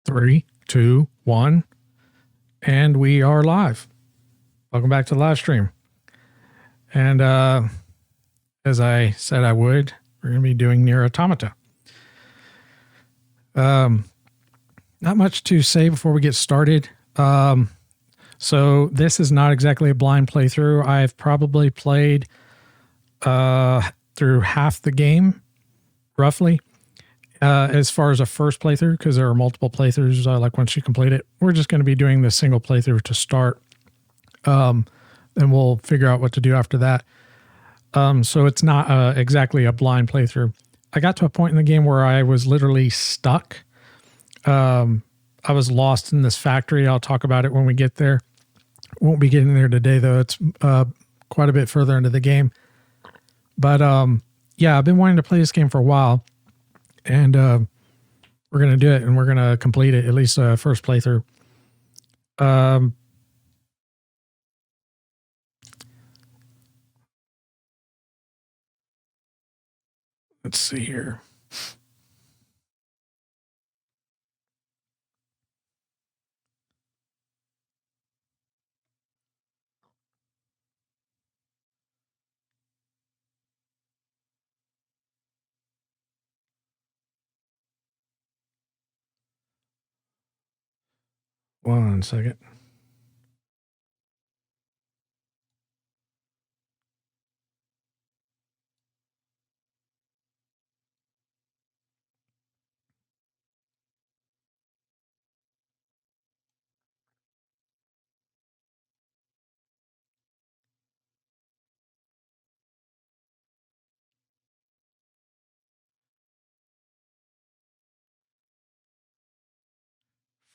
3, 2, 1, and we are live. Welcome back to the live stream. And as I said I would, we're going to be doing Nier Automata. Not much to say before we get started. So this is not exactly a blind playthrough. I've probably played through half the game, roughly. As far as a first playthrough, because there are multiple playthroughs, like once you complete it, we're just going to be doing the single playthrough to start. And we'll figure out what to do after that. So it's not exactly a blind playthrough. I got to a point in the game where I was literally stuck. I was lost in this factory. I'll talk about it when we get there. Won't be getting there today, though. It's quite a bit further into the game. But yeah, I've been wanting to play this game for a while. And we're going to do it, and we're going to complete it, at least first playthrough. Let's see here. One second.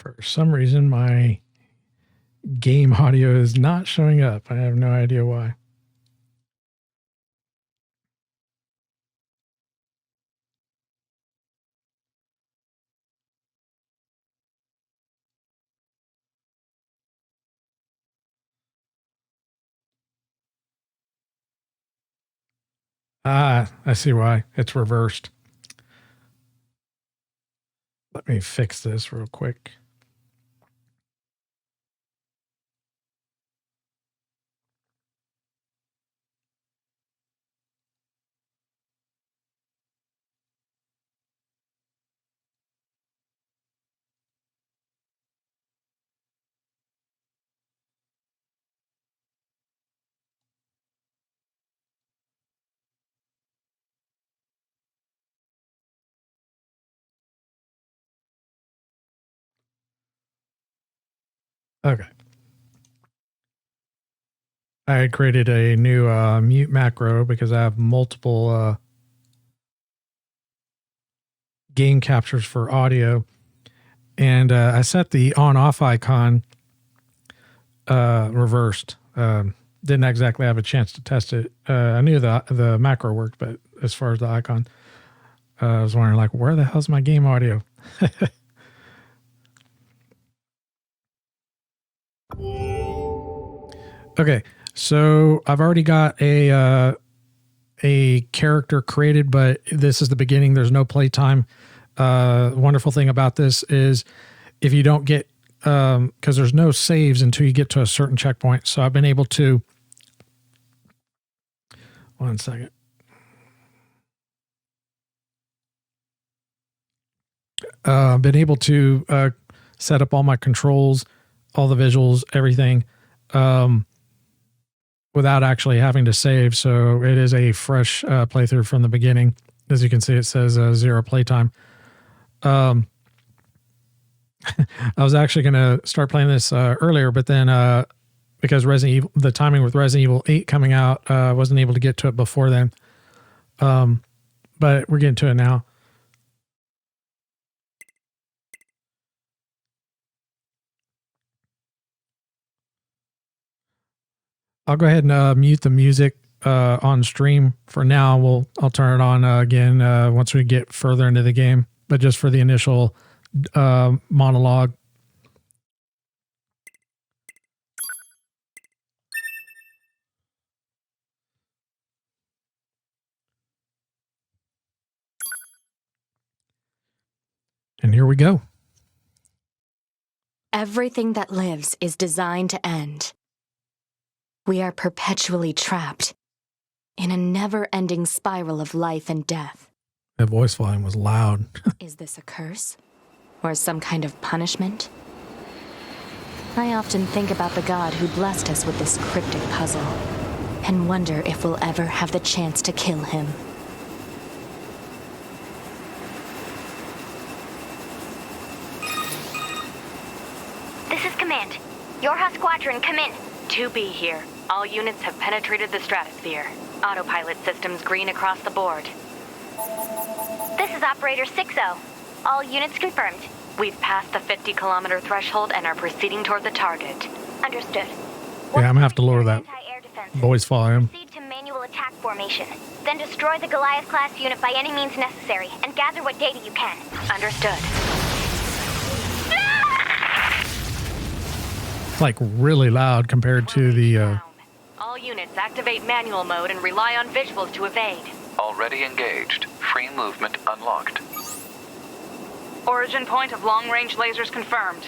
For some reason, my game audio is not showing up. I have no idea why. Ah, I see why. It's reversed. Let me fix this real quick. Okay. I created a new mute macro because I have multiple game captures for audio. And I set the on-off icon reversed. Didn't exactly have a chance to test it. I knew the macro worked, but as far as the icon, I was wondering, like, where the hell's my game audio? Okay, so I've already got a character created, but this is the beginning. There's no playtime. Wonderful thing about this is if you don't get, because there's no saves until you get to a certain checkpoint. So I've been able to, one second. Been able to set up all my controls, all the visuals, everything, without actually having to save. So it is a fresh playthrough from the beginning. As you can see, it says 0 playtime. I was actually going to start playing this earlier, but then because Resident Evil, the timing with Resident Evil 8 coming out, I wasn't able to get to it before then. But we're getting to it now. I'll go ahead and mute the music on stream for now. I'll turn it on again once we get further into the game, but just for the initial monologue. And here we go. Everything that lives is designed to end. We are perpetually trapped in a never-ending spiral of life and death. That voice volume was loud. Is this a curse? Or some kind of punishment? I often think about the god who blessed us with this cryptic puzzle, and wonder if we'll ever have the chance to kill him. This is Command. Yorha Squadron, come in. 2B here. All units have penetrated the stratosphere. Autopilot systems green across the board. This is Operator 6-0. All units confirmed. We've passed the 50-kilometer threshold and are proceeding toward the target. Understood. Yeah, I'm gonna have to lower that Anti-air defense. voice volume. Proceed to manual attack formation. Then destroy the Goliath-class unit by any means necessary, and gather what data you can. Understood. It's like really loud compared to the. All units activate manual mode and rely on visuals to evade. Already engaged. Free movement unlocked. Origin point of long-range lasers confirmed.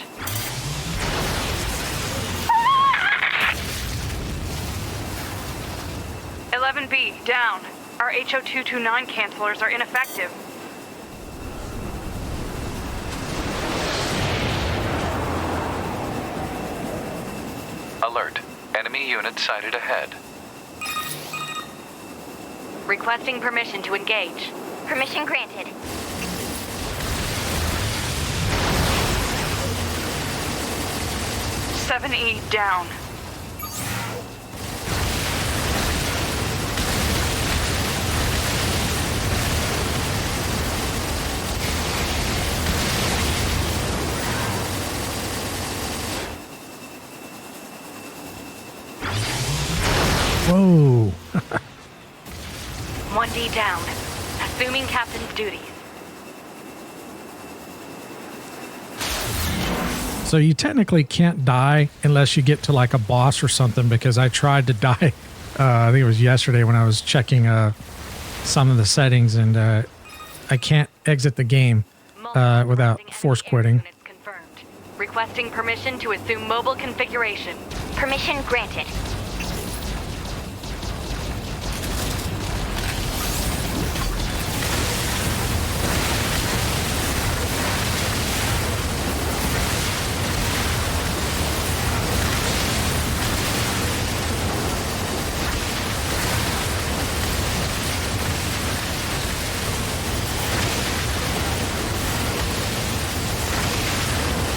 "11B, down. Our HO229 cancelers are ineffective. Alert. Enemy unit sighted ahead. Requesting permission to engage. Permission granted. "7E, down. Whoa. 1D down. Assuming captain's duties. So you technically can't die unless you get to like a boss or something, because I tried to die. I think it was yesterday when I was checking some of the settings, and I can't exit the game without force quitting. Units confirmed. Requesting permission to assume mobile configuration. Permission granted.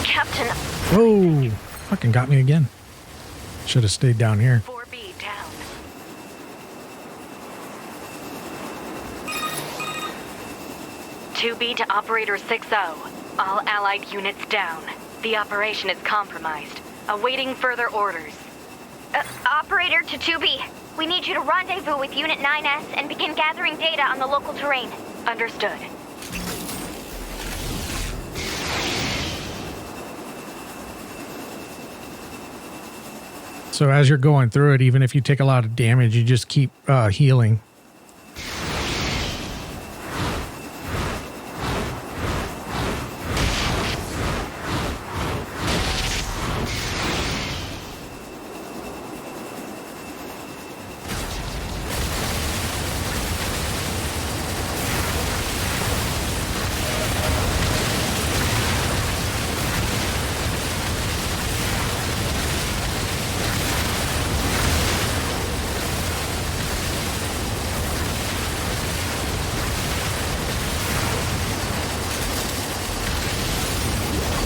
Captain, Whoa. Fucking got me again. Should have stayed down here. 4B down. "2B to Operator 6-0. All allied units down. The operation is compromised. Awaiting further orders." Operator to 2B. We need you to rendezvous with Unit 9S and begin gathering data on the local terrain. Understood. So as you're going through it, even if you take a lot of damage, you just keep healing.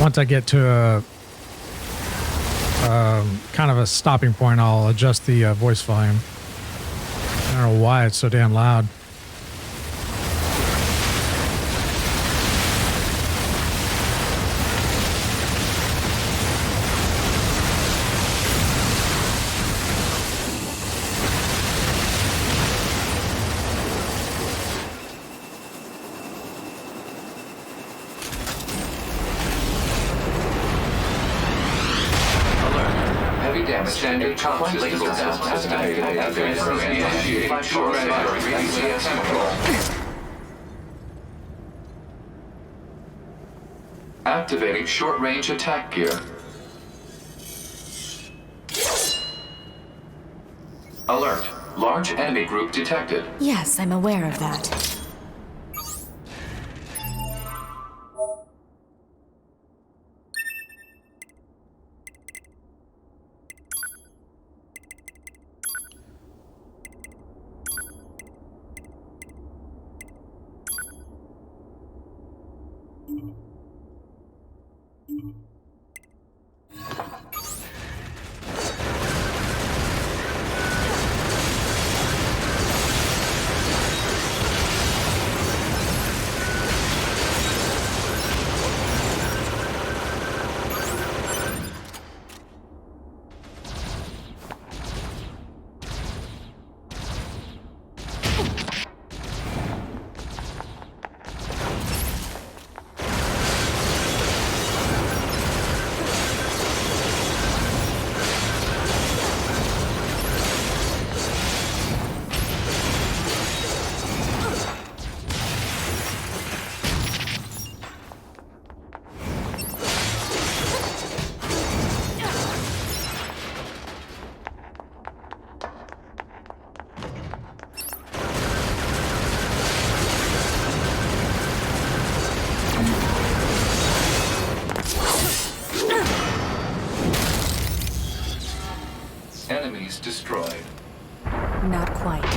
Once I get to a kind of a stopping point, I'll adjust the voice volume. I don't know why it's so damn loud. Standard compliance legal activating short-range attack gear. Large enemy group detected. Yes, I'm aware of that. Enemies destroyed. Not quite. Is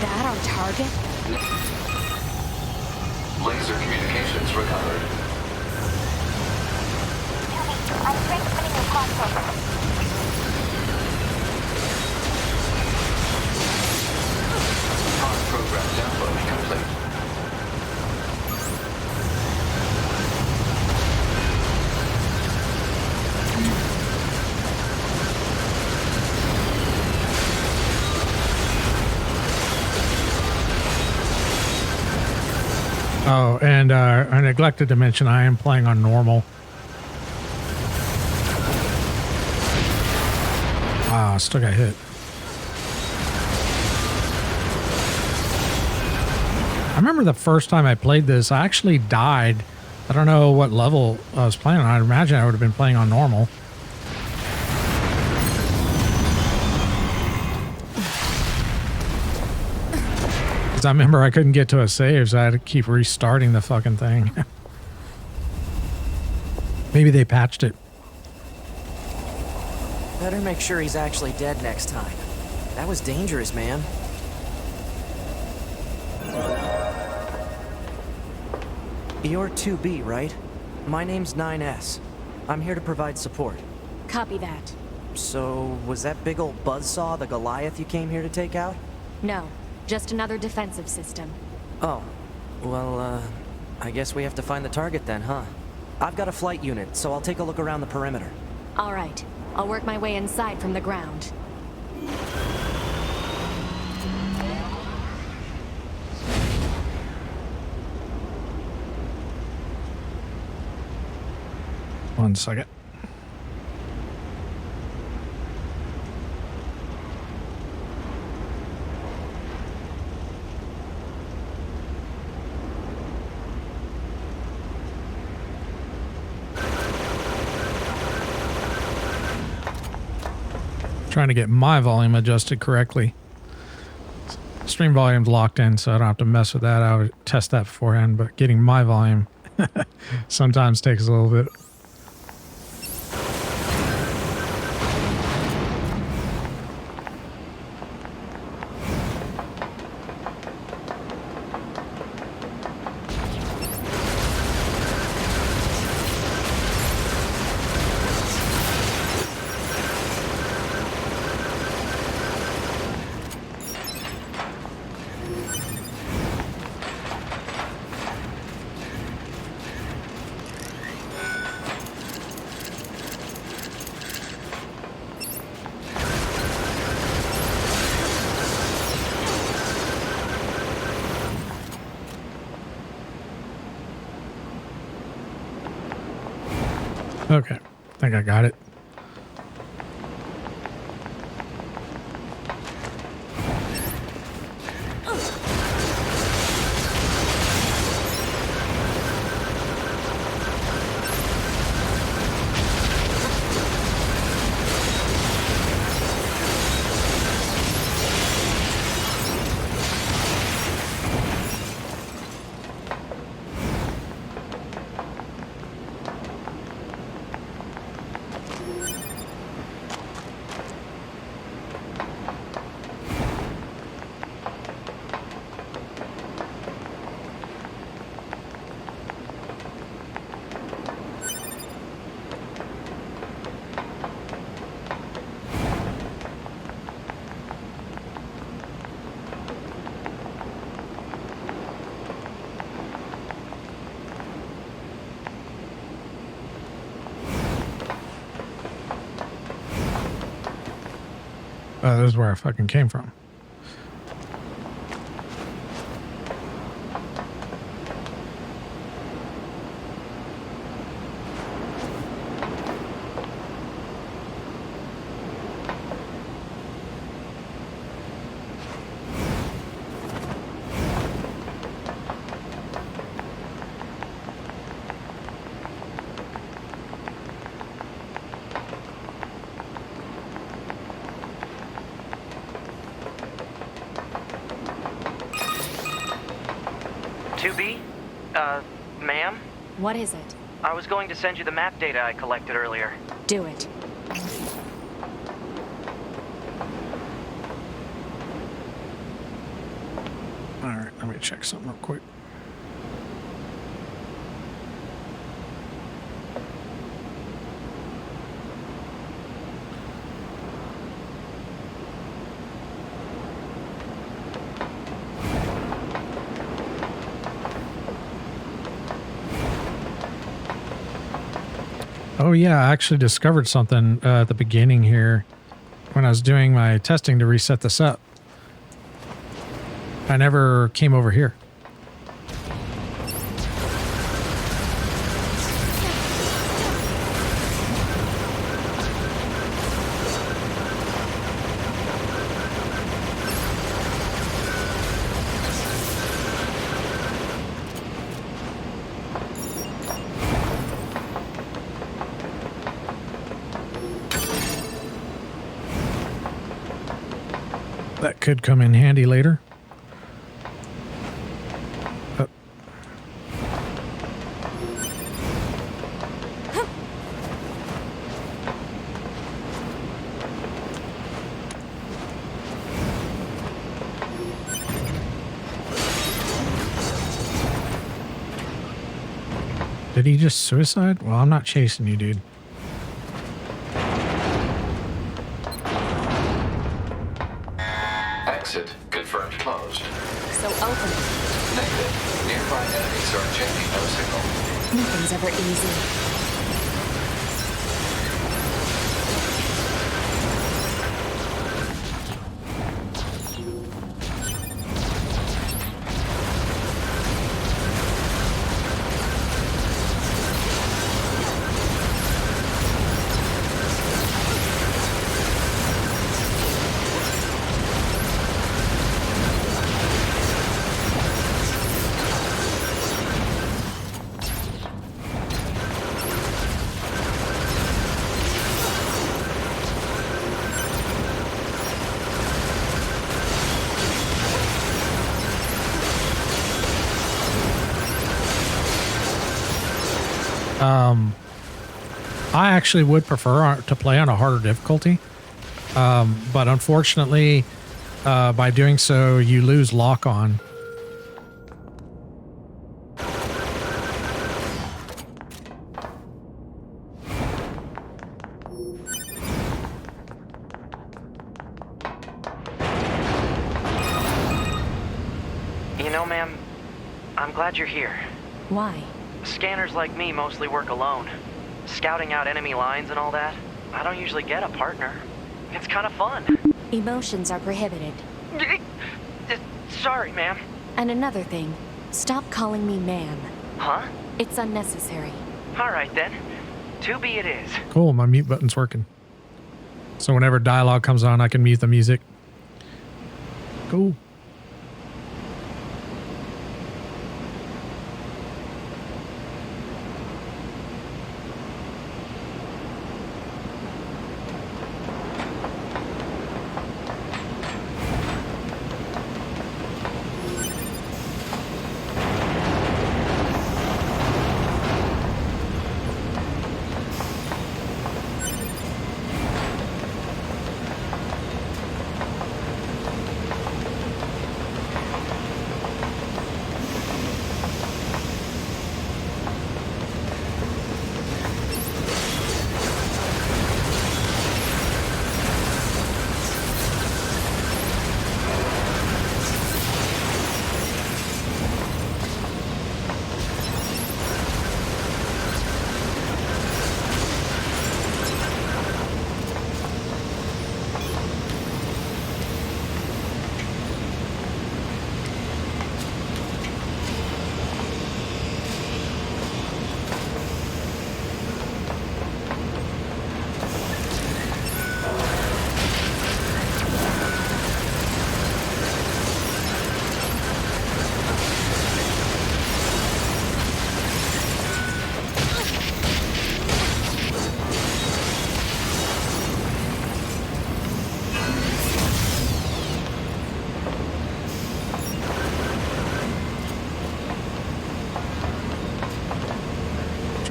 that our target? Laser communications recovered. I'm transmitting your quad program. Pod program download complete. Oh, and I neglected to mention I am playing on normal. Wow, I still got hit. I remember the first time I played this, I actually died. I don't know what level I was playing on. I imagine I would have been playing on normal. Because I remember I couldn't get to a save, so I had to keep restarting the fucking thing. Maybe they patched it. Better make sure he's actually dead next time. That was dangerous, man. You're 2B, right? My name's 9S. I'm here to provide support. Copy that. So, was that big old buzzsaw the Goliath you came here to take out? No, just another defensive system. Oh. Well, I guess we have to find the target then, huh? I've got a flight unit, so I'll take a look around the perimeter. All right. I'll work my way inside from the ground. One second. Trying to get my volume adjusted correctly. Stream volume's locked in, so I don't have to mess with that. I would test that beforehand, but getting my volume sometimes takes a little bit. Okay, I think I got it. This is where I fucking came from. Ma'am? What is it? I was going to send you the map data I collected earlier. Do it. Alright, let me check something real quick. Oh yeah, I actually discovered something at the beginning here when I was doing my testing to reset this up. I never came over here. That could come in handy later. Did he just suicide? Well, I'm not chasing you, dude. Exit confirmed closed. So open it. Negative. Nearby enemies are checking no signal. Nothing's ever easy. I actually would prefer to play on a harder difficulty, but unfortunately, by doing so, you lose lock on. You know, ma'am, I'm glad you're here. Why? Scanners like me mostly work alone. Scouting out enemy lines and all that, I don't usually get a partner. It's kind of fun. Emotions are prohibited. Sorry, ma'am. And another thing, stop calling me ma'am. Huh? It's unnecessary. All right, then. 2B it is. Cool, my mute button's working. So whenever dialogue comes on, I can mute the music. Cool.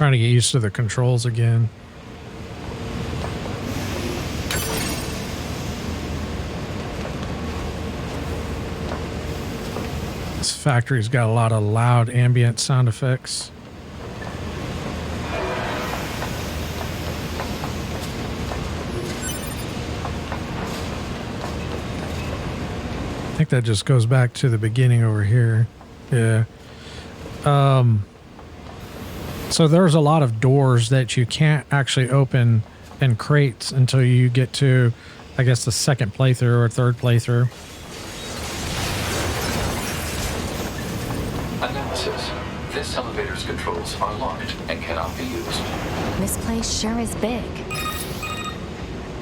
Trying to get used to the controls again. This factory's got a lot of loud ambient sound effects. I think that just goes back to the beginning over here. Yeah. So there's a lot of doors that you can't actually open in crates until you get to, I guess, the second playthrough or third playthrough. Analysis. This elevator's controls are locked and cannot be used. This place sure is big.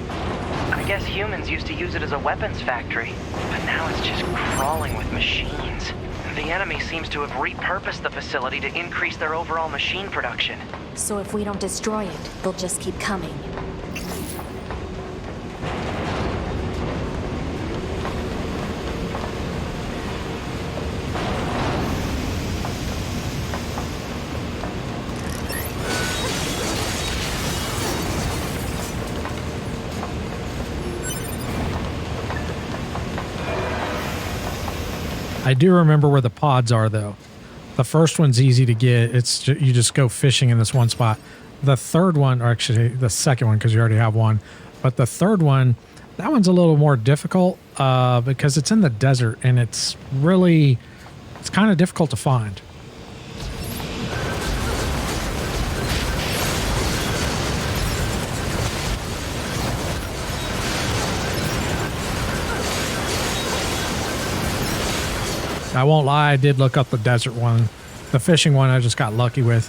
I guess humans used to use it as a weapons factory, but now it's just crawling with machines. The enemy seems to have repurposed the facility to increase their overall machine production. So if we don't destroy it, they'll just keep coming. I do remember where the pods are, though. The first one's easy to get. It's you just go fishing in this one spot. The third one, or actually the second one, because you already have one. But the third one, that one's a little more difficult because it's in the desert and it's kind of difficult to find. I won't lie, I did look up the desert one. The fishing one I just got lucky with.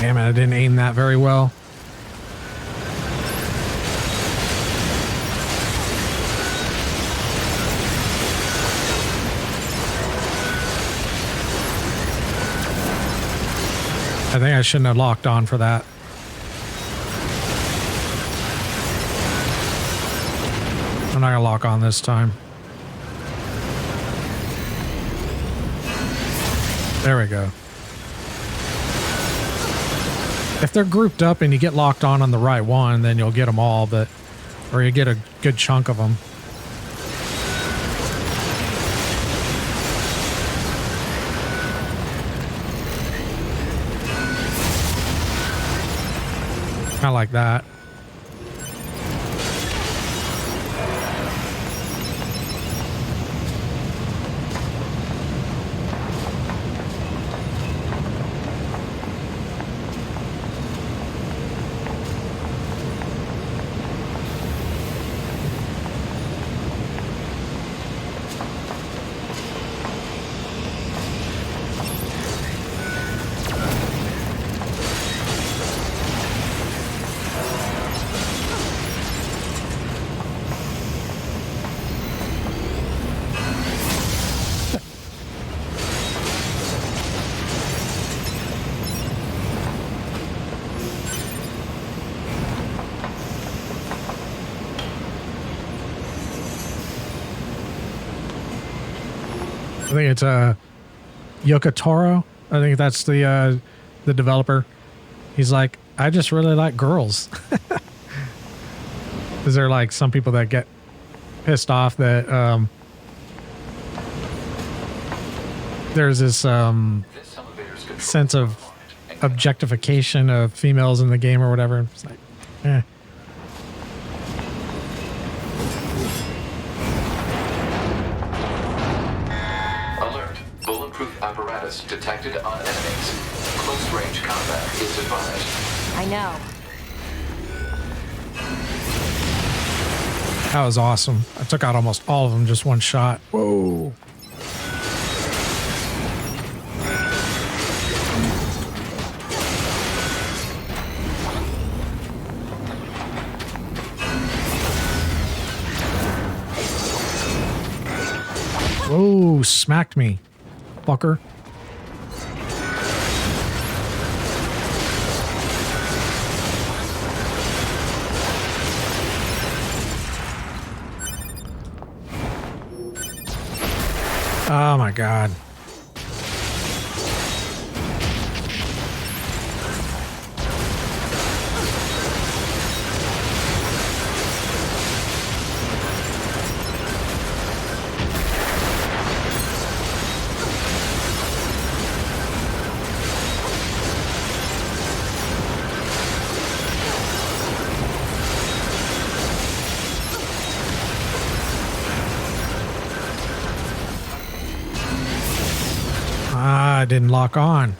Damn it, I didn't aim that very well. I think I shouldn't have locked on for that. I'm not gonna lock on this time. There we go. If they're grouped up and you get locked on the right one, then you'll get them all, or you get a good chunk of them. Kind of like that. I think it's Yoko Taro. I think that's the developer. He's like, I just really like girls. Is there like some people that get pissed off that there's this sense of objectification of females in the game or whatever? It's like, eh. Alert. Bulletproof Apparatus detected on enemies. Close range combat is advised. I know. That was awesome. I took out almost all of them just one shot. Whoa. Whoa, smacked me, fucker. Oh my god. Ah, it didn't lock on.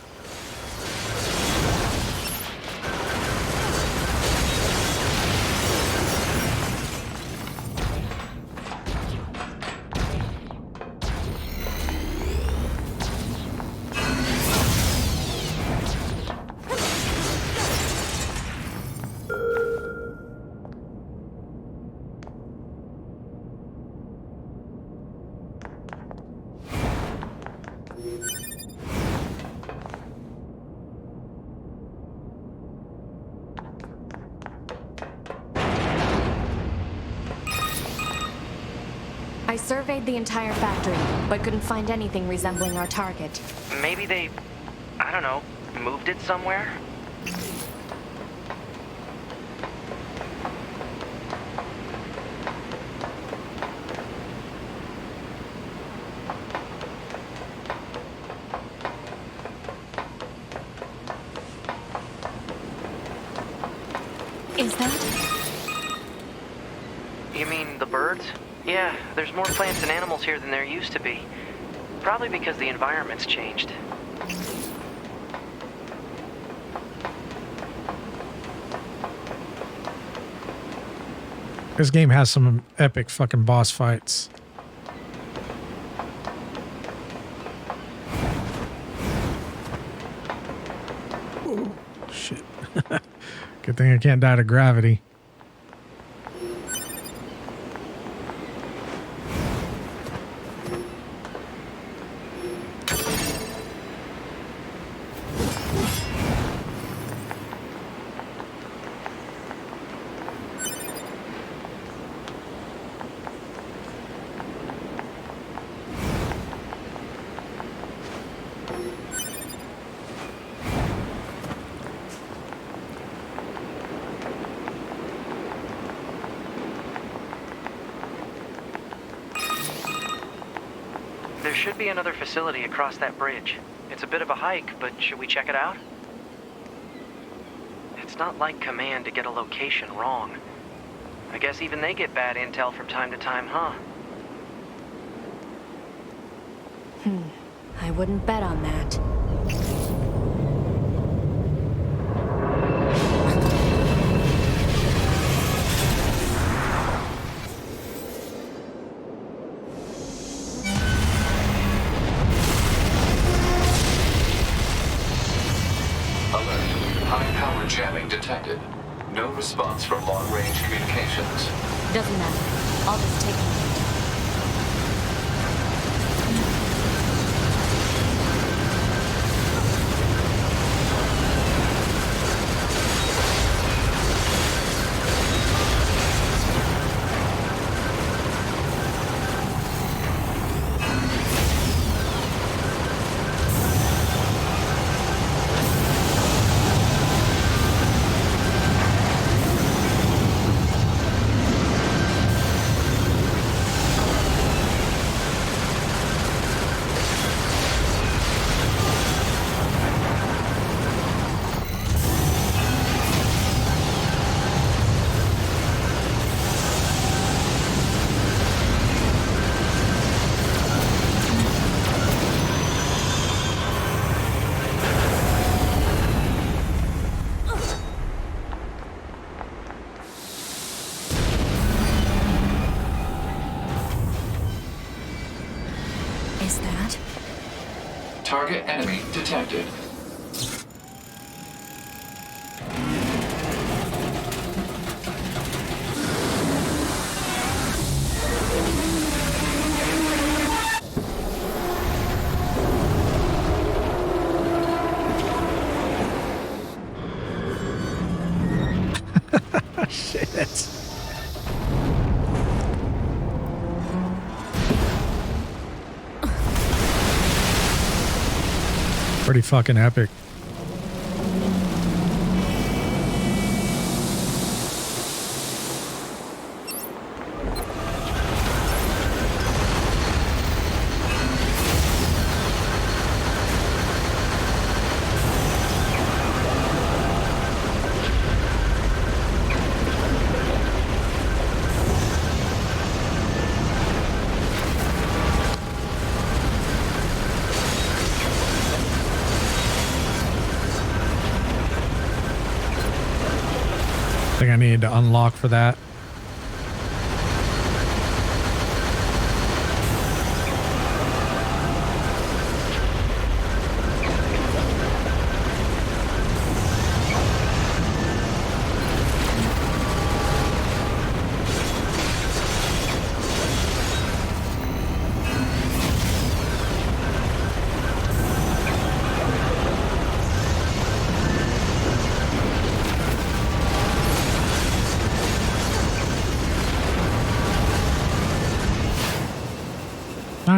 I surveyed the entire factory, but couldn't find anything resembling our target. Maybe they, I don't know, moved it somewhere? Is that? You mean the birds? Yeah, there's more plants and animals here than there used to be. Probably because the environment's changed. This game has some epic fucking boss fights. Oh, shit. Good thing I can't die to gravity. There should be another facility across that bridge. It's a bit of a hike, but should we check it out? It's not like Command to get a location wrong. I guess even they get bad intel from time to time, huh? I wouldn't bet on that. High-power jamming detected. No response from long-range communications. Doesn't matter. I'll just take it. Target enemy detected. Shit. Pretty fucking epic. I think I needed to unlock for that.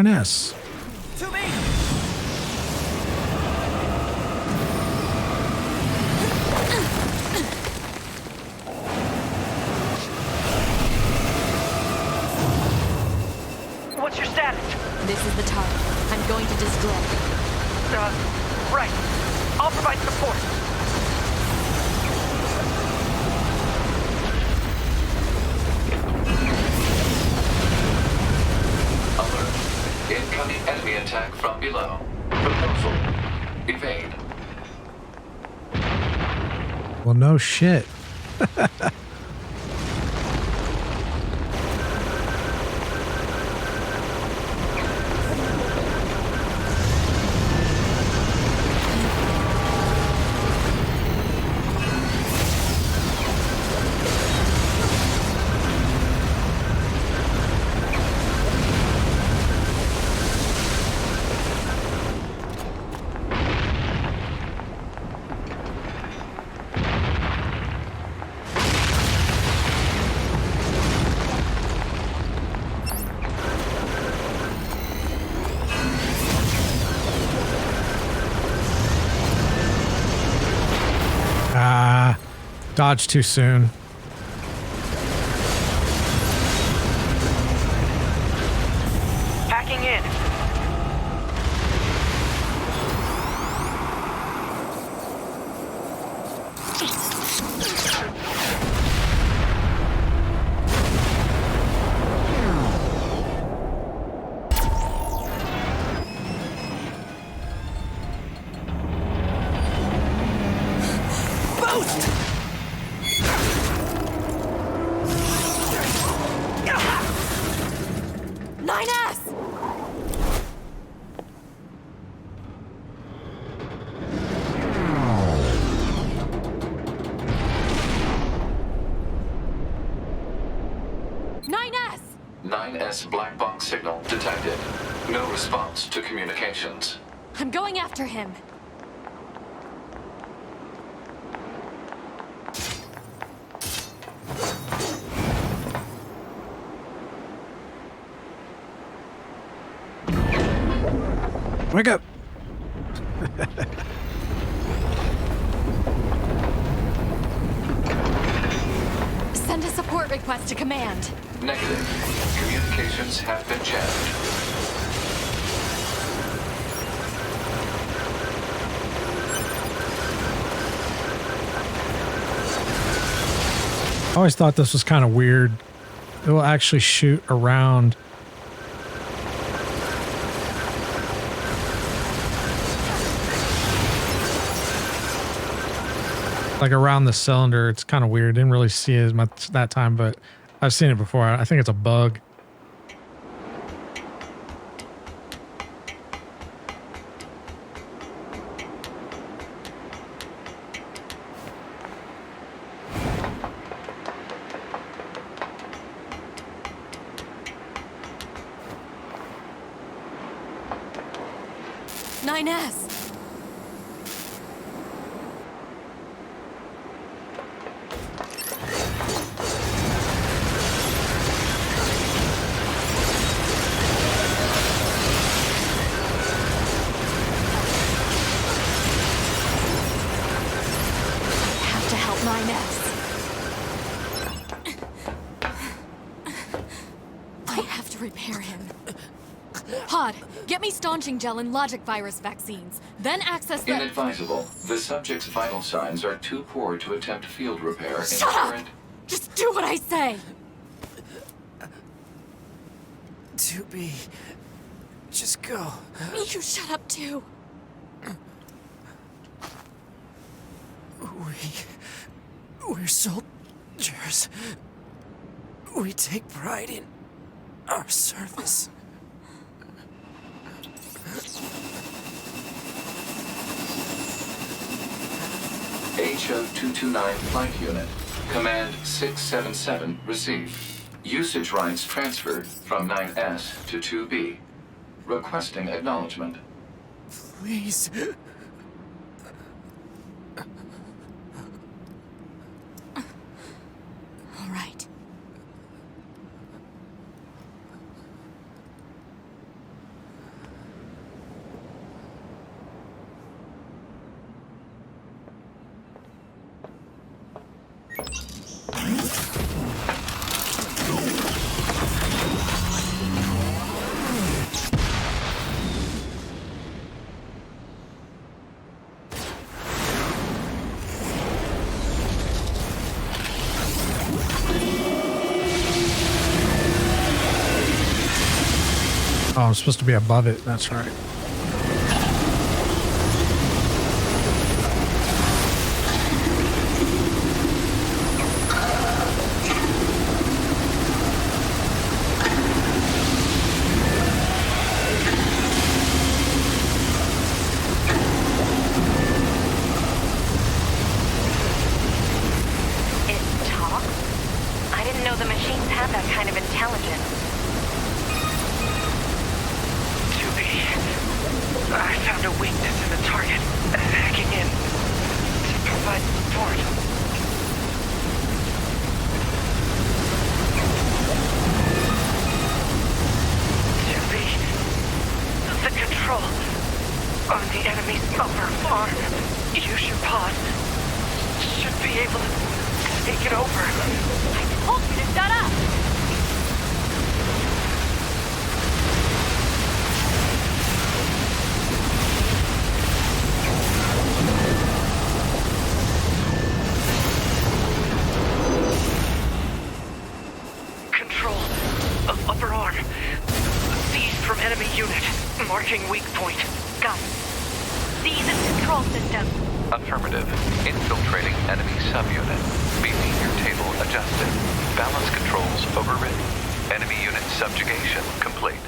S. To me! What's your status? This is the target. I'm going to destroy it. Right. I'll provide support. Incoming enemy attack from below. Proposal. Evade. Well, no shit. Dodge too soon. Hacking in. Boost! 9S! Nine 9S black box signal detected. No response to communications. I'm going after him. Wake up. Send a support request to command. Negative. Communications have been jammed. I always thought this was kind of weird. It will actually shoot around. Like around the cylinder. It's kind of weird. Didn't really see it as much that time, but I've seen it before. I think it's a bug. 9S! Have to help 9S. I have to repair him. Pod, get me staunching gel and logic virus vaccines. Then access the... Inadvisable. The subject's vital signs are too poor to attempt field repair in Shut up! current... Just do what I say! 2B. Just go. You shut up too. We're soldiers. We take pride in our service. HO-229 Flight Unit. Command 677 received. Usage rights transferred from 9S to 2B. Requesting acknowledgement. Please. All right. Oh, I'm supposed to be above it. That's right. It talks? I didn't know the machines had that kind of intelligence. 2B. I found a weakness in the target. Hacking in to provide support. The control on the enemy's upper arm. Use your paws. Should be able to take it over. I told you to shut up! Control of upper arm. Seized from enemy unit. Marking weak point. Got it. Seize its control system. Affirmative. Infiltrating enemy subunit. Behavior table adjusted. Balance controls overridden. Enemy unit subjugation complete.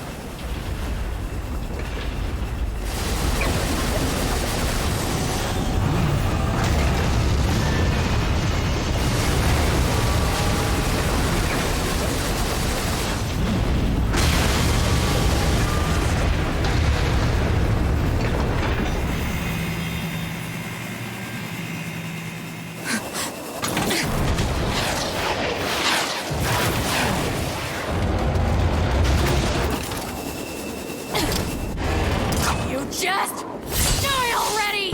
You just die already!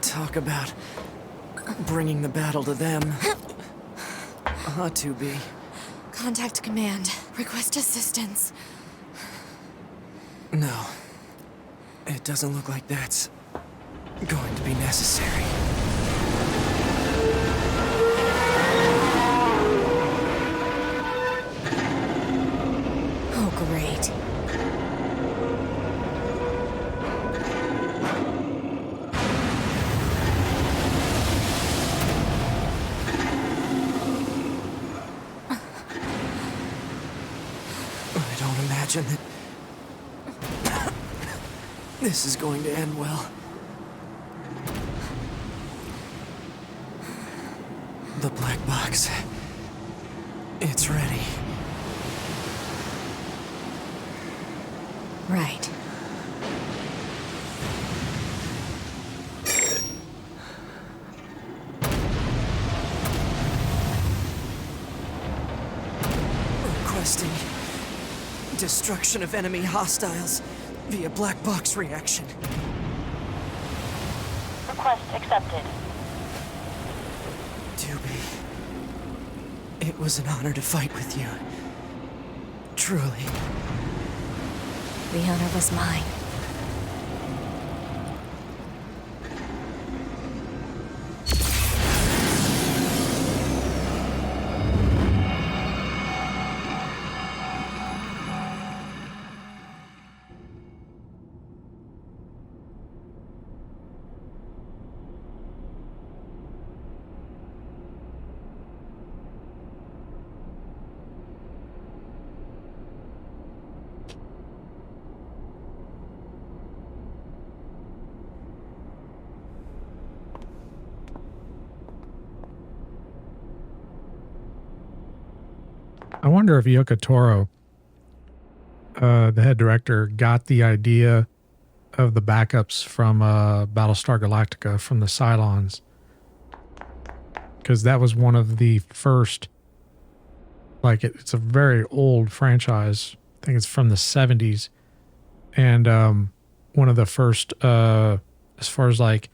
Talk about bringing the battle to them. 2B. Contact command. Request assistance. No. It doesn't look like that's going to be necessary. Oh, great. imagine that this is going to end well. The black box. It's ready. Right. Requesting destruction of enemy hostiles via black box reaction. Request accepted. Doobie, it was an honor to fight with you. Truly. The honor was mine. I wonder if Yoko Taro, the head director, got the idea of the backups from Battlestar Galactica from the Cylons. Because that was one of the first, like it's a very old franchise. I think it's from the 70s. And one of the first, as far as like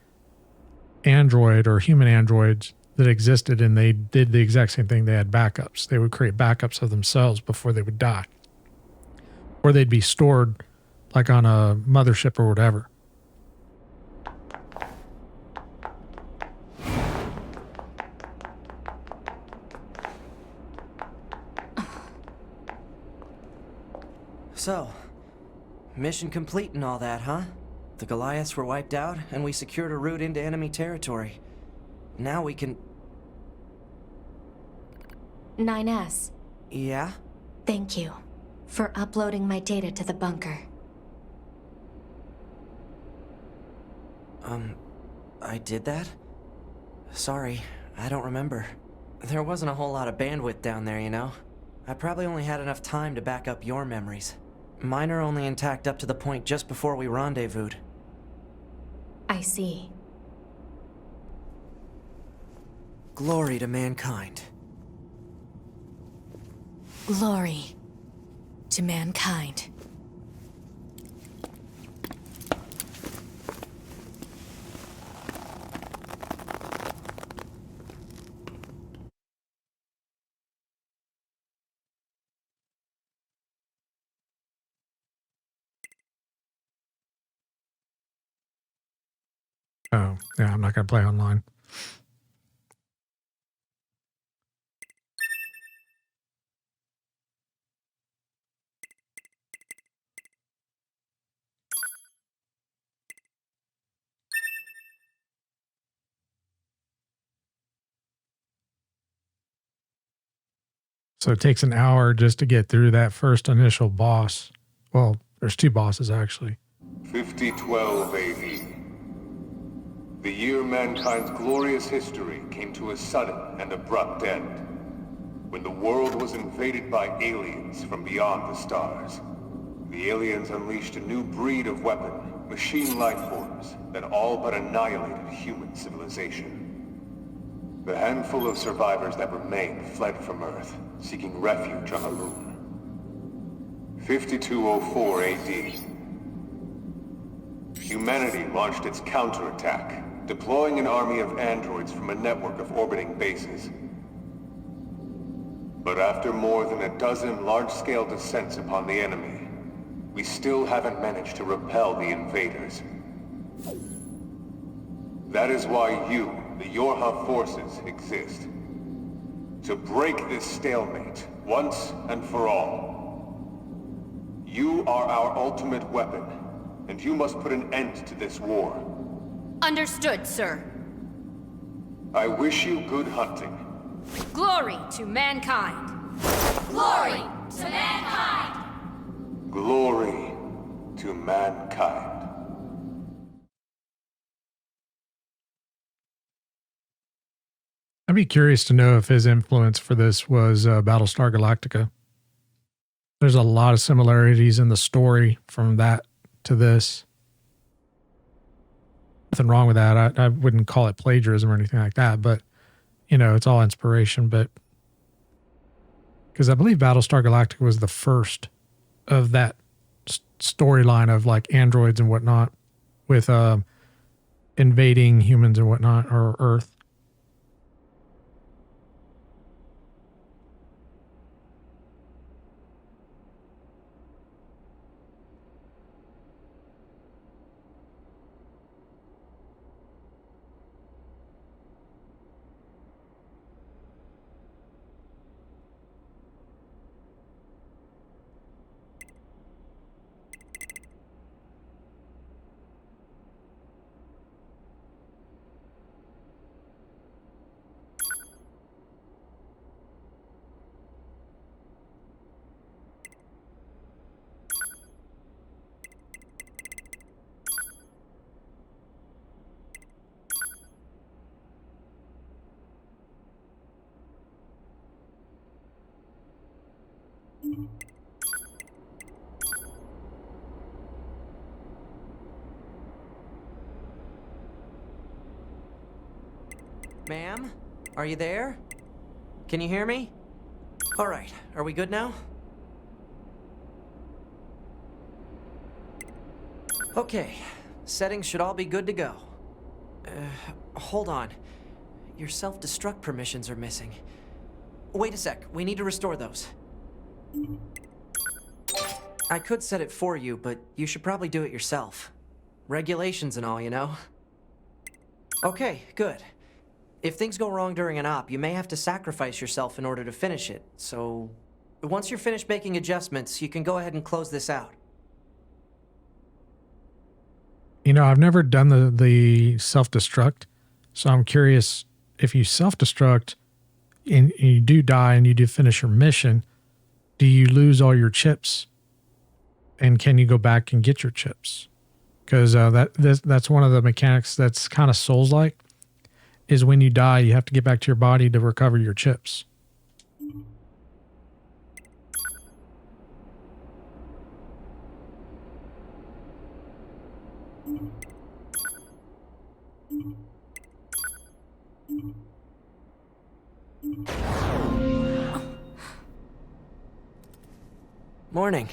android or human androids that existed, and they did the exact same thing. They had backups. They would create backups of themselves before they would die. Or they'd be stored like on a mothership or whatever. So, mission complete and all that, huh? The Goliaths were wiped out, and we secured a route into enemy territory. Now we can... 9S. Yeah? Thank you for uploading my data to the bunker. I did that? Sorry, I don't remember. There wasn't a whole lot of bandwidth down there, you know? I probably only had enough time to back up your memories. Mine are only intact up to the point just before we rendezvoused. I see. Glory to mankind. Glory to mankind. Oh, yeah, I'm not going to play online. So it takes an hour just to get through that first initial boss. Well, there's two bosses actually. 5012 AD. The year mankind's glorious history came to a sudden and abrupt end, when the world was invaded by aliens from beyond the stars. The aliens unleashed a new breed of weapon, machine life forms, that all but annihilated human civilization. The handful of survivors that remained fled from Earth, seeking refuge on the moon. 5204 AD. Humanity launched its counterattack, deploying an army of androids from a network of orbiting bases. But after more than a dozen large-scale descents upon the enemy, we still haven't managed to repel the invaders. That is why you, the Yorha forces, exist. To break this stalemate, once and for all. You are our ultimate weapon, and you must put an end to this war. Understood, sir. I wish you good hunting. Glory to mankind. Glory to mankind. Glory to mankind. I'd be curious to know if his influence for this was Battlestar Galactica. There's a lot of similarities in the story from that to this. Nothing wrong with that. I wouldn't call it plagiarism or anything like that, but, you know, it's all inspiration. But because I believe Battlestar Galactica was the first of that storyline of like androids and whatnot with invading humans and whatnot, or Earth. Ma'am? Are you there? Can you hear me? Alright, are we good now? Okay, settings should all be good to go. Hold on. Your self-destruct permissions are missing. Wait a sec, we need to restore those. I could set it for you, but you should probably do it yourself. Regulations and all, you know? Okay, good. If things go wrong during an op, you may have to sacrifice yourself in order to finish it, so... Once you're finished making adjustments, you can go ahead and close this out. You know, I've never done the self-destruct, so I'm curious if you self-destruct and you do die and you do finish your mission, do you lose all your chips? And can you go back and get your chips? Because that's one of the mechanics that's kind of Souls-like, is when you die, you have to get back to your body to recover your chips. Morning.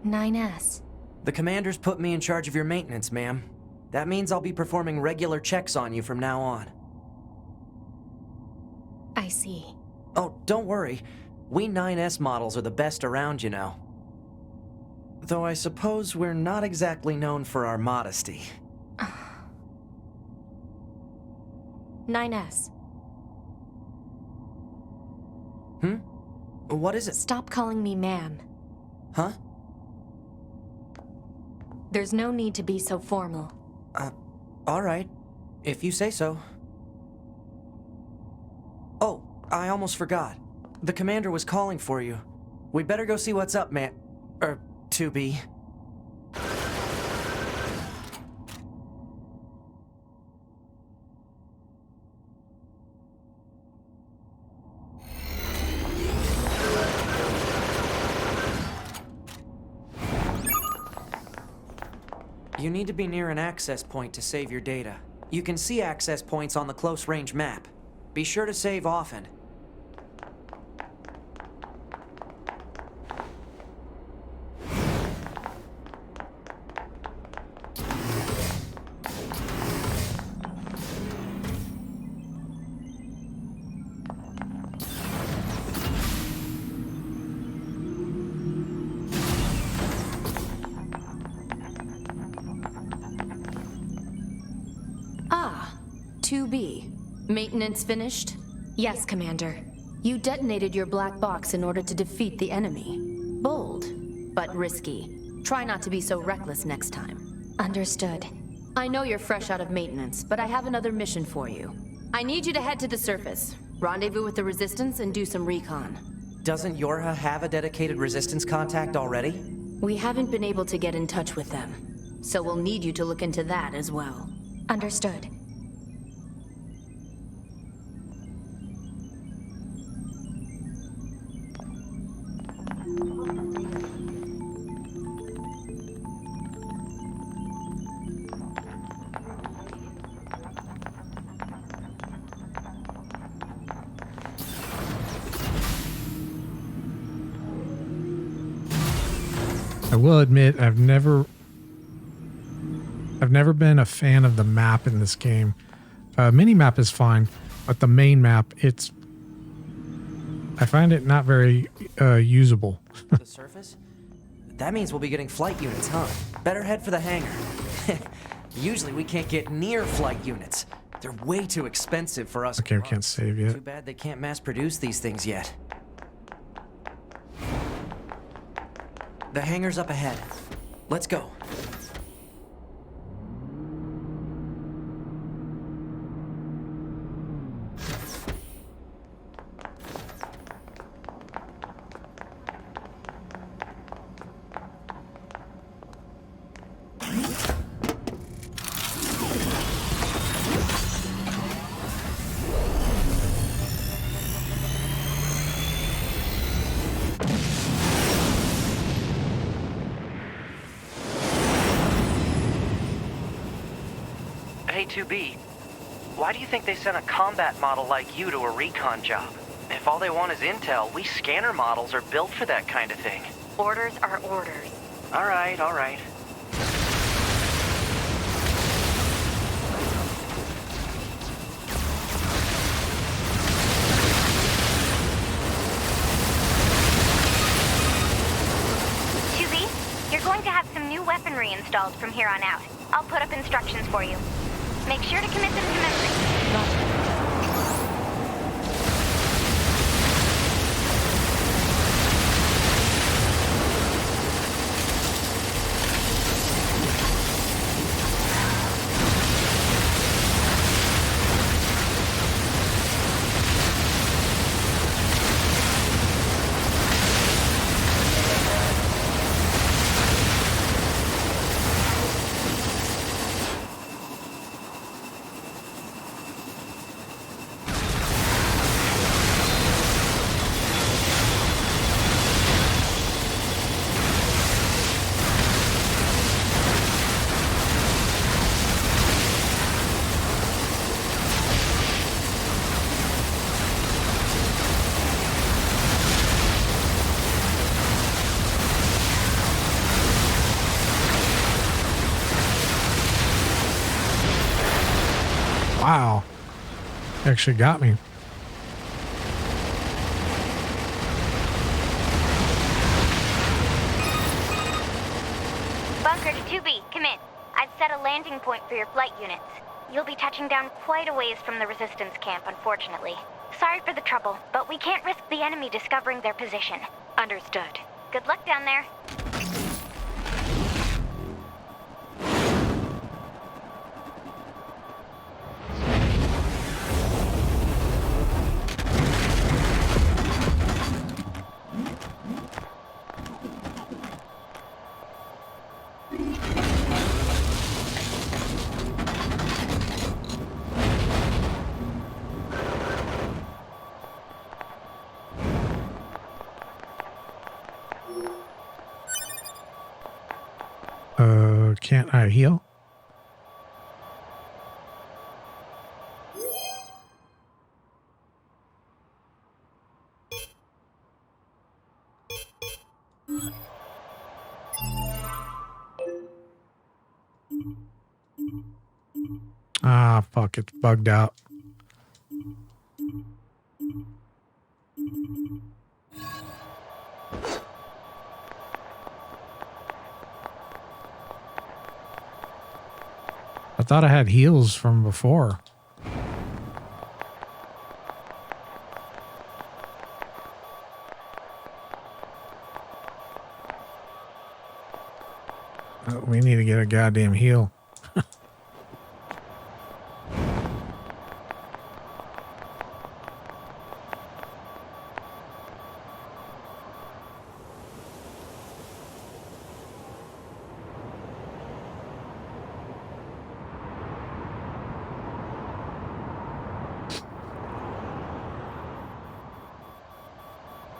"9S. The commander's put me in charge of your maintenance, ma'am. That means I'll be performing regular checks on you from now on. I see. Oh, don't worry. We 9S models are the best around, you know. Though I suppose we're not exactly known for our modesty. 9S. What is it? Stop calling me ma'am. Huh? There's no need to be so formal. Alright. If you say so. Oh, I almost forgot. The commander was calling for you. We'd better go see what's up, man. 2B. You need to be near an access point to save your data. You can see access points on the close-range map. Be sure to save often. Ah, 2B. Maintenance finished? Yes, Commander. You detonated your black box in order to defeat the enemy. Bold, but risky. Try not to be so reckless next time. Understood. I know you're fresh out of maintenance, but I have another mission for you. I need you to head to the surface, rendezvous with the Resistance, and do some recon. Doesn't Yorha have a dedicated Resistance contact already? We haven't been able to get in touch with them, so we'll need you to look into that as well. Understood. I will admit I've never been a fan of the map in this game. Mini map is fine, but the main map, I find it not very usable. The surface? That means we'll be getting flight units, huh? Better head for the hangar. Usually we can't get near flight units. They're way too expensive for us. Okay, we can't save yet. Too bad they can't mass produce these things yet. The hangar's up ahead. Let's go. Hey, 2B, why do you think they sent a combat model like you to a recon job? If all they want is intel, we scanner models are built for that kind of thing. Orders are orders. All right, all right. You're going to have some new weaponry installed from here on out. I'll put up instructions for you. Make sure to commit them to memory. Wow. Actually got me. Bunker to 2B, come in. I've set a landing point for your flight units. You'll be touching down quite a ways from the Resistance camp, unfortunately. Sorry for the trouble, but we can't risk the enemy discovering their position. Understood. Good luck down there. Can't I heal? Ah, fuck, it's bugged out. I thought I had heals from before. We need to get a goddamn heal.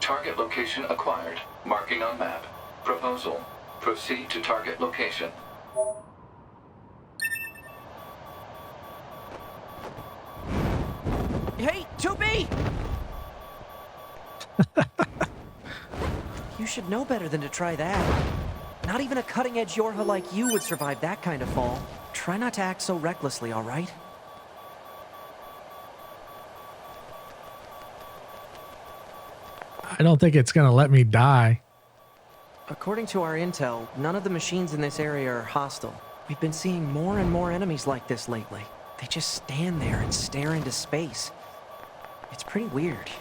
Target location acquired. Marking on map. Proposal. Proceed to target location. Hey, 2B! You should know better than to try that. Not even a cutting-edge Yorha like you would survive that kind of fall. Try not to act so recklessly, all right? I don't think it's gonna let me die. According to our intel, none of the machines in this area are hostile. We've been seeing more and more enemies like this lately. They just stand there and stare into space. It's pretty weird.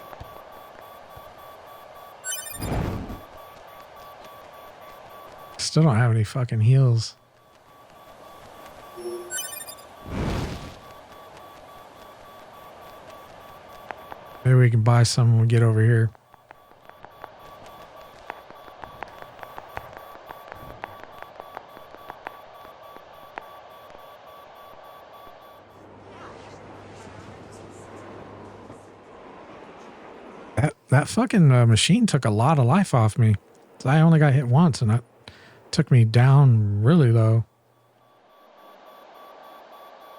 Still don't have any fucking heals. Maybe we can buy some when we get over here. That fucking machine took a lot of life off me. I only got hit once and that took me down really low.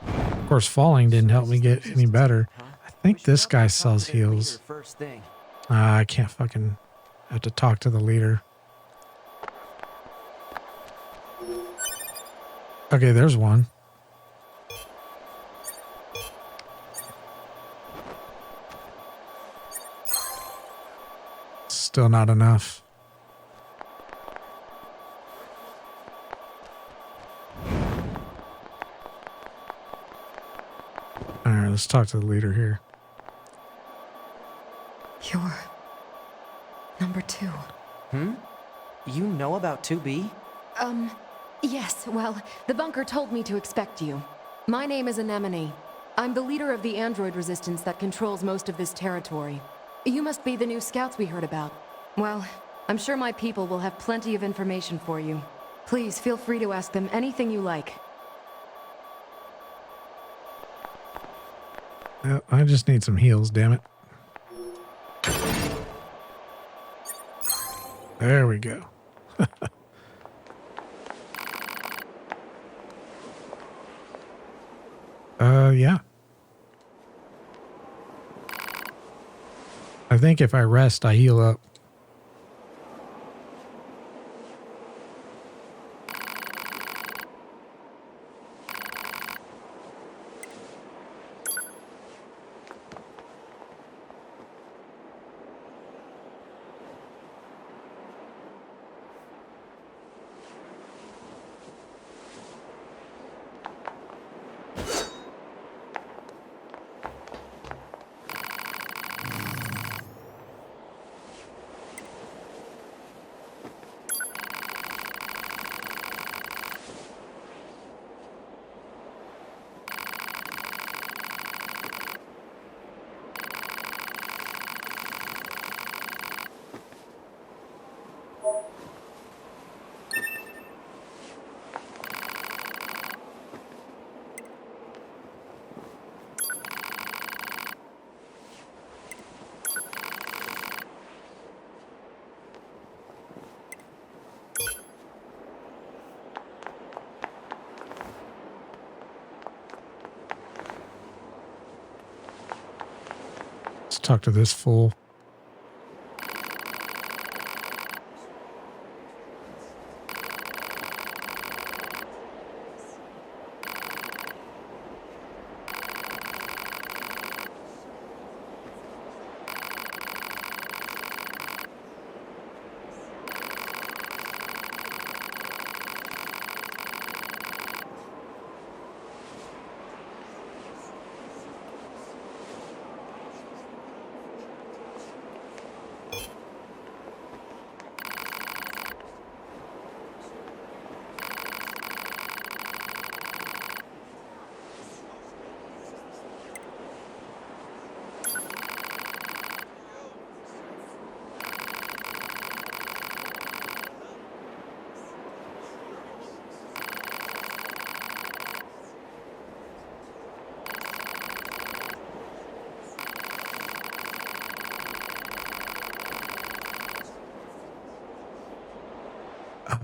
Of course, falling didn't help me get any better. I think this guy sells heals. I can't fucking have to talk to the leader. Okay, there's one. Still not enough. All right, let's talk to the leader here. You're number 2. You know about 2B? Yes, well, the bunker told me to expect you. My name is Anemone. I'm the leader of the android resistance that controls most of this territory. You must be the new scouts we heard about. Well, I'm sure my people will have plenty of information for you. Please feel free to ask them anything you like. I just need some heals, damn it. There we go. Yeah. I think if I rest, I heal up. Let's talk to this fool.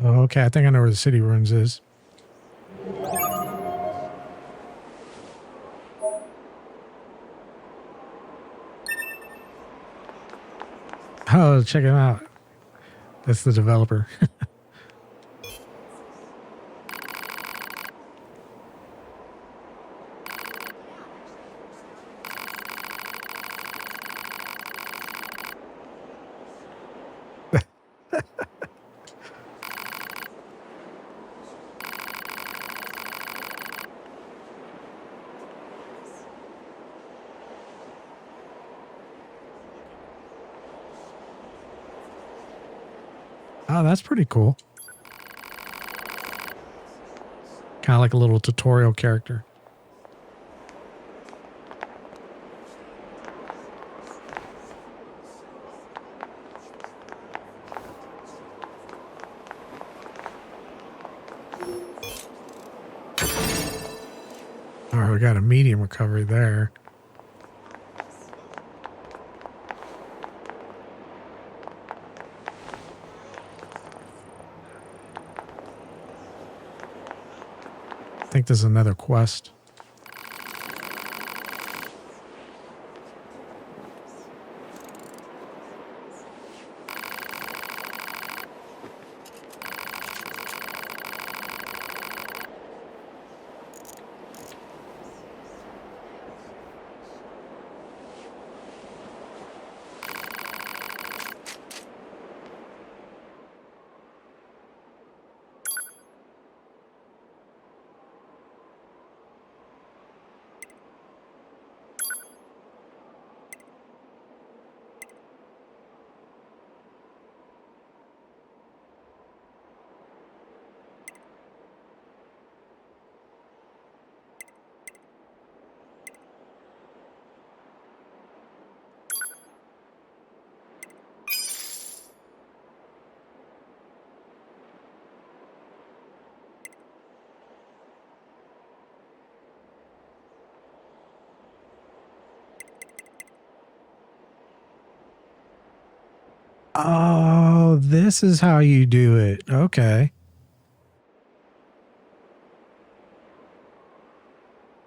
Oh, okay, I think I know where the city ruins is. Oh, check him out. That's the developer. Oh, that's pretty cool. Kind of like a little tutorial character. All right, we got a medium recovery there. I think there's another quest. Oh, this is how you do it. Okay.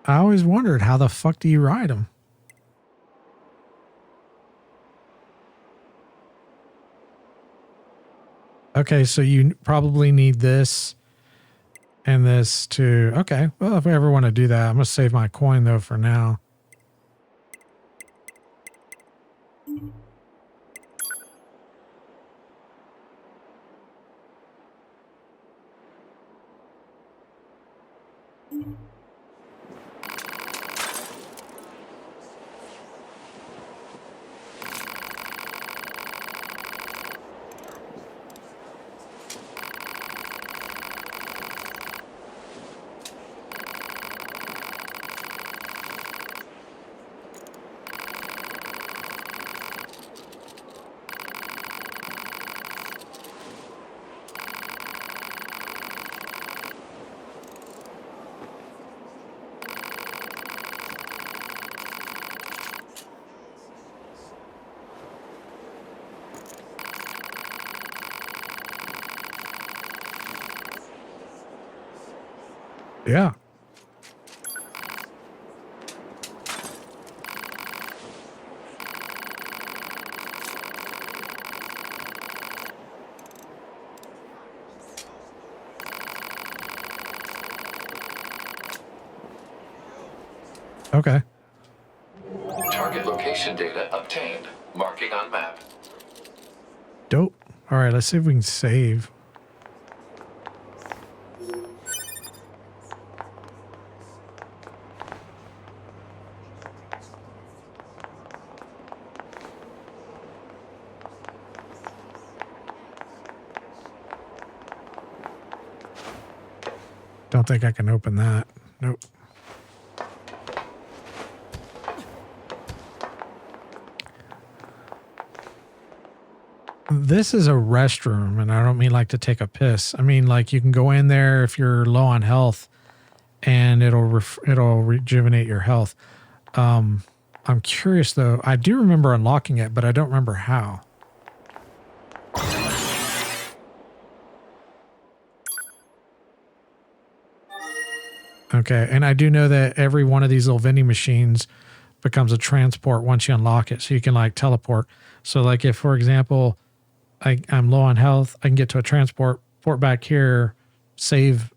I always wondered, how the fuck do you ride them? Okay, so you probably need this and this to... Okay, well, if we ever want to do that, I'm going to save my coin, though, for now. Yeah. Okay. Target location data obtained. Marking on map. Dope. All right, let's see if we can save. Don't think I can open that. Nope. This is a restroom, and I don't mean like to take a piss. I mean like you can go in there if you're low on health, and it'll rejuvenate your health. I'm curious though. I do remember unlocking it, but I don't remember how. Okay, and I do know that every one of these little vending machines becomes a transport once you unlock it, so you can like teleport. So like if, for example, I'm low on health, I can get to a transport, port back here, save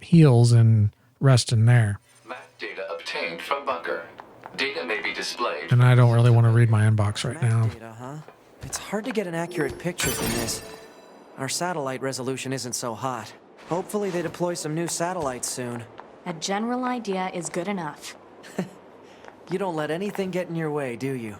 heals, and rest in there. Map data obtained from bunker. Data may be displayed. And I don't really want to read my inbox right Map now. data, huh? It's hard to get an accurate picture from this. Our satellite resolution isn't so hot. Hopefully they deploy some new satellites soon. A general idea is good enough. You don't let anything get in your way, do you?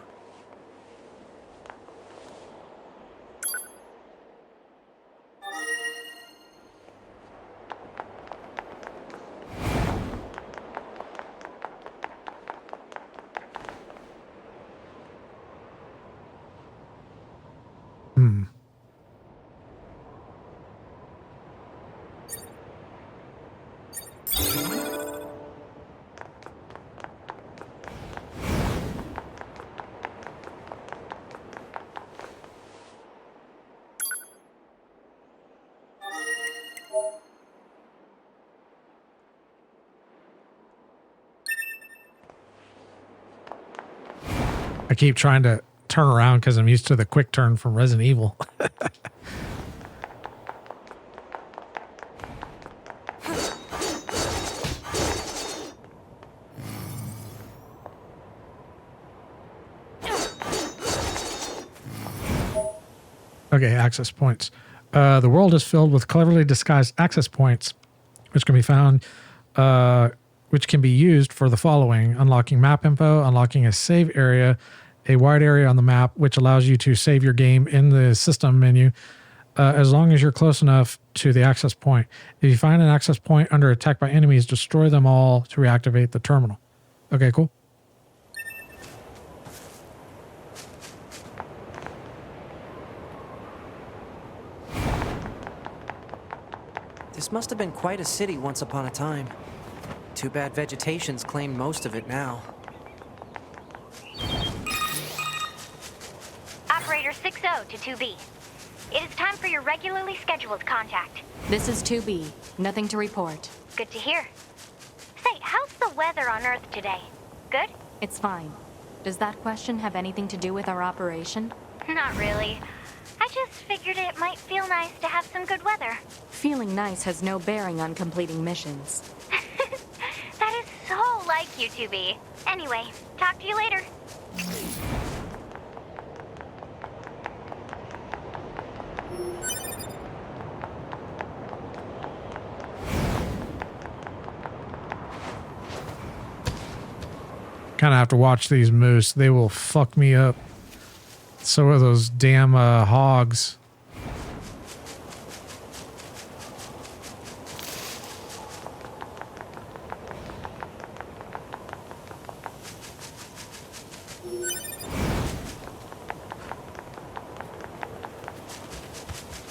I keep trying to turn around because I'm used to the quick turn from Resident Evil. Okay, access points. The world is filled with cleverly disguised access points, which can be found, which can be used for the following: unlocking map info, unlocking a save area, a wide area on the map, which allows you to save your game in the system menu, as long as you're close enough to the access point. If you find an access point under attack by enemies, destroy them all to reactivate the terminal. Okay, cool. This must have been quite a city once upon a time. Too bad vegetation's claimed most of it now. Operator 60 to 2B. It is time for your regularly scheduled contact. This is 2B. Nothing to report. Good to hear. Say, how's the weather on Earth today? Good? It's fine. Does that question have anything to do with our operation? Not really. I just figured it might feel nice to have some good weather. Feeling nice has no bearing on completing missions. That is so like you, 2B. Anyway, talk to you later. Kind of have to watch these moose. They will fuck me up. So are those damn hogs.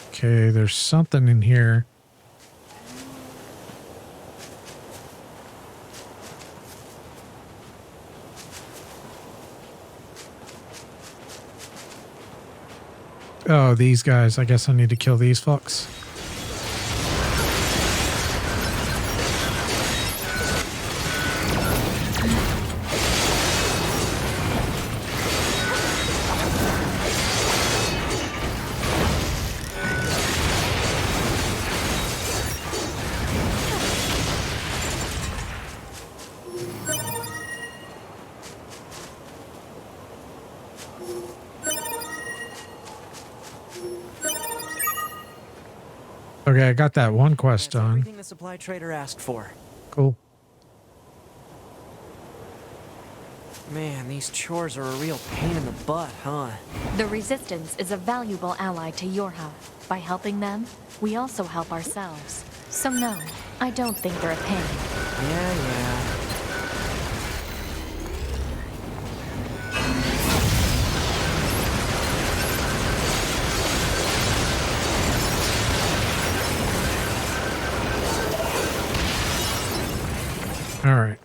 Okay, there's something in here. Oh, these guys. I guess I need to kill these fucks. Okay, I got that one quest That's done. everything the supply trader asked for. Cool. Man, these chores are a real pain in the butt, huh? The Resistance is a valuable ally to your hub. By helping them, we also help ourselves. So no, I don't think they're a pain. Yeah. All right.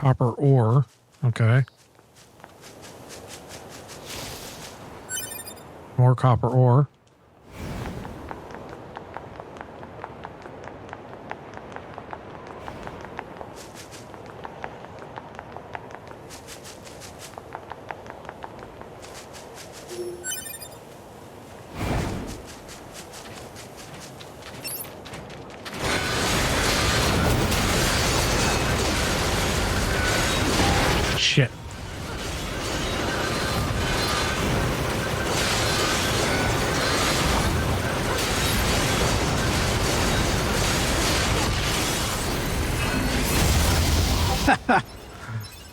copper ore. Okay. More copper ore. Shit.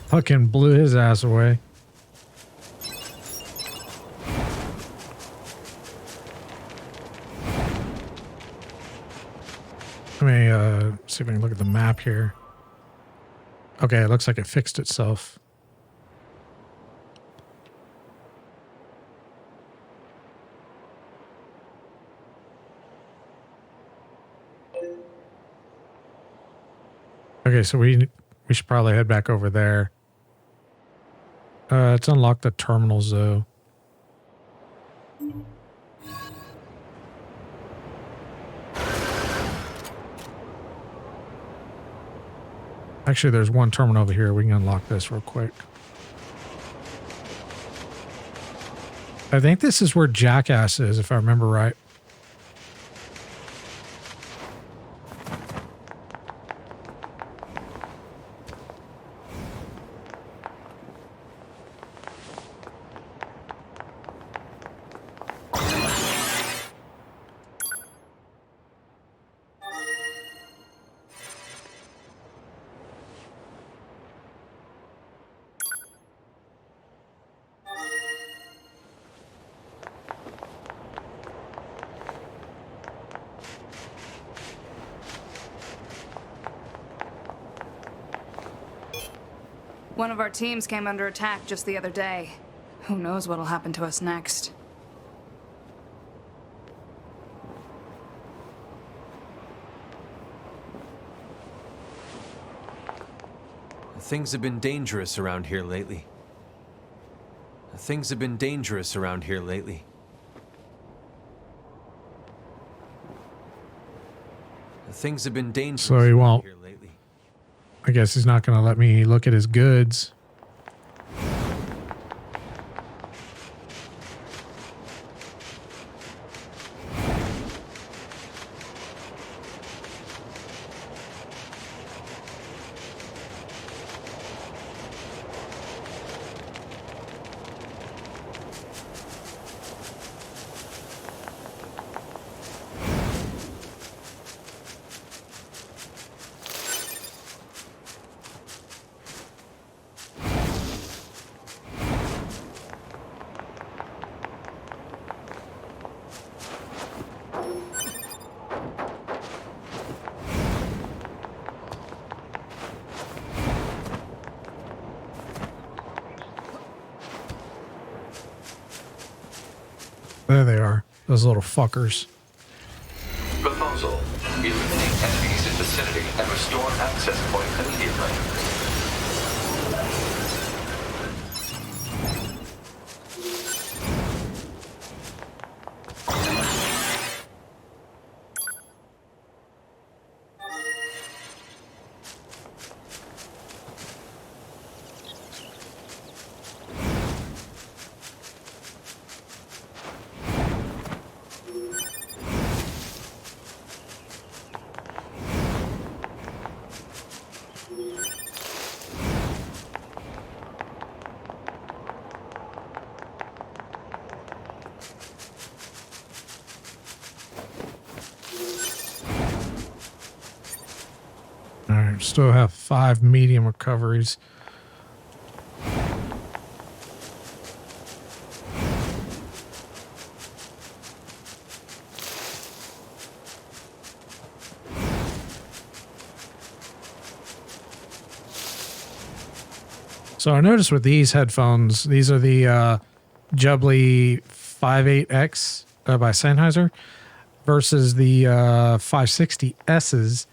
Fucking blew his ass away. Let me see if I can look at the map here. Okay, it looks like it fixed itself. Okay, so we should probably head back over there. Let's unlock the terminals though. Actually, there's one terminal over here. We can unlock this real quick. I think this is where Jackass is, if I remember right. One of our teams came under attack just the other day. Who knows what'll happen to us next? Things have been dangerous around here lately. Things have been dangerous around here lately. Things have been dangerous. So he won't. I guess he's not going to let me look at his goods. There they are, those little fuckers. Proposal. Eliminate enemies in vicinity and restore access point immediately. Still have 5 medium recoveries. So I noticed with these headphones, these are the Jubilee 58X by Sennheiser versus the 560S's.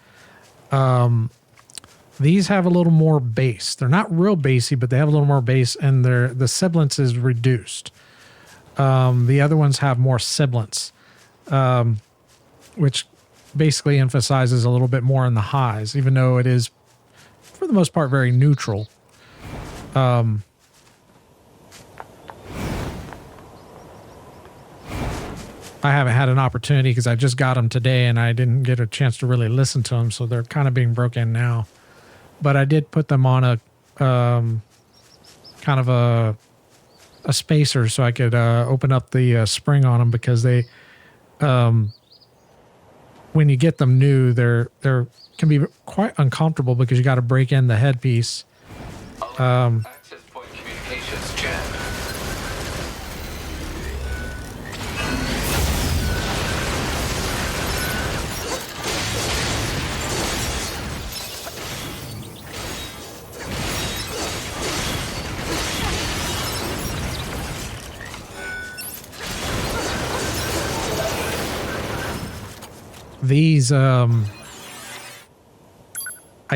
These have a little more bass. They're not real bassy, but they have a little more bass, and the sibilance is reduced. The other ones have more sibilance, which basically emphasizes a little bit more in the highs, even though it is, for the most part, very neutral. I haven't had an opportunity because I just got them today and I didn't get a chance to really listen to them, so they're kind of being broken now. But I did put them on a kind of a spacer so I could open up the spring on them, because they, when you get them new, they're can be quite uncomfortable because you got to break in the headpiece. Access point communications jammed. These, I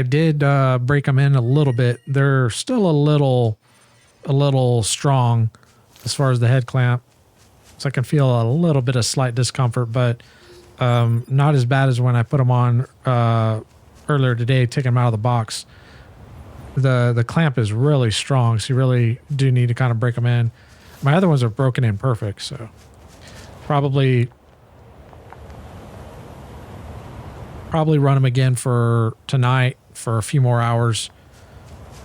did break them in a little bit. They're still a little strong as far as the head clamp. So I can feel a little bit of slight discomfort, but not as bad as when I put them on earlier today, taking them out of the box. The clamp is really strong, so you really do need to kind of break them in. My other ones are broken in perfect, so probably run them again for tonight for a few more hours,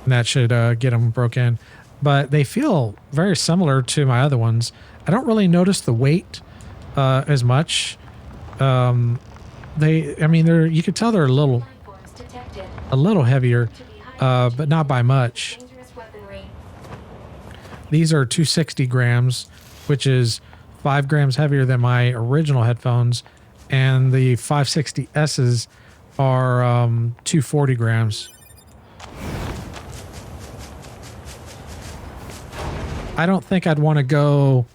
and that should get them broken. But they feel very similar to my other ones. I don't really notice the weight as much. I mean, you could tell they're a little heavier, but not by much. These are 260 grams, which is 5 grams heavier than my original headphones. And the 560S's are 240 grams. I don't think I'd want to go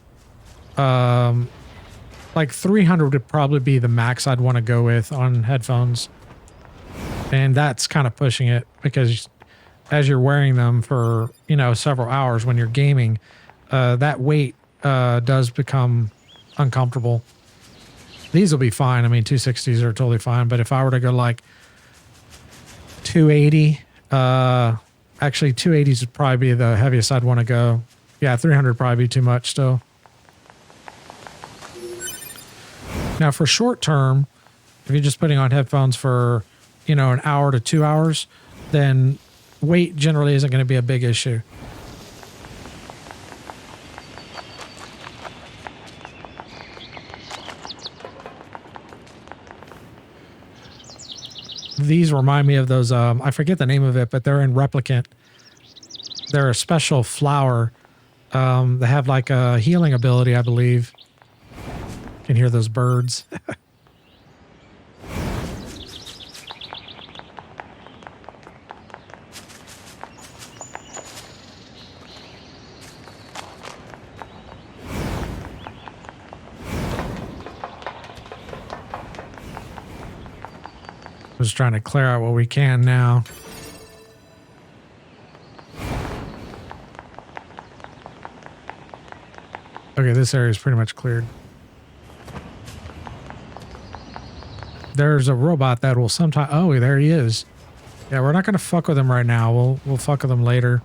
like 300 would probably be the max I'd want to go with on headphones. And that's kind of pushing it, because as you're wearing them for, several hours when you're gaming, that weight does become uncomfortable. These will be fine. I mean, 260s are totally fine. But if I were to go like 280, actually 280s would probably be the heaviest I'd want to go. Yeah, 300 would probably be too much still. Now for short term, if you're just putting on headphones for, an hour to 2 hours, then weight generally isn't going to be a big issue. These remind me of those, I forget the name of it, but they're in Replicant. They're a special flower. They have like a healing ability, I believe. You can hear those birds. Just trying to clear out what we can now. Okay, this area is pretty much cleared. There's a robot that will sometime... Oh, there he is. Yeah, we're not going to fuck with him right now. We'll fuck with him later.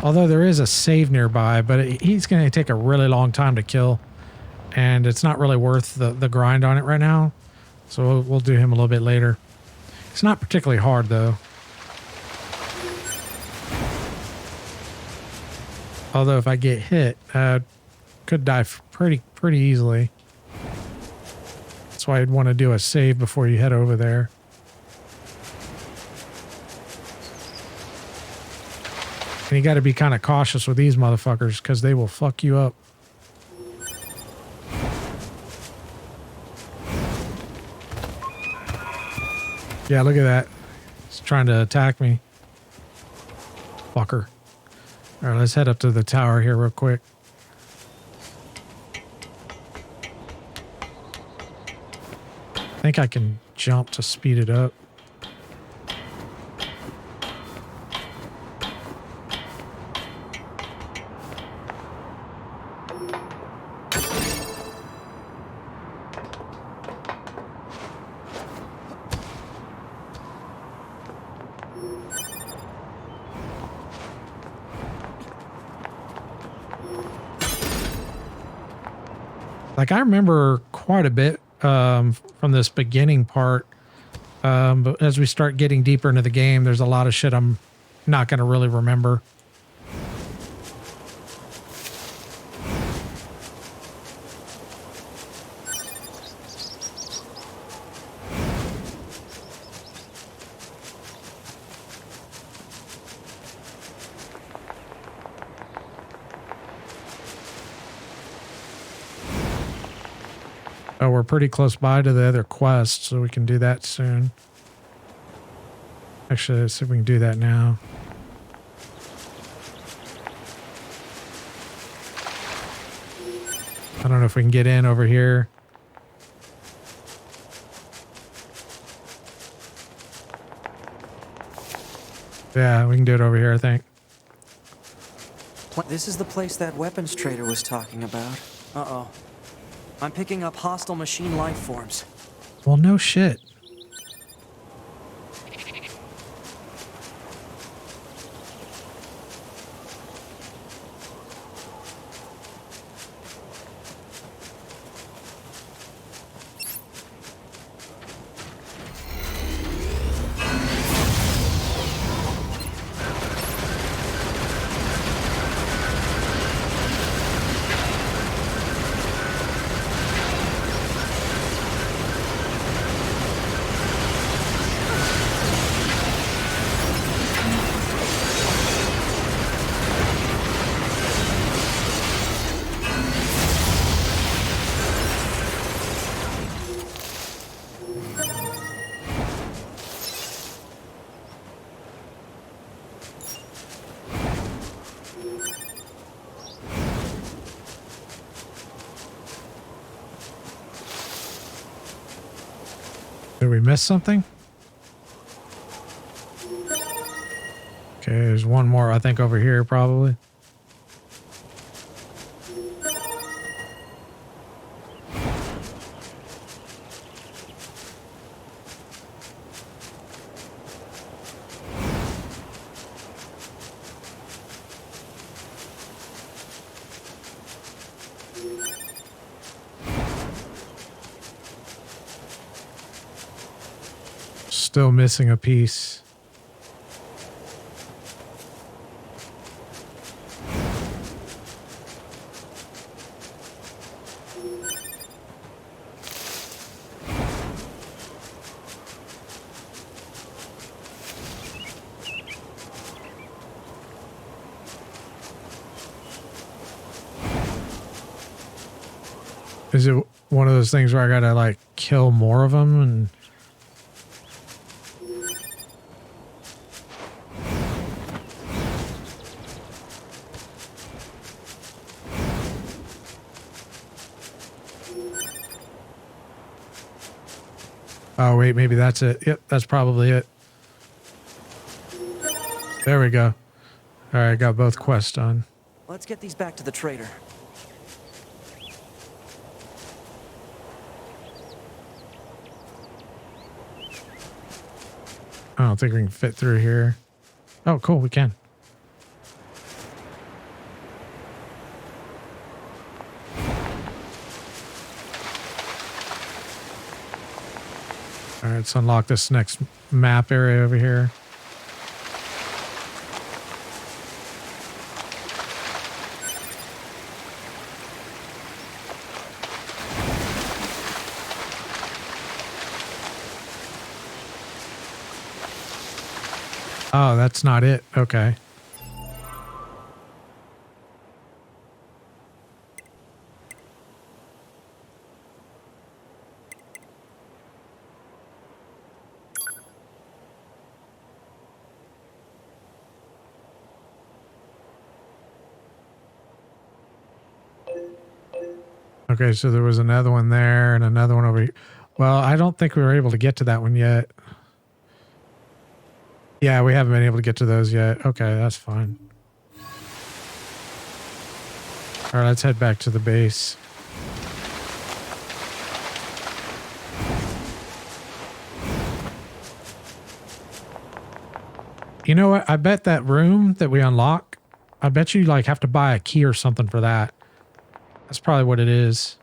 Although there is a save nearby, but he's going to take a really long time to kill. And it's not really worth the grind on it right now. So we'll do him a little bit later. It's not particularly hard, though. Although if I get hit, could die pretty easily. That's why I'd want to do a save before you head over there. And you got to be kind of cautious with these motherfuckers, because they will fuck you up. Yeah, look at that. He's trying to attack me. Fucker. All right, let's head up to the tower here real quick. think I can jump to speed it up. Like, I remember quite a bit from this beginning part, but as we start getting deeper into the game, there's a lot of shit I'm not going to really remember. Oh, we're pretty close by to the other quest, so we can do that soon. Actually, let's see if we can do that now. I don't know if we can get in over here. Yeah, we can do it over here, I think. This is the place that weapons trader was talking about. Uh-oh. I'm picking up hostile machine life forms. Well, no shit. Did we miss something? Okay, there's one more, I think, over here, probably. Still missing a piece. Is it one of those things where I gotta like kill more of them and... Oh, wait, maybe that's it. Yep, that's probably it. There we go. All right, got both quests done. Let's get these back to the trader. I don't think we can fit through here. Oh, cool, we can. All right, let's unlock this next map area over here. Oh, that's not it. Okay. Okay, so there was another one there and another one over here. Well, I don't think we were able to get to that one yet. Yeah, we haven't been able to get to those yet. Okay, that's fine. All right, let's head back to the base. You know what? I bet that room that we unlock, I bet you like have to buy a key or something for that. That's probably what it is.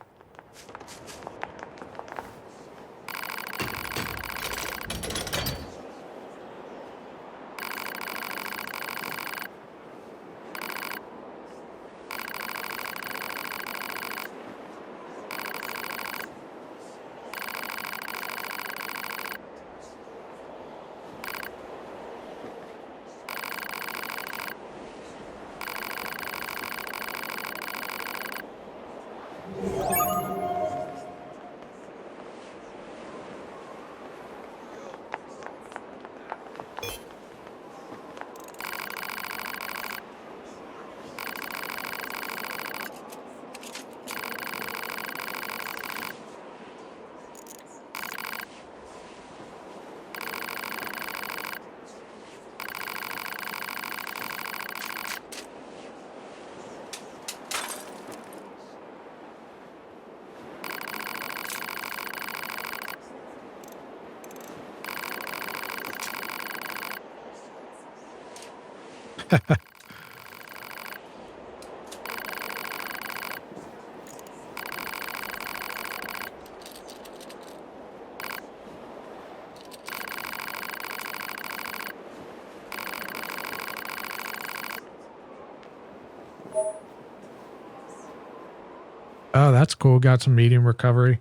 Oh, that's cool. Got some medium recovery.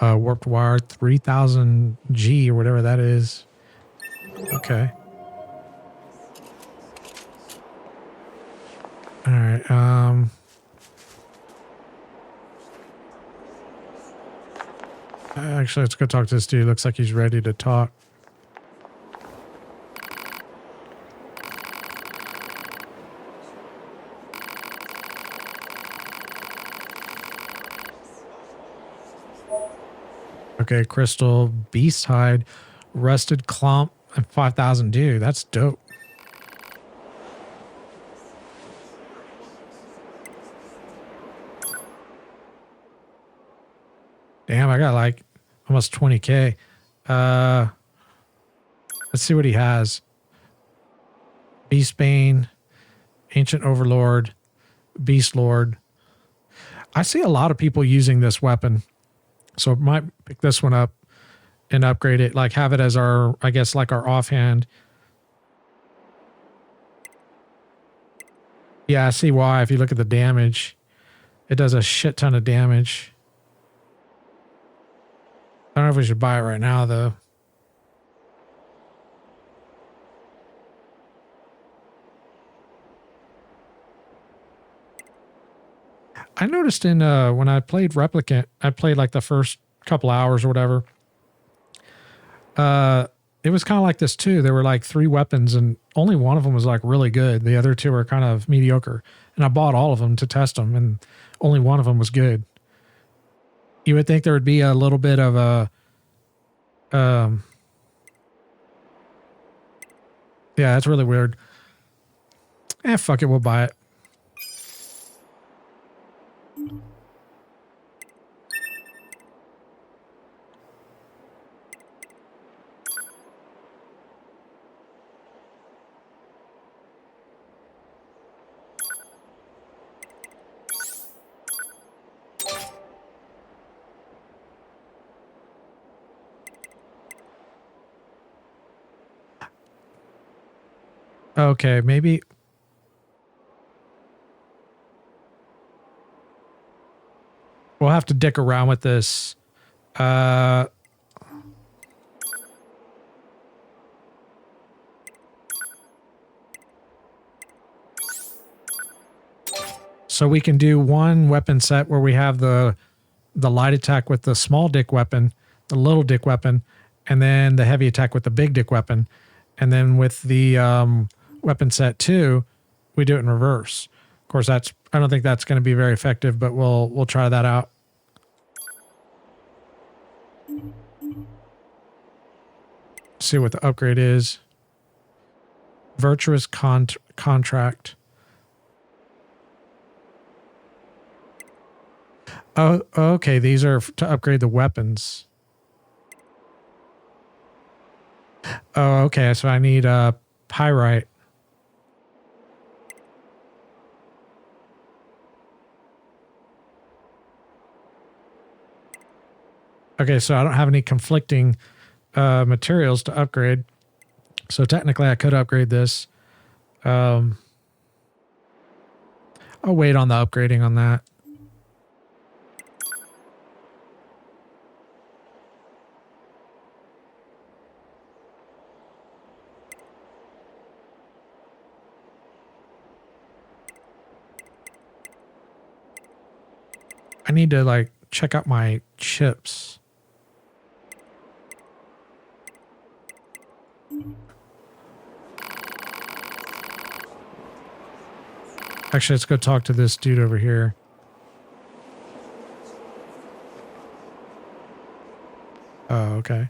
Warped wire 3000 G or whatever that is. Okay. All right. Actually, let's go talk to this dude. Looks like he's ready to talk. Okay, crystal, beast hide, rusted clump, and 5,000. Dude, that's dope. Damn, I got like almost 20K. Let's see what he has. Beastbane, Ancient Overlord, Beast Lord. I see a lot of people using this weapon. So might pick this one up and upgrade it, like have it as our, I guess, like our offhand. Yeah, I see why. If you look at the damage, it does a shit ton of damage. I don't know if we should buy it right now, though. I noticed in when I played Replicant, I played like the first couple hours or whatever. It was kind of like this too. There were like 3 weapons and only one of them was like really good. The other 2 were kind of mediocre. And I bought all of them to test them and only one of them was good. You would think there would be a little bit of a, yeah, that's really weird. Fuck it. We'll buy it. Okay, maybe. We'll have to dick around with this. So we can do one weapon set where we have the light attack with the small dick weapon, the little dick weapon, and then the heavy attack with the big dick weapon. And then with the weapon set 2, we do it in reverse. Of course, I don't think that's going to be very effective, but we'll try that out. see what the upgrade is. Virtuous contract. Oh, okay. These are to upgrade the weapons. Oh, okay. So I need pyrite. Okay, so I don't have any conflicting materials to upgrade. So technically I could upgrade this. I'll wait on the upgrading on that. I need to like check out my chips. Actually, let's go talk to this dude over here. Oh, okay.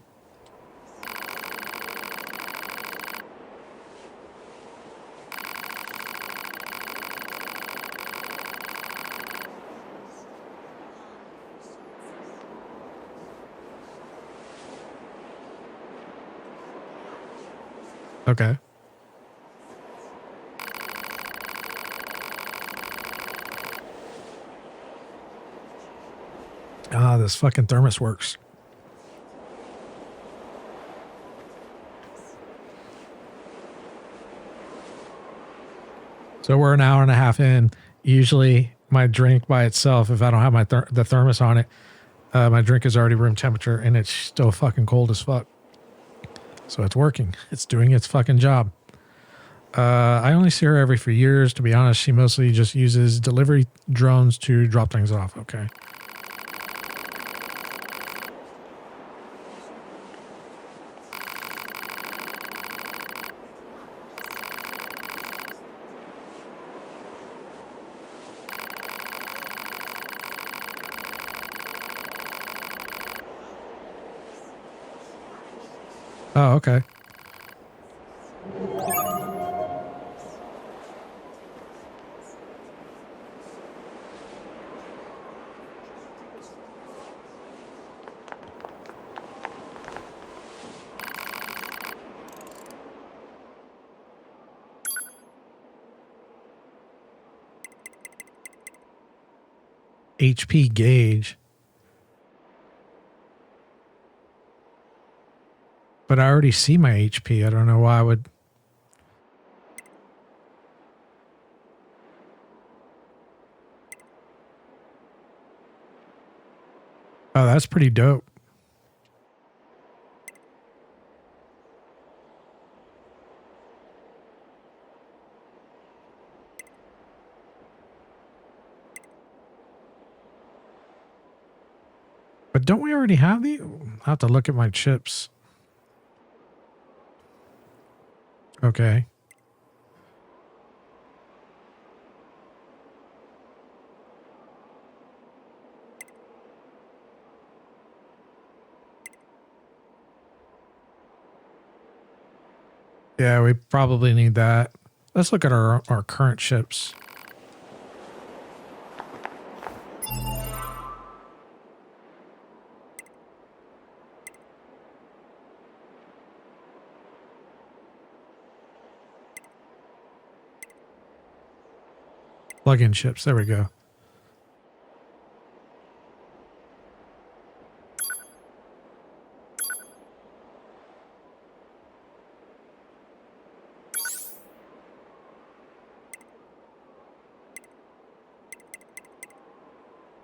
Okay. Ah, this fucking thermos works. So we're an hour and a half in. Usually my drink by itself, if I don't have my the thermos on it, my drink is already room temperature and it's still fucking cold as fuck. So it's working. It's doing its fucking job. I only see her every few years. To be honest, she mostly just uses delivery drones to drop things off. Okay. Oh, okay. HP gauge. But I already see my HP. I don't know why I would. Oh, that's pretty dope. But don't we already have the? I'll have to look at my chips. Okay. Yeah, we probably need that. Let's look at our current chips. Plug-in chips. There we go.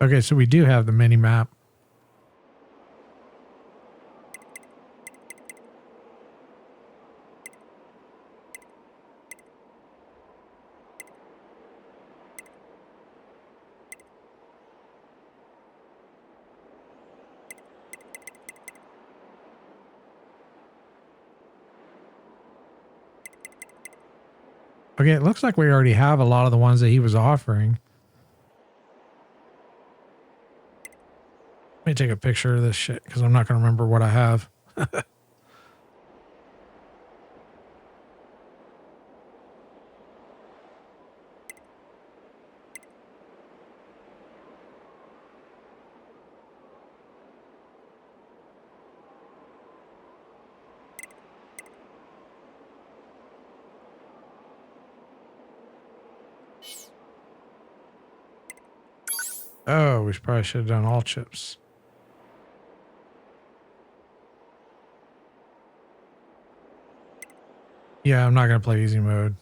Okay, so we do have the mini map. Okay, it looks like we already have a lot of the ones that he was offering. Let me take a picture of this shit because I'm not going to remember what I have. Oh, we probably should have done all chips. Yeah, I'm not going to play easy mode.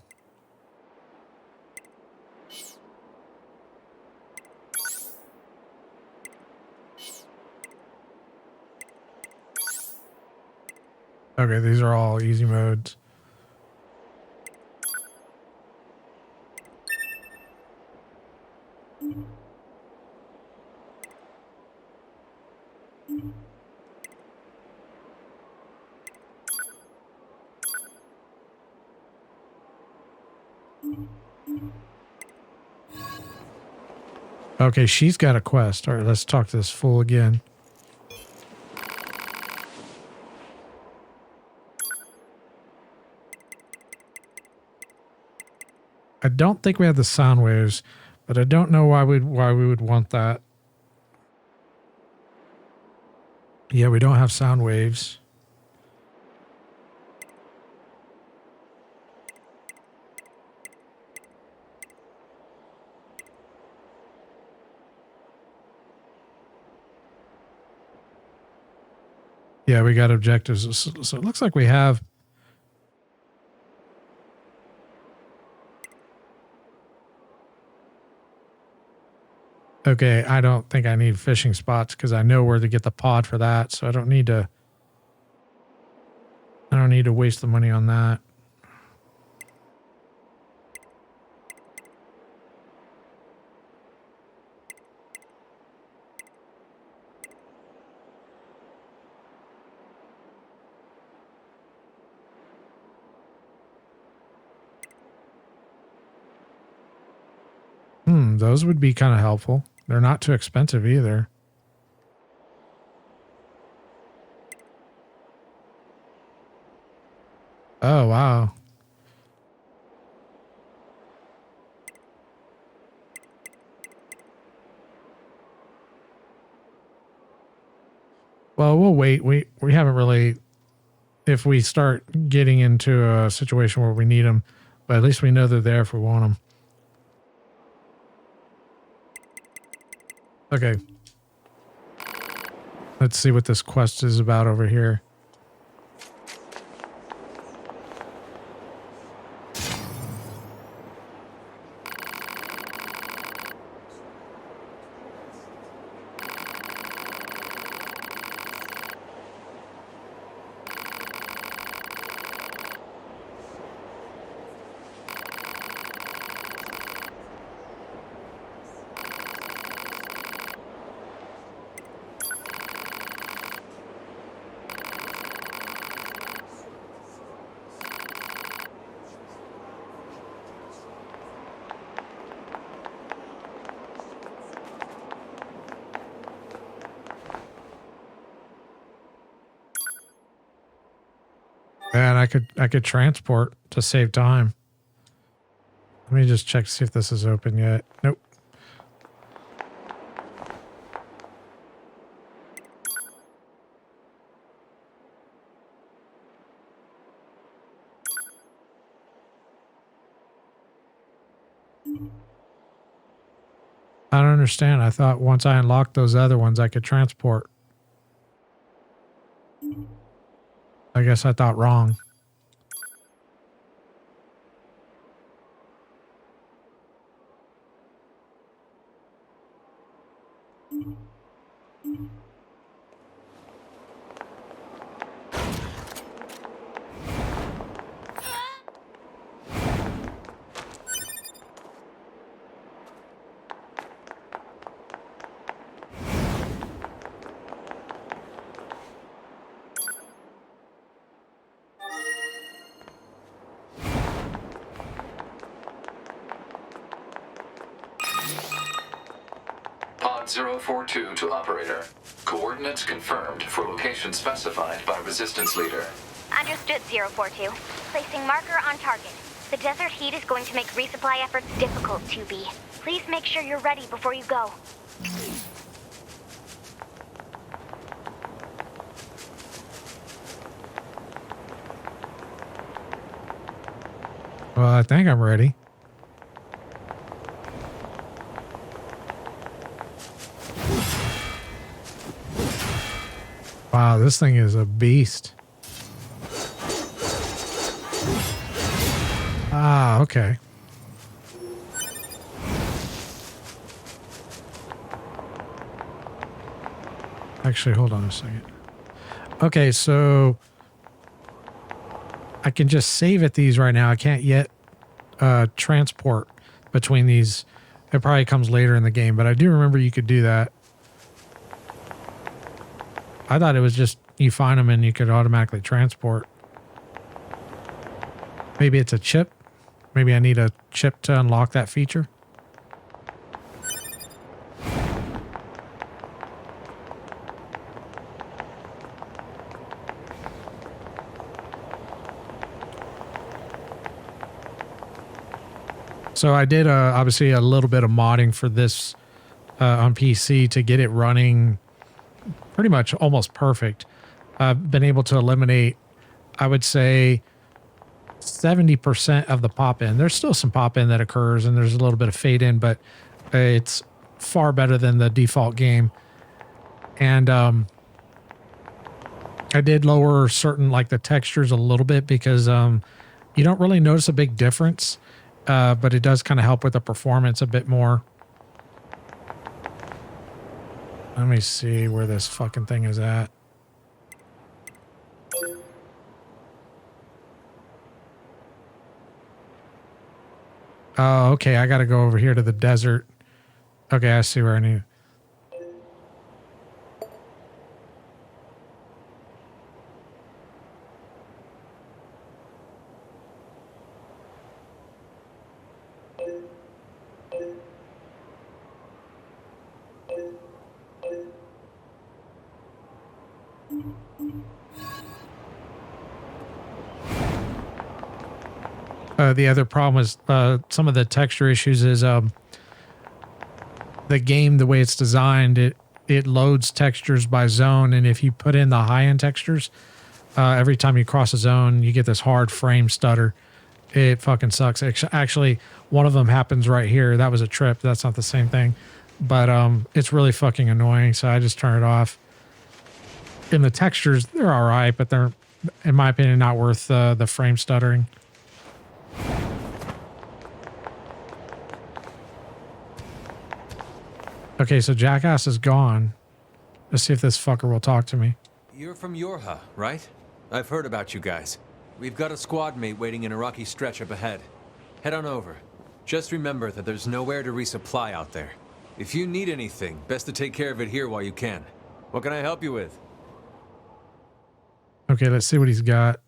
Okay, these are all easy modes. Okay, she's got a quest. All right, let's talk to this fool again. I don't think we have the sound waves, but I don't know why we would want that. Yeah, we don't have sound waves. Yeah, we got objectives. So it looks like we have. Okay, I don't think I need fishing spots because I know where to get the pod for that. So I don't need to waste the money on that. Those would be kind of helpful. They're not too expensive either. Oh, wow. Well, we'll wait. We haven't really, if we start getting into a situation where we need them, but at least we know they're there if we want them. Okay. Let's see what this quest is about over here. And I could transport to save time. Let me just check to see if this is open yet. Nope. I don't understand. I thought once I unlocked those other ones, I could transport. I guess I thought wrong. Pod 042 to operator. Coordinates confirmed for location specified by Resistance Leader. Understood, 042. Placing marker on target. The desert heat is going to make resupply efforts difficult, 2B. Please make sure you're ready before you go. Well, I think I'm ready. this thing is a beast. Ah, okay. Actually, hold on a second. Okay, so I can just save at these right now. I can't yet transport between these. It probably comes later in the game, but I do remember you could do that. I thought it was just you find them and you could automatically transport. Maybe it's a chip. Maybe I need a chip to unlock that feature. So I did obviously a little bit of modding for this on PC to get it running pretty much almost perfect. I've been able to eliminate, I would say, 70% of the pop-in. There's still some pop-in that occurs and there's a little bit of fade-in, but it's far better than the default game. And I did lower certain, like the textures a little bit because you don't really notice a big difference. But it does kind of help with the performance a bit more. Let me see where this fucking thing is at. Oh, okay. I got to go over here to the desert. Okay, I see where I need. The other problem is some of the texture issues is the game, the way it's designed, it loads textures by zone. And if you put in the high-end textures, every time you cross a zone, you get this hard frame stutter. It fucking sucks. Actually, one of them happens right here. That was a trip. That's not the same thing. But it's really fucking annoying, so I just turn it off. And the textures, they're all right, but they're, in my opinion, not worth the frame stuttering. Okay, so Jackass is gone. Let's see if this fucker will talk to me. You're from Yorha, right? I've heard about you guys. We've got a squad mate waiting in a rocky stretch up ahead. Head on over. Just remember that there's nowhere to resupply out there. If you need anything, best to take care of it here while you can. What can I help you with? Okay, let's see what he's got.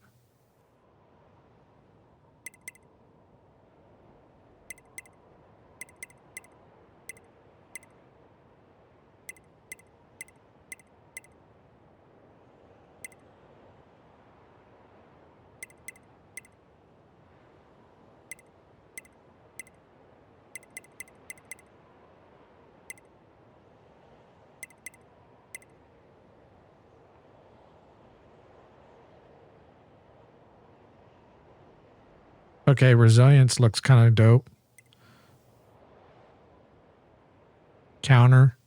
Okay, resilience looks kind of dope. Counter.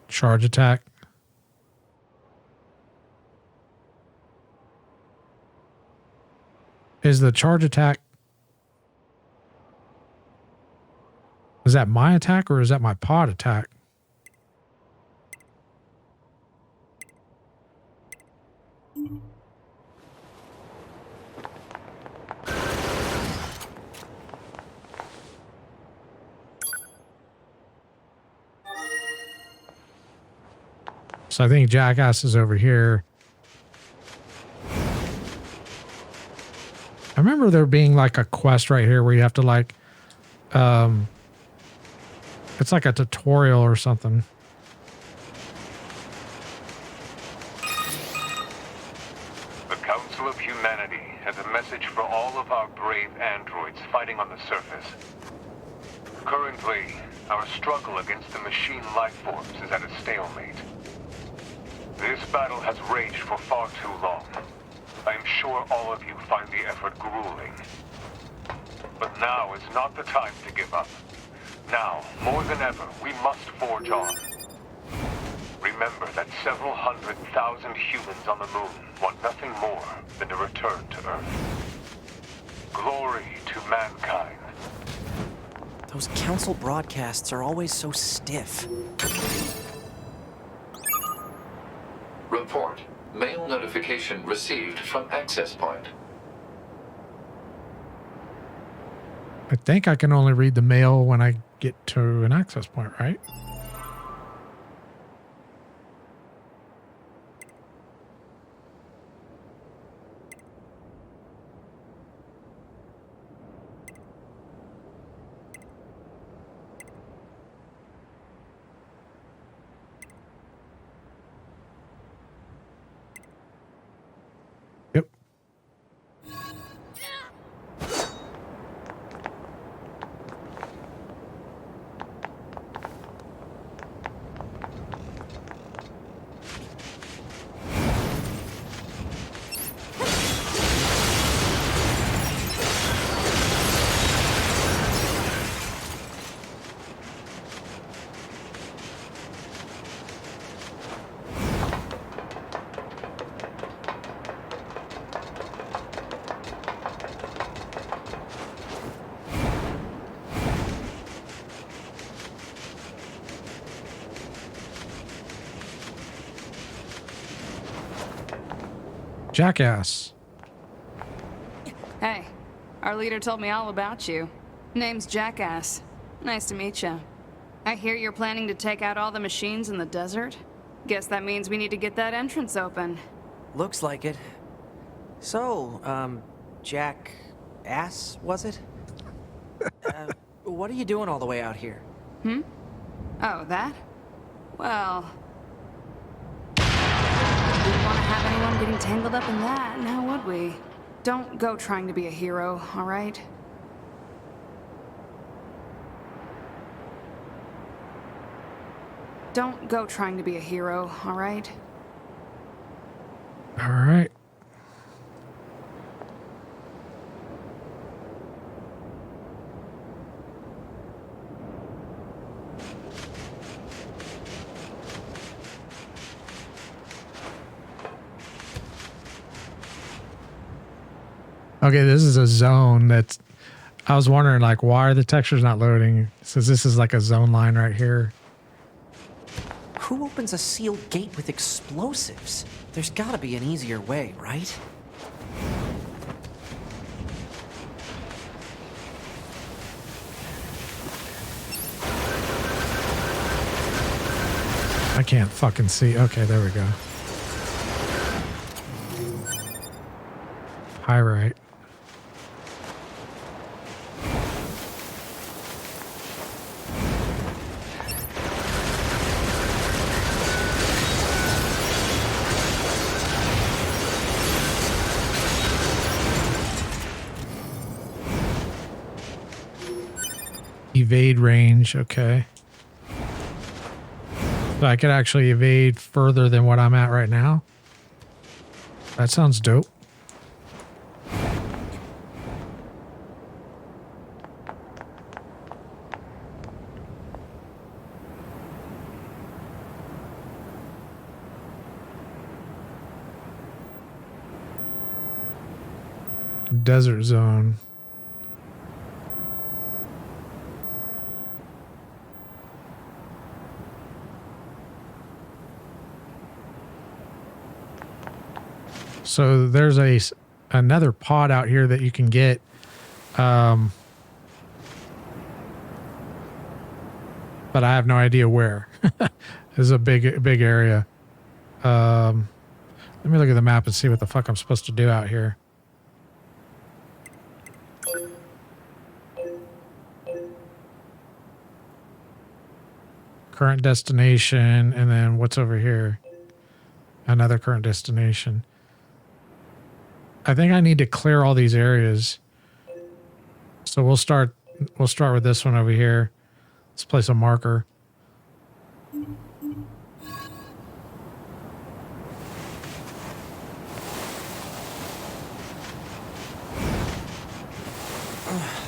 Charge attack. Is the charge attack... Is that my attack or is that my pod attack? So I think Jackass is over here. I remember there being like a quest right here where you have to like, it's like a tutorial or something. The Council of Humanity has a message for all of our brave androids fighting on the surface. Currently, our struggle against the machine life forms is at a stalemate. This battle has raged for far too long. I am sure all of you find the effort grueling. But now is not the time to give up. Now, more than ever, we must forge on. Remember that several 100,000 humans on the moon want nothing more than to return to Earth. Glory to mankind. Those council broadcasts are always so stiff. Report. Mail notification received from access point. I think I can only read the mail when I get to an access point, right? Yep. Jackass. Hey, our leader told me all about you. Name's Jackass. Nice to meet you. I hear you're planning to take out all the machines in the desert? Guess that means we need to get that entrance open. Looks like it. So, Jackass, was it? What are you doing all the way out here? Oh, that? Well... we wouldn't want to have anyone getting tangled up in that, now would we? Don't go trying to be a hero, alright? Don't go trying to be a hero, alright? All right. Okay, this is a zone that's... I was wondering, like, why are the textures not loading? It says this is like a zone line right here. Who opens a sealed gate with explosives? There's gotta be an easier way, right? I can't fucking see. Okay, there we go. Pyrite. Evade range, okay. So I could actually evade further than what I'm at right now. That sounds dope. Desert zone. So there's another pod out here that you can get. But I have no idea where. This is a big area. Let me look at the map and see what the fuck I'm supposed to do out here. Current destination, and then what's over here? Another current destination. I think I need to clear all these areas. So we'll start with this one over here. Let's place a marker.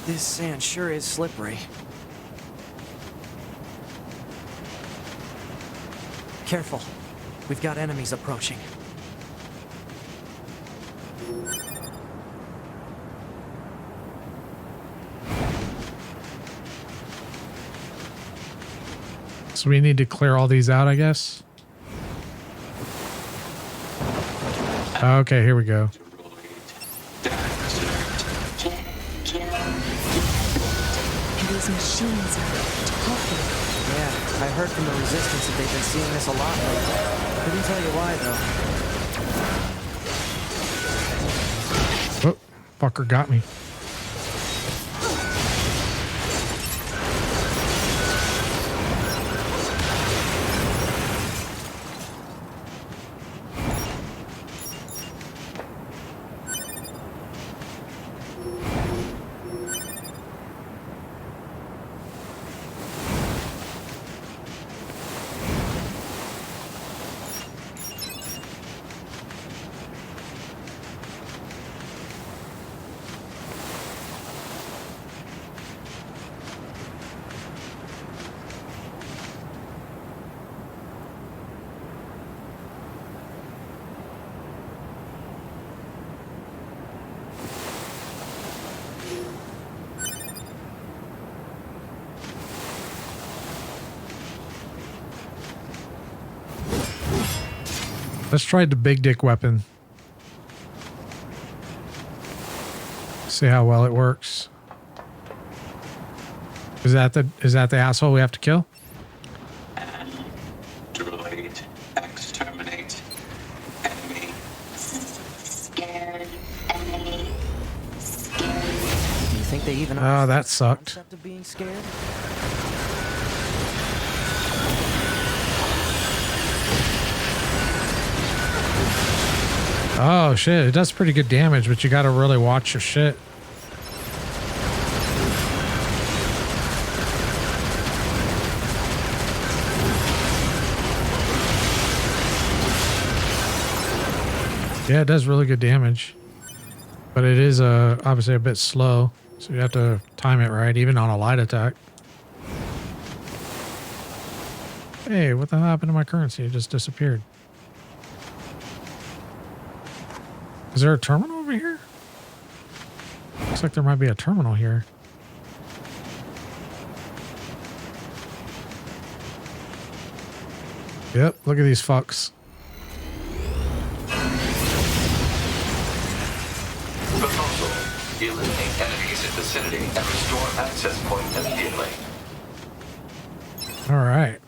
This sand sure is slippery. Careful. We've got enemies approaching. So we need to clear all these out, I guess. Okay, here we go. These machines are talking. Yeah, I heard from the Resistance that they've been seeing this a lot lately. Couldn't tell you why, though. Oh, fucker got me. Let's try the big dick weapon. See how well it works. Is that the asshole we have to kill? Droid, exterminate. Enemy. Scared. Enemy. Scared. Do you think they even Oh, that sucked. concept of being scared? Oh shit, it does pretty good damage, but you gotta really watch your shit. Yeah, it does really good damage. But it is obviously a bit slow, so you have to time it right, even on a light attack. Hey, what the hell happened to my currency? It just disappeared. Is there a terminal over here? Looks like there might be a terminal here. Yep, look at these fucks. Proposal. Eliminate enemies in vicinity and restore access point immediately. All right.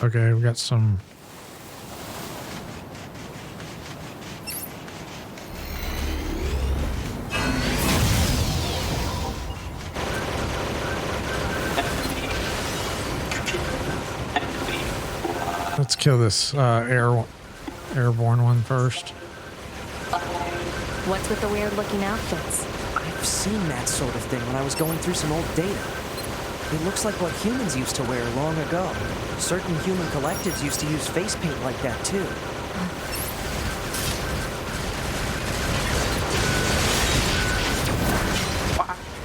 Okay, we got some. Let's kill this airborne one first. What's with the weird looking outfits? I've seen that sort of thing when I was going through some old data. It looks like what humans used to wear long ago. Certain human collectives used to use face paint like that, too.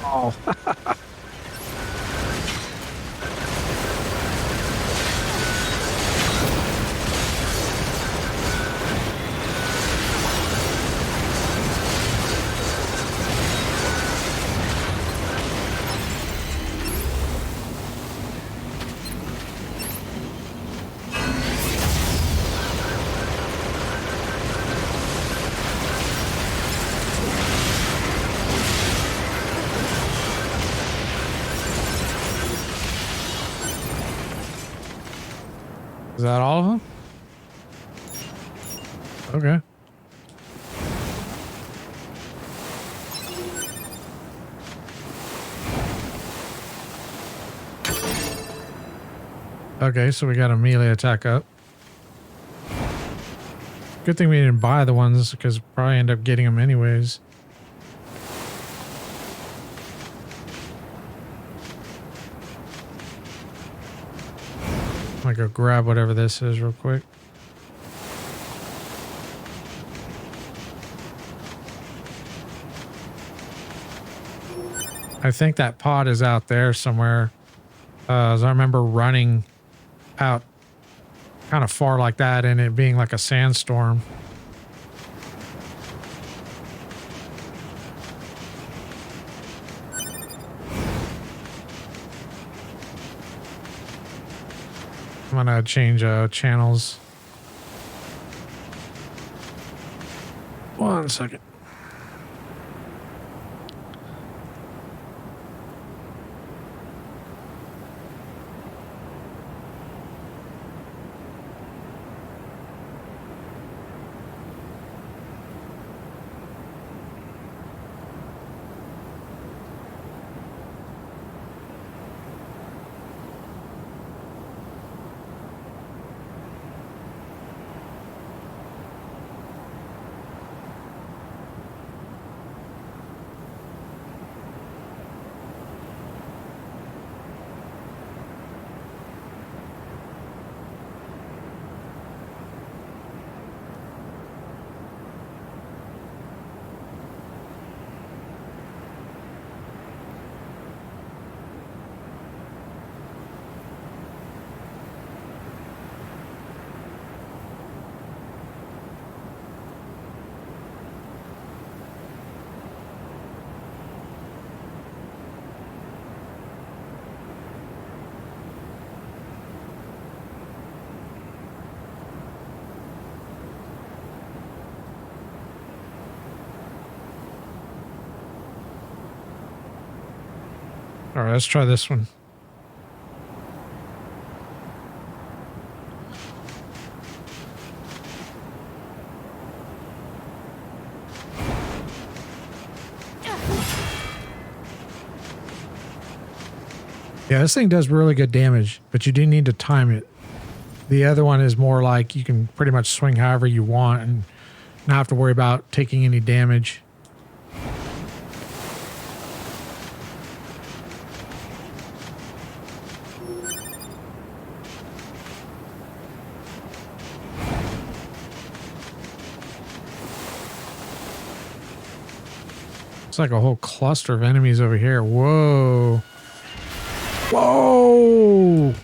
Wow. Is that all of them? Okay. Okay, so we got a melee attack up. Good thing we didn't buy the ones because we'll probably end up getting them anyways. I'm gonna go grab whatever this is real quick. I think that pod is out there somewhere. As I remember running out kind of far like that and it being like a sandstorm. I'm gonna change channels. 1 second. All right, let's try this one. Yeah, this thing does really good damage, but you do need to time it. The other one is more like you can pretty much swing however you want and not have to worry about taking any damage. It's like a whole cluster of enemies over here. Whoa. Whoa.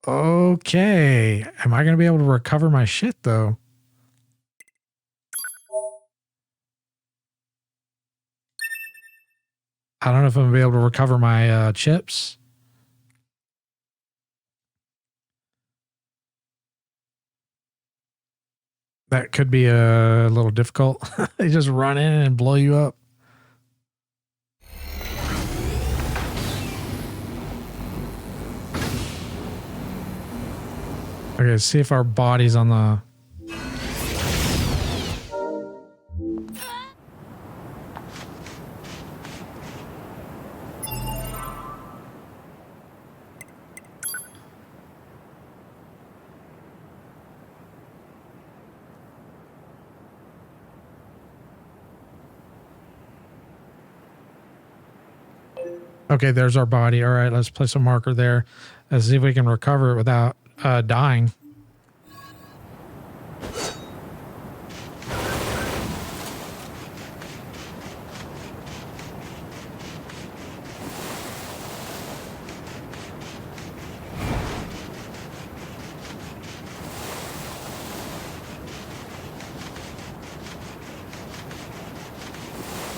Okay. Am I going to be able to recover my shit, though? I don't know if I'm going to be able to recover my chips. That could be a little difficult. They just run in and blow you up. Okay, let's see if our body's on the... Okay, there's our body. All right, let's place a marker there. Let's see if we can recover it without dying.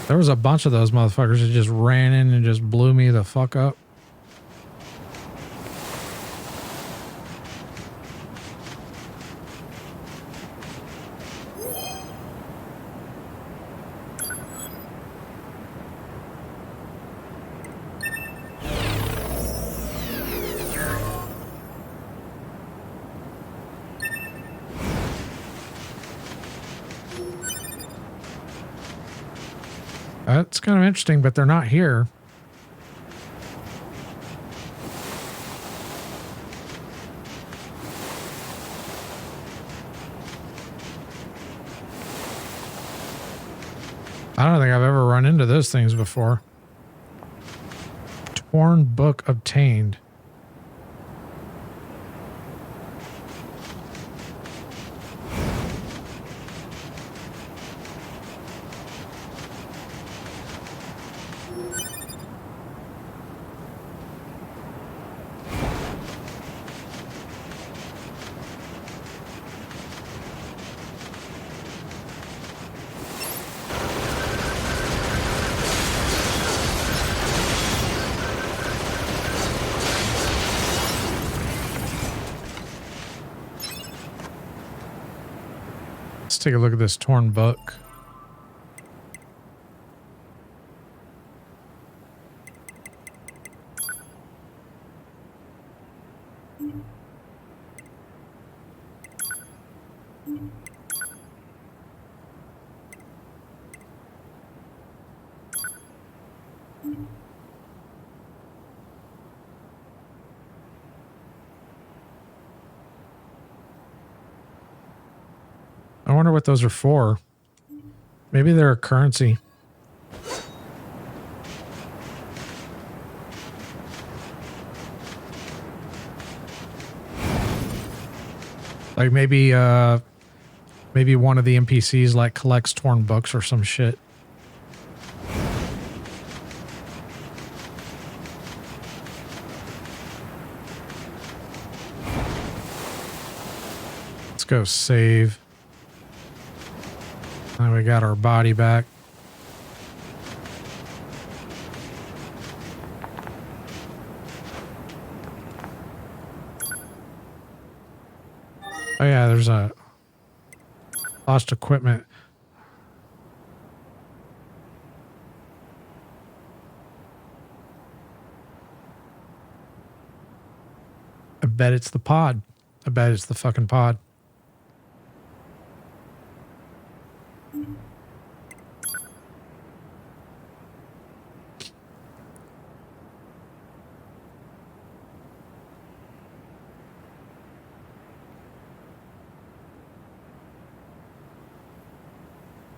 There was a bunch of those motherfuckers that just ran in and just blew me the fuck up. That's kind of interesting, but they're not here. I don't think I've ever run into those things before. Torn book obtained. Let's take a look at this torn book. I wonder what those are for. Maybe they're a currency. Like maybe one of the NPCs like collects torn books or some shit. Let's go save. Now we got our body back. Oh yeah, there's a lost equipment. I bet it's the pod. I bet it's the fucking pod.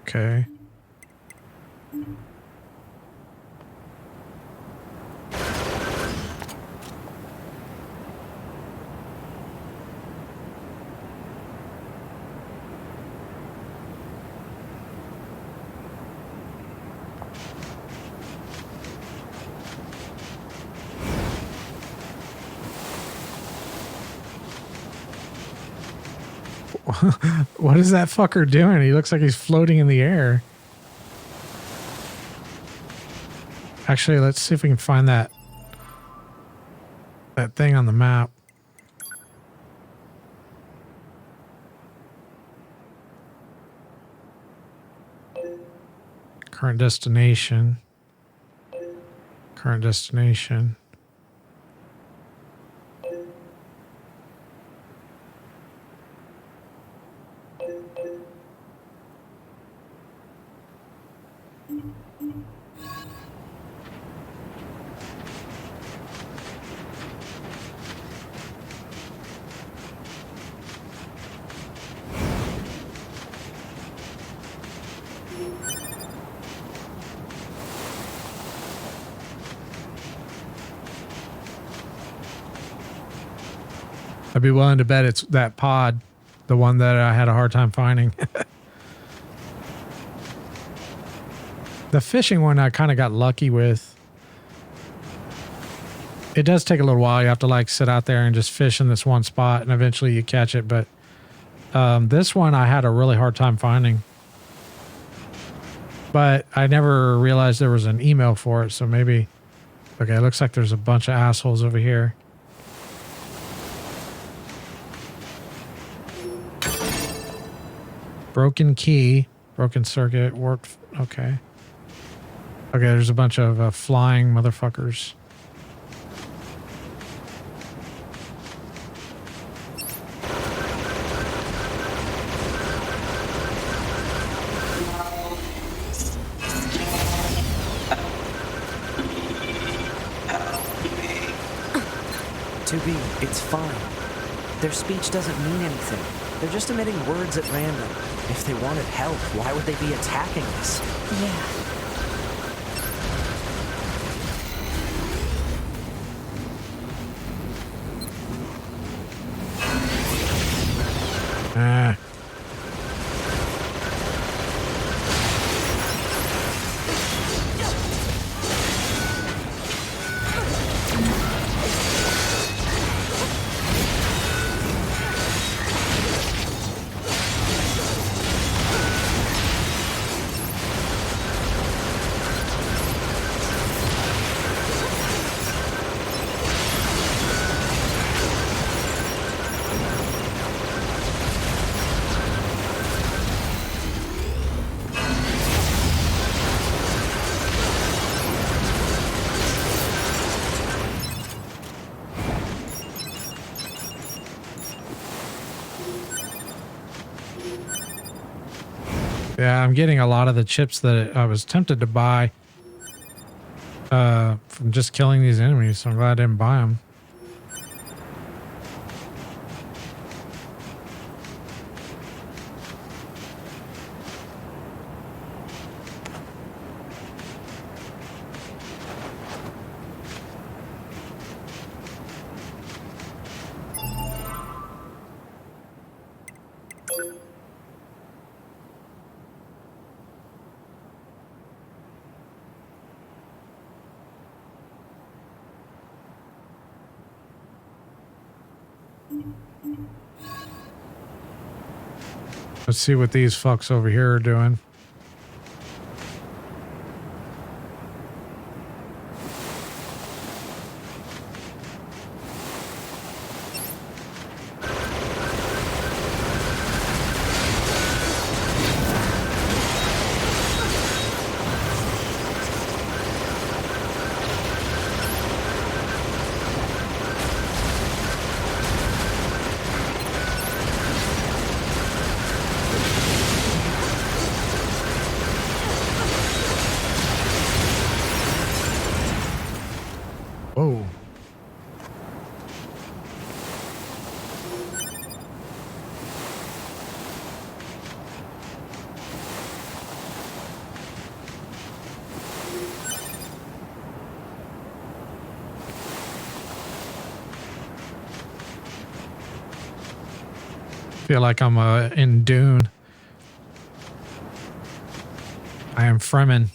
Okay. What is that fucker doing? He looks like he's floating in the air. Actually, let's see if we can find that thing on the map. Current destination. Current destination. I'd be willing to bet it's that pod, the one that I had a hard time finding. The fishing one I kind of got lucky with. It does take a little while. You have to like sit out there and just fish in this one spot and eventually you catch it. But this one I had a really hard time finding. But I never realized there was an email for it. So maybe, okay, it looks like there's a bunch of assholes over here. Broken key, broken circuit, warped. Okay. Okay, there's a bunch of flying motherfuckers. To be, it's fine. Their speech doesn't mean anything. They're just emitting words at random. If they wanted help, why would they be attacking us? Yeah. Ah. Yeah, I'm getting a lot of the chips that I was tempted to buy from just killing these enemies, so I'm glad I didn't buy them. Let's see what these fucks over here are doing. Whoa. Feel like I'm in Dune. I am Fremen.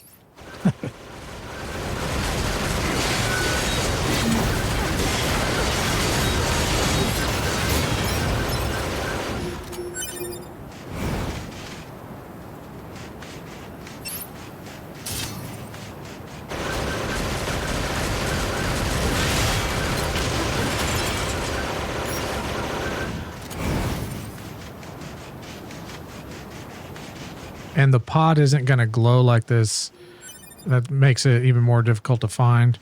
And the pod isn't going to glow like this. That makes it even more difficult to find.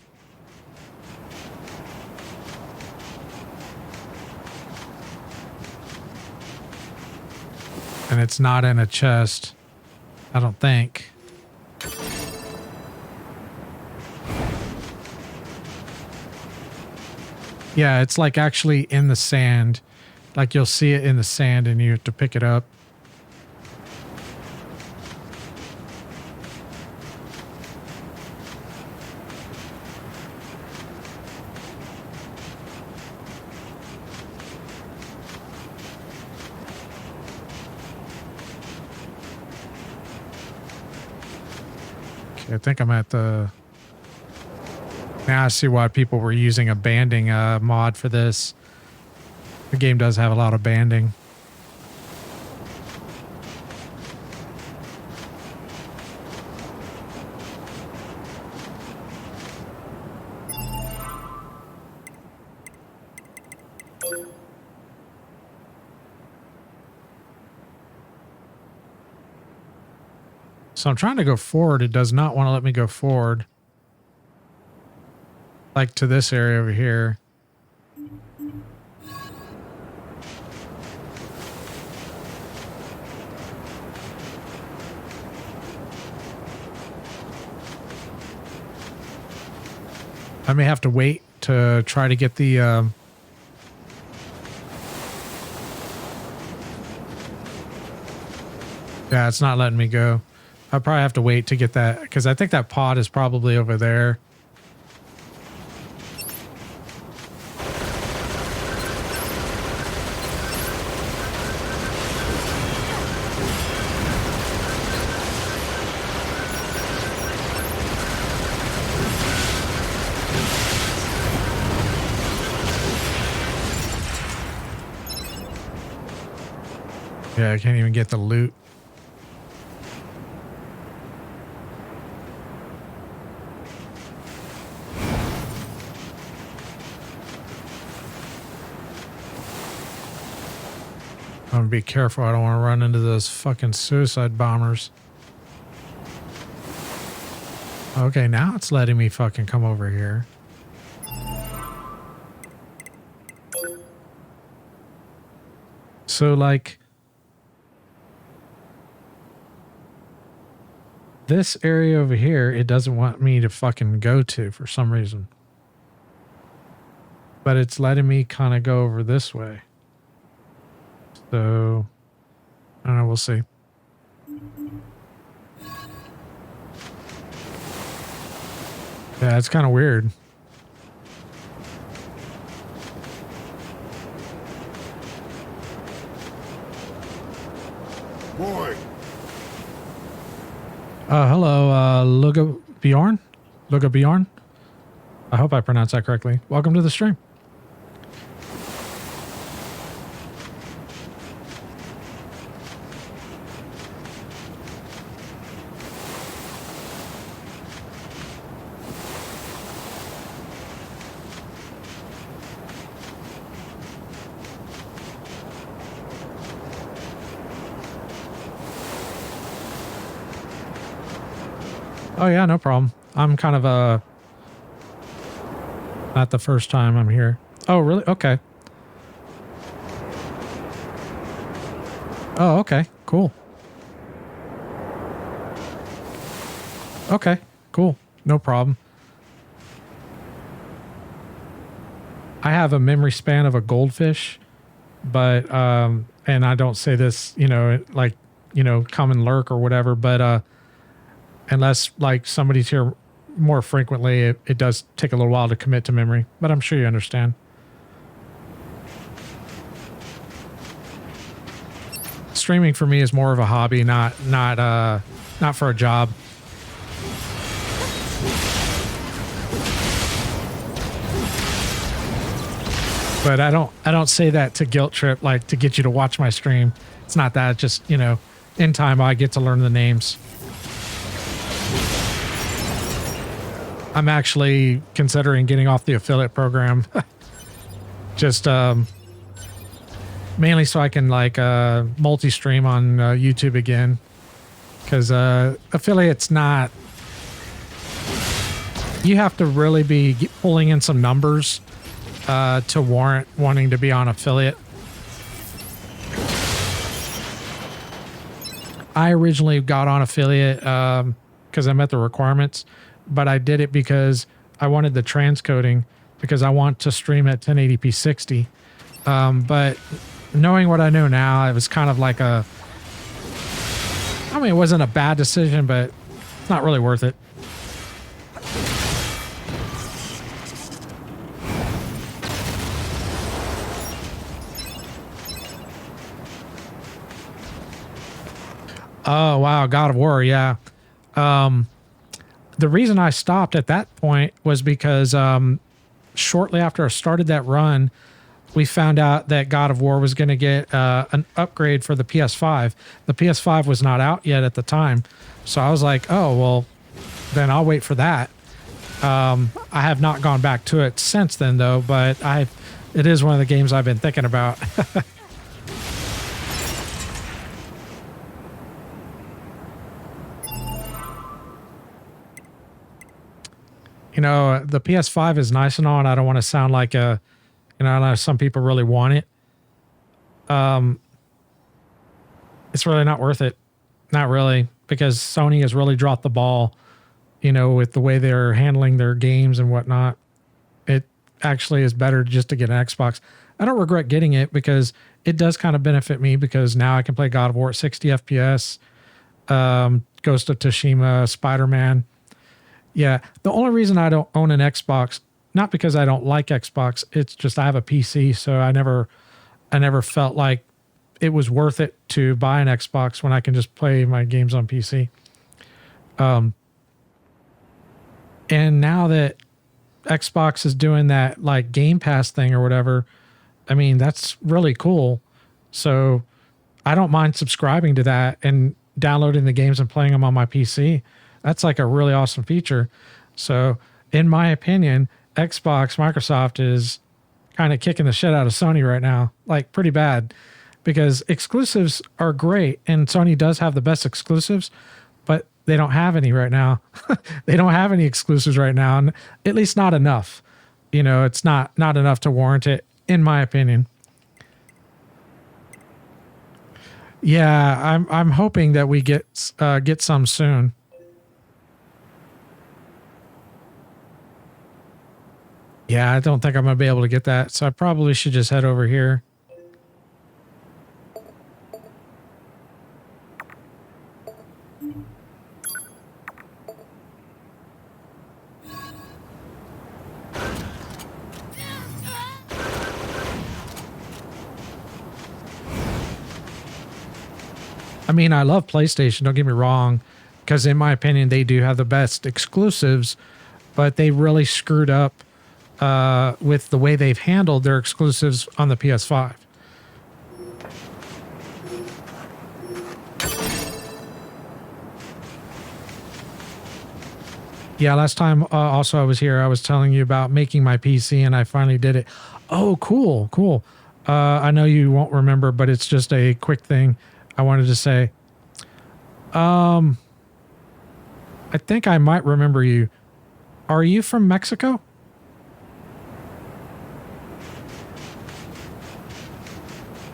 And it's not in a chest, I don't think. Yeah, it's like actually in the sand. Like you'll see it in the sand and you have to pick it up. I think I'm at the... Now I see why people were using a banding mod for this. The game does have a lot of banding. So I'm trying to go forward. It does not want to let me go forward. Like to this area over here. I may have to wait to try to get the... Yeah, it's not letting me go. I'll probably have to wait to get that, because I think that pod is probably over there. Yeah, I can't even get the loot. I'm gonna be careful. I don't want to run into those fucking suicide bombers. Okay, now it's letting me fucking come over here. So, like, this area over here, it doesn't want me to fucking go to for some reason. But it's letting me kind of go over this way. So, I don't know, we'll see. Yeah, it's kind of weird. Boy. Hello, Luga Bjorn? Luga Bjorn? I hope I pronounced that correctly. Welcome to the stream. Oh yeah, no problem. I'm kind of not the first time I'm here. Oh really? Okay. Oh, okay. Cool. Okay, cool. No problem. I have a memory span of a goldfish, but and I don't say this, you know, like, you know, come and lurk or whatever, but unless like somebody's here more frequently, it does take a little while to commit to memory, but I'm sure you understand. Streaming for me is more of a hobby, not for a job. But I don't say that to guilt trip, like to get you to watch my stream. It's not that. It's just, you know, in time I get to learn the names. I'm actually considering getting off the affiliate program. Just mainly so I can like multi-stream on YouTube again. Because affiliate's not... You have to really be pulling in some numbers to warrant wanting to be on affiliate. I originally got on affiliate because I met the requirements, but I did it because I wanted the transcoding because I want to stream at 1080p 60. But knowing what I know now, it was kind of like a... I mean, it wasn't a bad decision, but it's not really worth it. Oh, wow. God of War. Yeah. The reason I stopped at that point was because shortly after I started that run, we found out that God of War was going to get an upgrade for the PS5. The PS5 was not out yet at the time. So I was like, oh, well, then I'll wait for that. I have not gone back to it since then, though, but it is one of the games I've been thinking about. You know, the PS5 is nice and all, and I don't want to sound like a, you know, I know some people really want it. It's really not worth it. Not really, because Sony has really dropped the ball, you know, with the way they're handling their games and whatnot. It actually is better just to get an Xbox. I don't regret getting it because it does kind of benefit me because now I can play God of War at 60 FPS, Ghost of Tsushima, Spider-Man. Yeah, the only reason I don't own an Xbox, not because I don't like Xbox, it's just I have a PC, so I never felt like it was worth it to buy an Xbox when I can just play my games on PC. And now that Xbox is doing that like Game Pass thing or whatever, I mean, that's really cool. So I don't mind subscribing to that and downloading the games and playing them on my PC. That's like a really awesome feature. So, in my opinion, Microsoft is kind of kicking the shit out of Sony right now, like pretty bad, because exclusives are great and Sony does have the best exclusives, but they don't have any right now. They don't have any exclusives right now, and at least not enough. You know, it's not enough to warrant it, in my opinion. Yeah, I'm hoping that we get some soon. Yeah, I don't think I'm gonna be able to get that, so I probably should just head over here. I mean, I love PlayStation, don't get me wrong, because in my opinion, they do have the best exclusives, but they really screwed up with the way they've handled their exclusives on the PS5. Yeah, last time also I was here, I was telling you about making my PC and I finally did it. Oh, cool, cool. I know you won't remember, but it's just a quick thing I wanted to say. I think I might remember you. Are you from Mexico?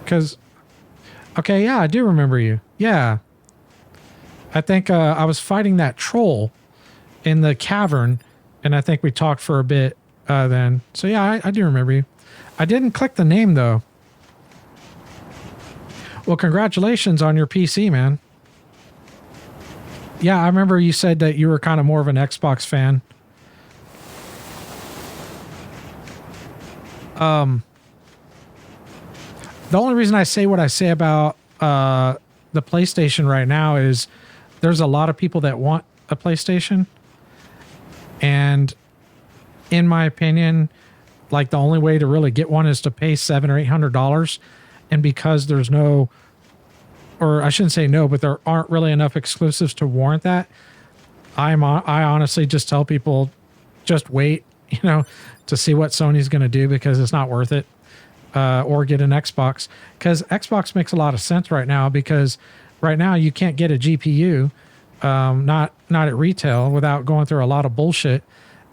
Because, okay, yeah, I do remember you. Yeah. I think I was fighting that troll in the cavern, and I think we talked for a bit then. So yeah, I do remember you. I didn't click the name though. Well, congratulations on your PC, man. Yeah, I remember you said that you were kind of more of an Xbox fan. The only reason I say what I say about the PlayStation right now is there's a lot of people that want a PlayStation. And in my opinion, like the only way to really get one is to pay $700 or $800. And because there's no, or I shouldn't say no, but there aren't really enough exclusives to warrant that. I honestly just tell people, just wait, you know, to see what Sony's going to do, because it's not worth it. Or get an Xbox, because Xbox makes a lot of sense right now, because right now you can't get a GPU, not at retail, without going through a lot of bullshit.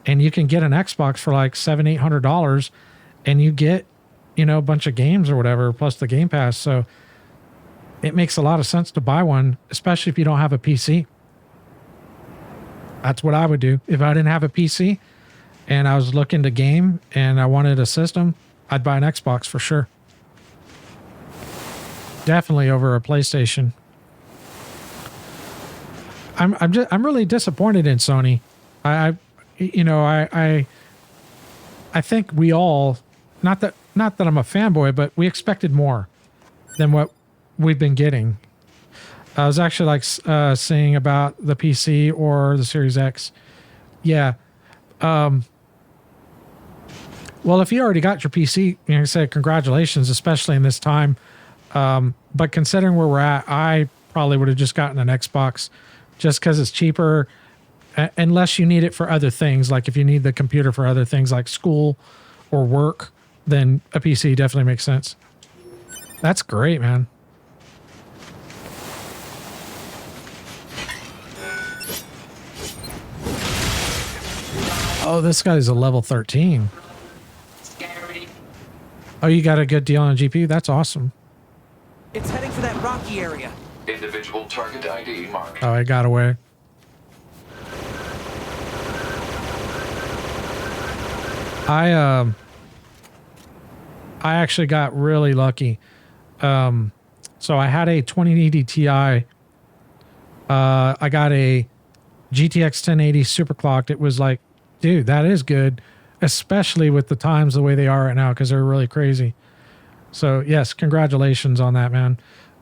And you can get an Xbox for like $700-800, and you get, you know, a bunch of games or whatever, plus the Game Pass. So it makes a lot of sense to buy one, especially if you don't have a PC. That's what I would do. If I didn't have a PC and I was looking to game and I wanted a system, I'd buy an Xbox for sure. Definitely over a PlayStation. I'm really disappointed in Sony. I think we all, not that I'm a fanboy, but we expected more than what we've been getting. I was actually like saying about the PC or the Series X. Yeah. Well, if you already got your PC, you know, I say congratulations, especially in this time. But considering where we're at, I probably would have just gotten an Xbox just because it's cheaper, unless you need it for other things. Like if you need the computer for other things like school or work, then a PC definitely makes sense. That's great, man. Oh, this guy's a level 13. Oh, you got a good deal on a GPU? That's awesome. It's heading for that rocky area. Individual target ID marked. Oh, I got away. I actually got really lucky. So I had a 2080 Ti. I got a GTX 1080 superclocked. It was like, dude, that is good, especially with the times the way they are right now, because they're really crazy. So yes, congratulations on that, man.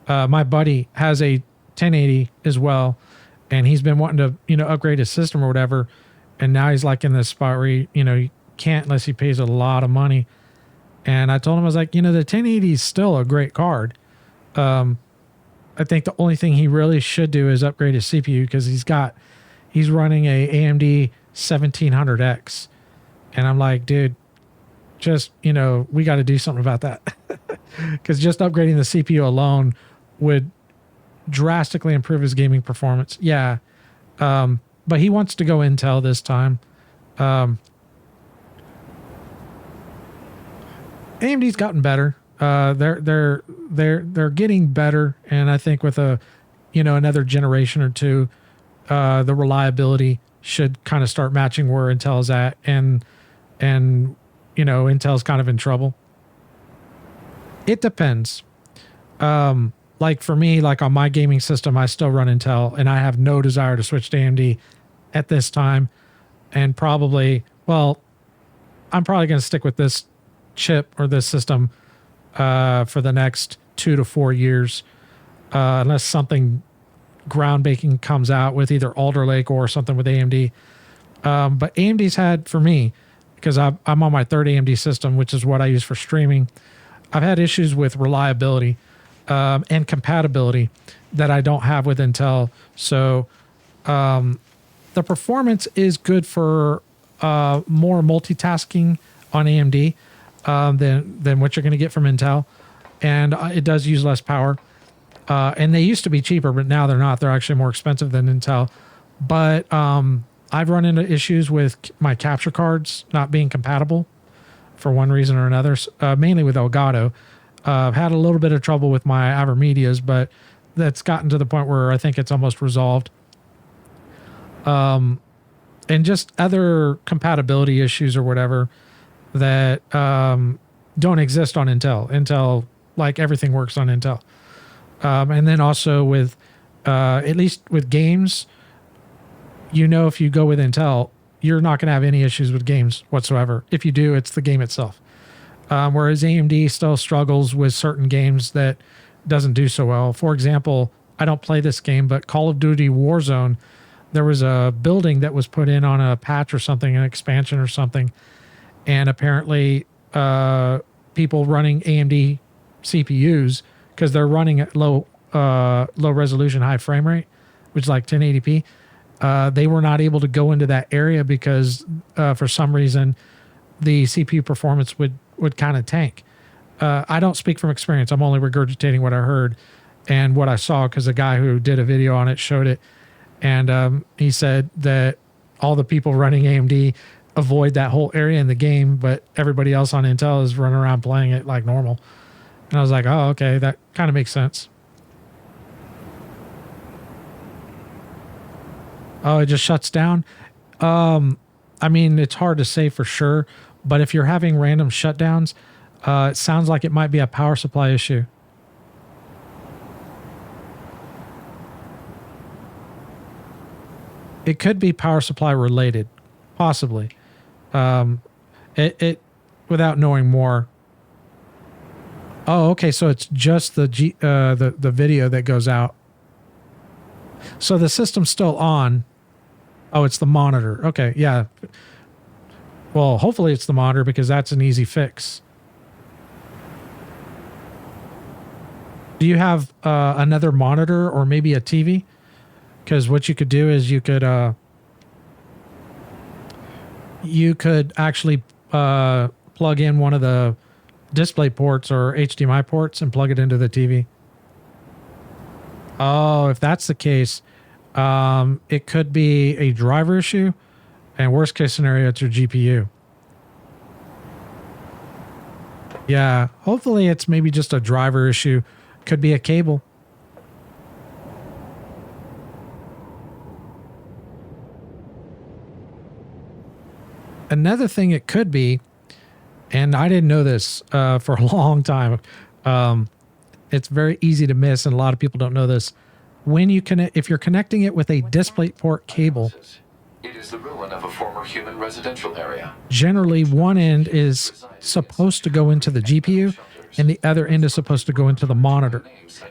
My buddy has a 1080 as well, and he's been wanting to, you know, upgrade his system or whatever. And now he's like in this spot where he, you know, he can't unless he pays a lot of money. And I told him, I was like, you know, the 1080 is still a great card. I think the only thing he really should do is upgrade his CPU because he's running a AMD 1700X. And I'm like, dude, just, we got to do something about that. Because just upgrading the CPU alone would drastically improve his gaming performance. Yeah. But he wants to go Intel this time. AMD's gotten better. They're getting better. And I think with another generation or two, the reliability should kind of start matching where Intel's at. And Intel's kind of in trouble. It depends. Like for me, like on my gaming system, I still run Intel and I have no desire to switch to AMD at this time. And I'm probably going to stick with this chip or this system for the next 2 to 4 years, unless something groundbreaking comes out with either Alder Lake or something with AMD. But AMD's had, for me, because I'm on my third AMD system, which is what I use for streaming, I've had issues with reliability and compatibility that I don't have with Intel. So the performance is good for more multitasking on AMD than what you're going to get from Intel. And it does use less power. And they used to be cheaper, but now they're not. They're actually more expensive than Intel. But I've run into issues with my capture cards not being compatible for one reason or another, mainly with Elgato. I've had a little bit of trouble with my Avermedias, but that's gotten to the point where I think it's almost resolved. And just other compatibility issues or whatever that don't exist on Intel. Intel, like everything works on Intel. And then also with, at least with games, if you go with Intel, you're not going to have any issues with games whatsoever. If you do, it's the game itself. Whereas AMD still struggles with certain games that doesn't do so well. For example, I don't play this game, but Call of Duty Warzone, there was a building that was put in on a patch or something, an expansion or something. And apparently people running AMD CPUs, because they're running at low resolution, high frame rate, which is like 1080p, they were not able to go into that area because for some reason the CPU performance would kind of tank. I don't speak from experience. I'm only regurgitating what I heard and what I saw because the guy who did a video on it showed it. And he said that all the people running AMD avoid that whole area in the game, but everybody else on Intel is running around playing it like normal. And I was like, oh, okay, that kind of makes sense. Oh, it just shuts down. I mean, it's hard to say for sure, but if you're having random shutdowns, it sounds like it might be a power supply issue. It could be power supply related, possibly. It without knowing more. Oh, okay. So it's just the video that goes out. So the system's still on. Oh, it's the monitor. Okay, yeah. Well, hopefully it's the monitor because that's an easy fix. Do you have another monitor or maybe a TV? Because what you could do is you could actually plug in one of the display ports or HDMI ports and plug it into the TV. Oh, if that's the case, it could be a driver issue, and worst case scenario, it's your GPU. Yeah, hopefully it's maybe just a driver issue. Could be a cable. Another thing it could be, and I didn't know this for a long time. It's very easy to miss, and a lot of people don't know this. When you connect, if you're connecting it with a DisplayPort cable, it is the ruin of a former human residential area. Generally, one end is supposed to go into the GPU, and the other end is supposed to go into the monitor.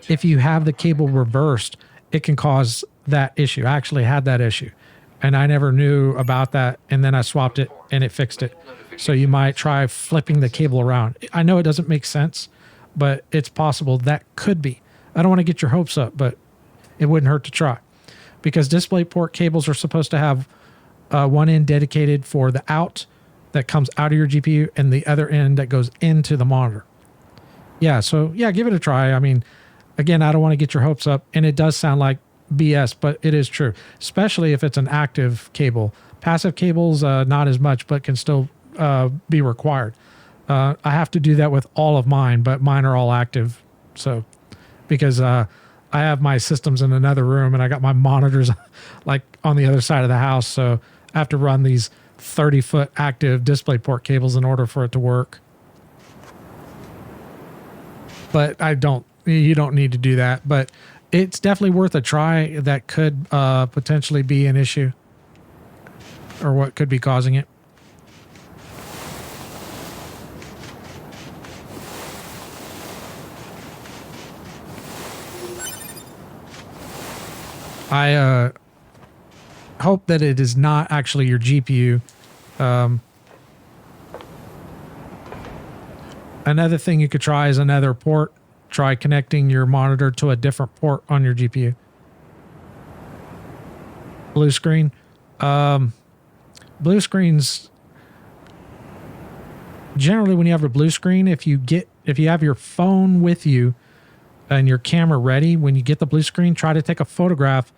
If you have the cable reversed, it can cause that issue. I actually had that issue, and I never knew about that, and then I swapped it, and it fixed it. So you might try flipping the cable around. I know it doesn't make sense, but it's possible that could be I don't want to get your hopes up, but it wouldn't hurt to try, because DisplayPort cables are supposed to have one end dedicated for the out that comes out of your GPU and the other end that goes into the monitor. Yeah, so yeah, give it a try. I mean, again, I don't want to get your hopes up, and it does sound like BS, but it is true, especially if it's an active cable. Passive cables, not as much, but can still be required. I have to do that with all of mine, but mine are all active. So, because I have my systems in another room and I got my monitors like on the other side of the house. So I have to run these 30-foot active DisplayPort cables in order for it to work. But you don't need to do that, but it's definitely worth a try. That could potentially be an issue, or what could be causing it. I hope that it is not actually your GPU. Another thing you could try is another port. Try connecting your monitor to a different port on your GPU. Blue screen. Blue screens, generally when you have a blue screen, if you have your phone with you and your camera ready, when you get the blue screen, try to take a photograph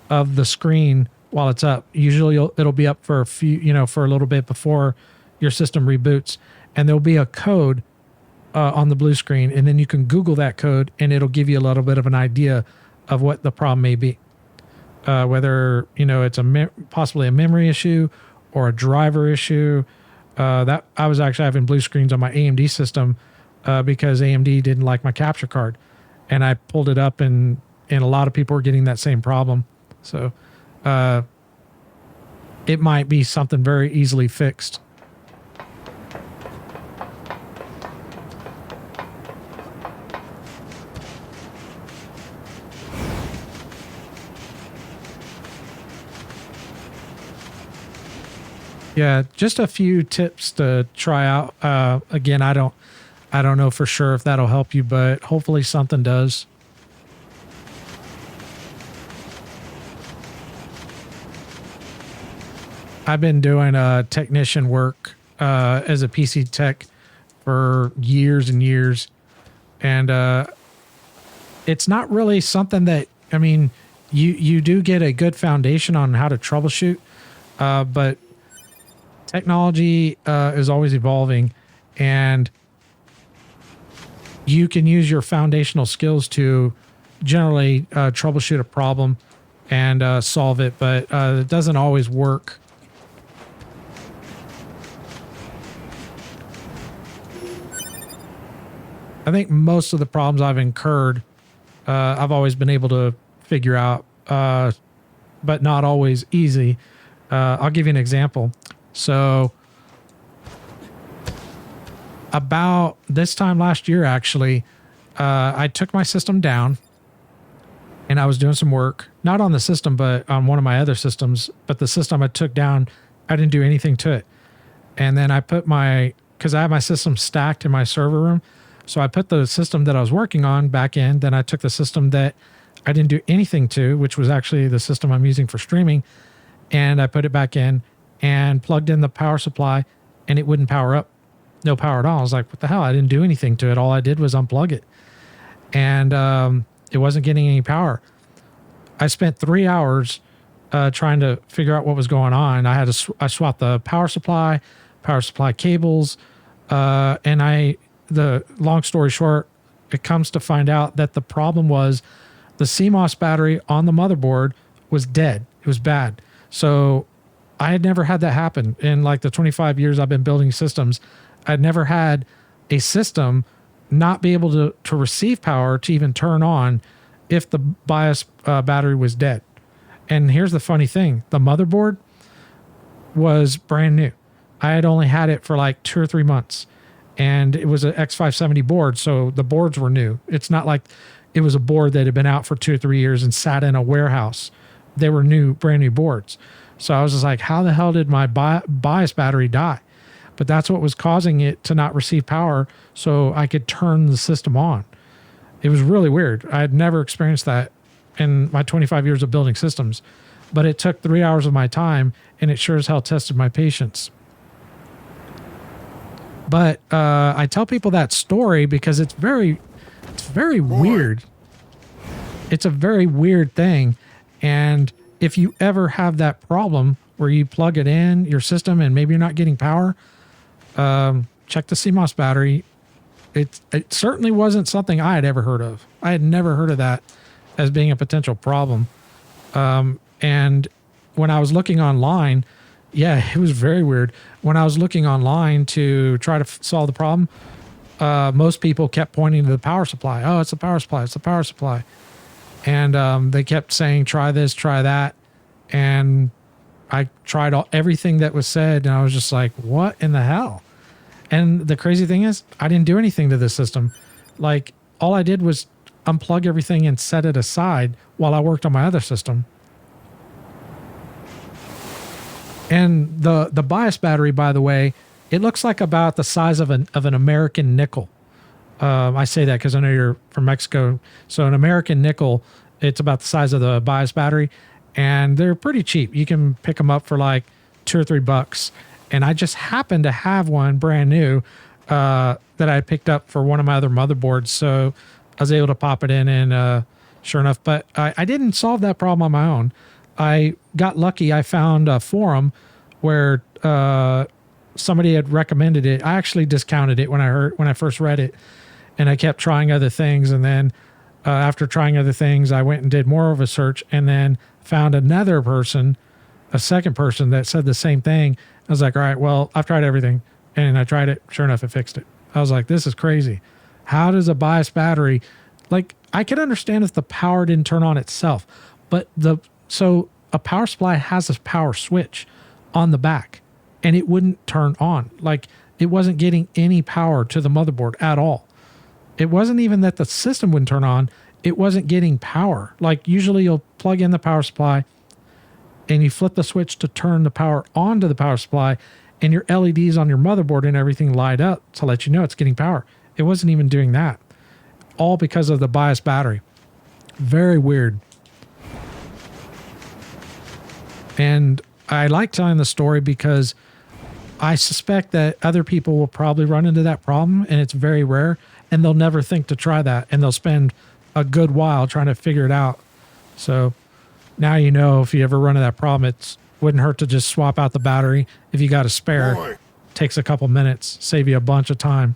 of the screen while it's up. Usually it'll be up for for a little bit before your system reboots, and there'll be a code on the blue screen, and then you can Google that code and it'll give you a little bit of an idea of what the problem may be. Whether, it's possibly a memory issue or a driver issue. That I was actually having blue screens on my AMD system because AMD didn't like my capture card, and I pulled it up and a lot of people were getting that same problem. So it might be something very easily fixed. Yeah, just a few tips to try out. Again, I don't know for sure if that'll help you, but hopefully something does. I've been doing technician work as a PC tech for years and years, and it's not really something that, you do get a good foundation on how to troubleshoot, but technology is always evolving, and you can use your foundational skills to generally troubleshoot a problem and solve it, but it doesn't always work. I think most of the problems I've incurred, I've always been able to figure out, but not always easy. I'll give you an example. So about this time last year, actually, I took my system down and I was doing some work, not on the system, but on one of my other systems. But the system I took down, I didn't do anything to it. And then I put because I have my system stacked in my server room. So I put the system that I was working on back in. Then I took the system that I didn't do anything to, which was actually the system I'm using for streaming, and I put it back in and plugged in the power supply, and it wouldn't power up. No power at all. I was like, what the hell? I didn't do anything to it. All I did was unplug it. And it wasn't getting any power. I spent 3 hours trying to figure out what was going on. I had to I swapped the power supply cables, and the long story short, it comes to find out that the problem was the CMOS battery on the motherboard was dead. It was bad. So I had never had that happen in like the 25 years I've been building systems. I'd never had a system not be able to receive power to even turn on if the BIOS battery was dead. And here's the funny thing. The motherboard was brand new. I had only had it for like 2 or 3 months, and it was an X570 board. So the boards were new. It's not like it was a board that had been out for 2 or 3 years and sat in a warehouse. They were brand new boards. So I was just like, how the hell did my BIOS battery die? But that's what was causing it to not receive power so I could turn the system on. It was really weird. I had never experienced that in my 25 years of building systems, but it took 3 hours of my time, and it sure as hell tested my patience. But I tell people that story because it's very weird. It's a very weird thing. And if you ever have that problem where you plug it in your system and maybe you're not getting power, check the CMOS battery. It certainly wasn't something I had ever heard of. I had never heard of that as being a potential problem. And when I was looking online, yeah, it was very weird. When I was looking online to try to solve the problem, most people kept pointing to the power supply. Oh, it's the power supply. It's the power supply. And they kept saying, try this, try that. And I tried everything that was said, and I was just like, what in the hell? And the crazy thing is, I didn't do anything to this system. Like, all I did was unplug everything and set it aside while I worked on my other system. And the bias battery, by the way, it looks like about the size of an American nickel. I say that because I know you're from Mexico. So an American nickel, it's about the size of the bias battery, and they're pretty cheap. You can pick them up for like $2 or $3. And I just happened to have one brand new that I picked up for one of my other motherboards. So I was able to pop it in, and sure enough, but I didn't solve that problem on my own. I got lucky. I found a forum where somebody had recommended it. I actually discounted it when I first read it, and I kept trying other things. And then after trying other things, I went and did more of a search, and then found another person, a second person that said the same thing. I was like, all right, well, I've tried everything, and I tried it. Sure enough, it fixed it. I was like, this is crazy. How does a bias battery, like, I could understand if the power didn't turn on itself, but so a power supply has a power switch on the back, and it wouldn't turn on. Like, it wasn't getting any power to the motherboard at all. It wasn't even that the system wouldn't turn on. It wasn't getting power. Like, usually you'll plug in the power supply and you flip the switch to turn the power onto the power supply, and your LEDs on your motherboard and everything light up to let you know it's getting power. It wasn't even doing that. All because of the bias battery. Very weird. And I like telling the story because I suspect that other people will probably run into that problem, and it's very rare, and they'll never think to try that, and they'll spend a good while trying to figure it out. So now you know, if you ever run into that problem, it wouldn't hurt to just swap out the battery if you got a spare. Takes a couple minutes, save you a bunch of time.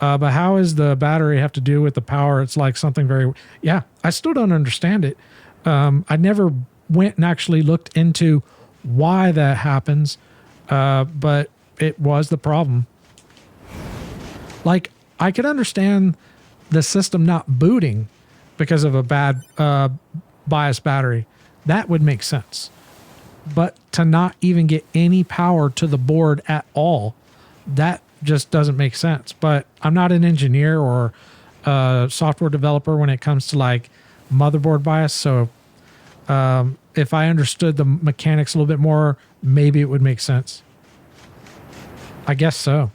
But how does the battery have to do with the power? It's like something very, yeah, I still don't understand it. I never went and actually looked into why that happens, but it was the problem. Like, I could understand the system not booting because of a bad bias battery. That would make sense. But to not even get any power to the board at all, that just doesn't make sense. But I'm not an engineer or a software developer when it comes to like motherboard bias. So if I understood the mechanics a little bit more, maybe it would make sense. I guess so.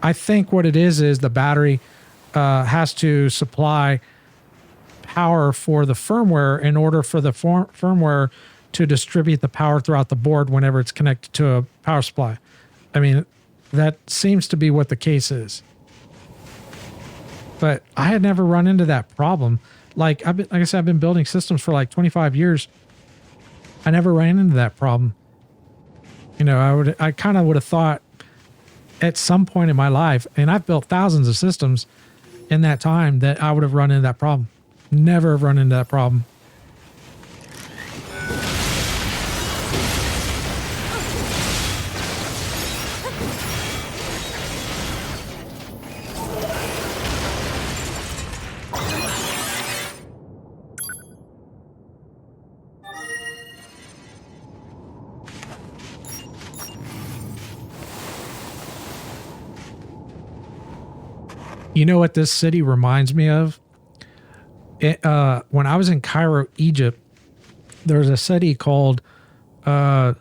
I think what it is the battery has to supply power for the firmware in order for the firmware to distribute the power throughout the board whenever it's connected to a power supply. I mean, that seems to be what the case is. But I had never run into that problem. Like I said, I've been building systems for like 25 years. I never ran into that problem. You know, I kind of would have thought at some point in my life, and I've built thousands of systems in that time, that I would have run into that problem. Never have run into that problem. You know what this city reminds me of? When I was in Cairo, Egypt, there's a city called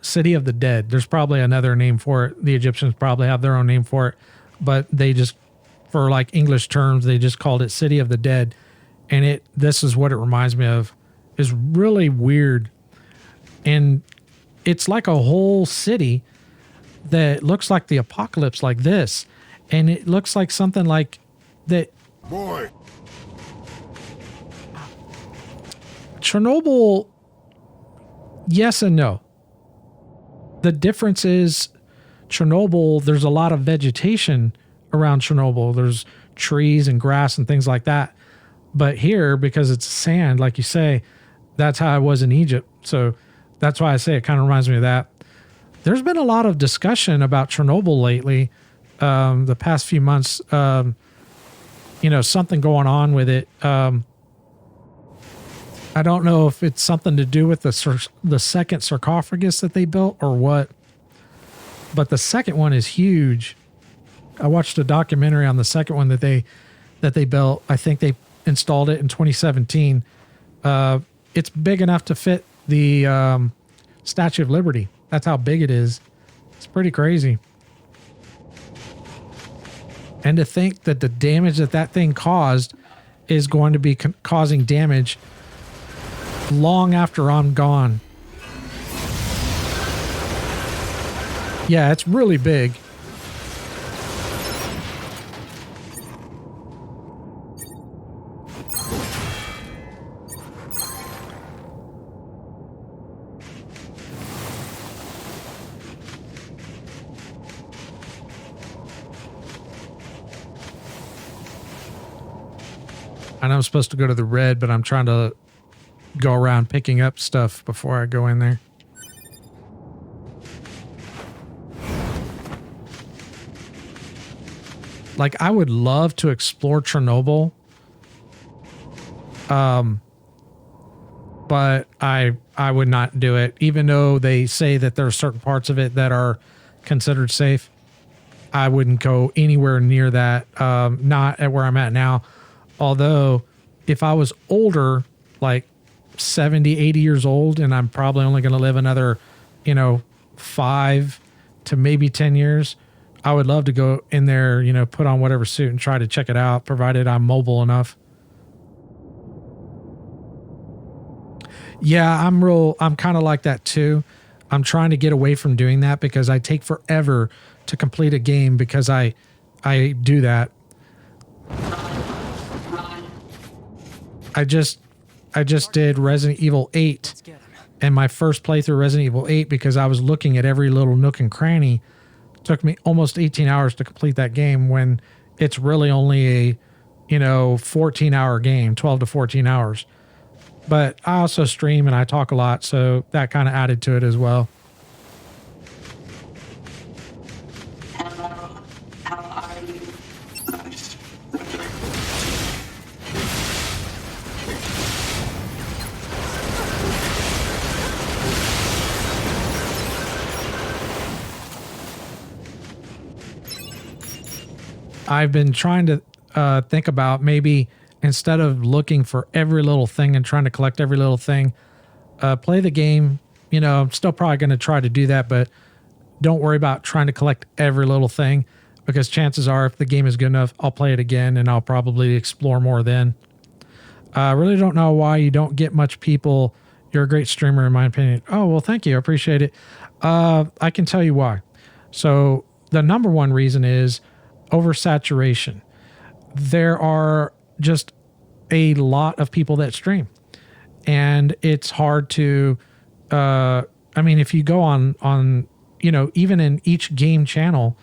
City of the Dead. There's probably another name for it. The Egyptians probably have their own name for it, but they just for like English terms, they just called it City of the Dead. And this is what it reminds me of, is really weird. And it's like a whole city that looks like the apocalypse, like this. And it looks like something like that. Boy. Chernobyl, yes and no. The difference is Chernobyl, there's a lot of vegetation around Chernobyl. There's trees and grass and things like that. But here, because it's sand, like you say, that's how it was in Egypt. So that's why I say it kind of reminds me of that. There's been a lot of discussion about Chernobyl lately, the past few months. Something going on with it. I don't know if it's something to do with the second sarcophagus that they built or what. But the second one is huge. I watched a documentary on the second one that they built. I think they installed it in 2017. It's big enough to fit the Statue of Liberty. That's how big it is. It's pretty crazy. And to think that the damage that thing caused is going to be causing damage long after I'm gone. Yeah, it's really big. I know I'm supposed to go to the red, but I'm trying to go around picking up stuff before I go in there. Like, I would love to explore Chernobyl. But I would not do it, even though they say that there are certain parts of it that are considered safe. I wouldn't go anywhere near that. Not at where I'm at now. Although if I was older, like 70, 80 years old, and I'm probably only going to live another, 5 to maybe 10 years, I would love to go in there, put on whatever suit and try to check it out, provided I'm mobile enough. Yeah, I'm kind of like that too. I'm trying to get away from doing that because I take forever to complete a game because I do that. I just did Resident Evil 8 and my first playthrough Resident Evil 8 because I was looking at every little nook and cranny. It took me almost 18 hours to complete that game when it's really only a 14-hour game, 12 to 14 hours. But I also stream and I talk a lot, so that kind of added to it as well. How are you? I've been trying to think about maybe instead of looking for every little thing and trying to collect every little thing, play the game. I'm still probably going to try to do that, but don't worry about trying to collect every little thing because chances are if the game is good enough, I'll play it again and I'll probably explore more then. I really don't know why you don't get much people. You're a great streamer in my opinion. Oh, well, thank you. I appreciate it. I can tell you why. So the number one reason is oversaturation. There are just a lot of people that stream and it's hard to, if you go on, even in each game channel,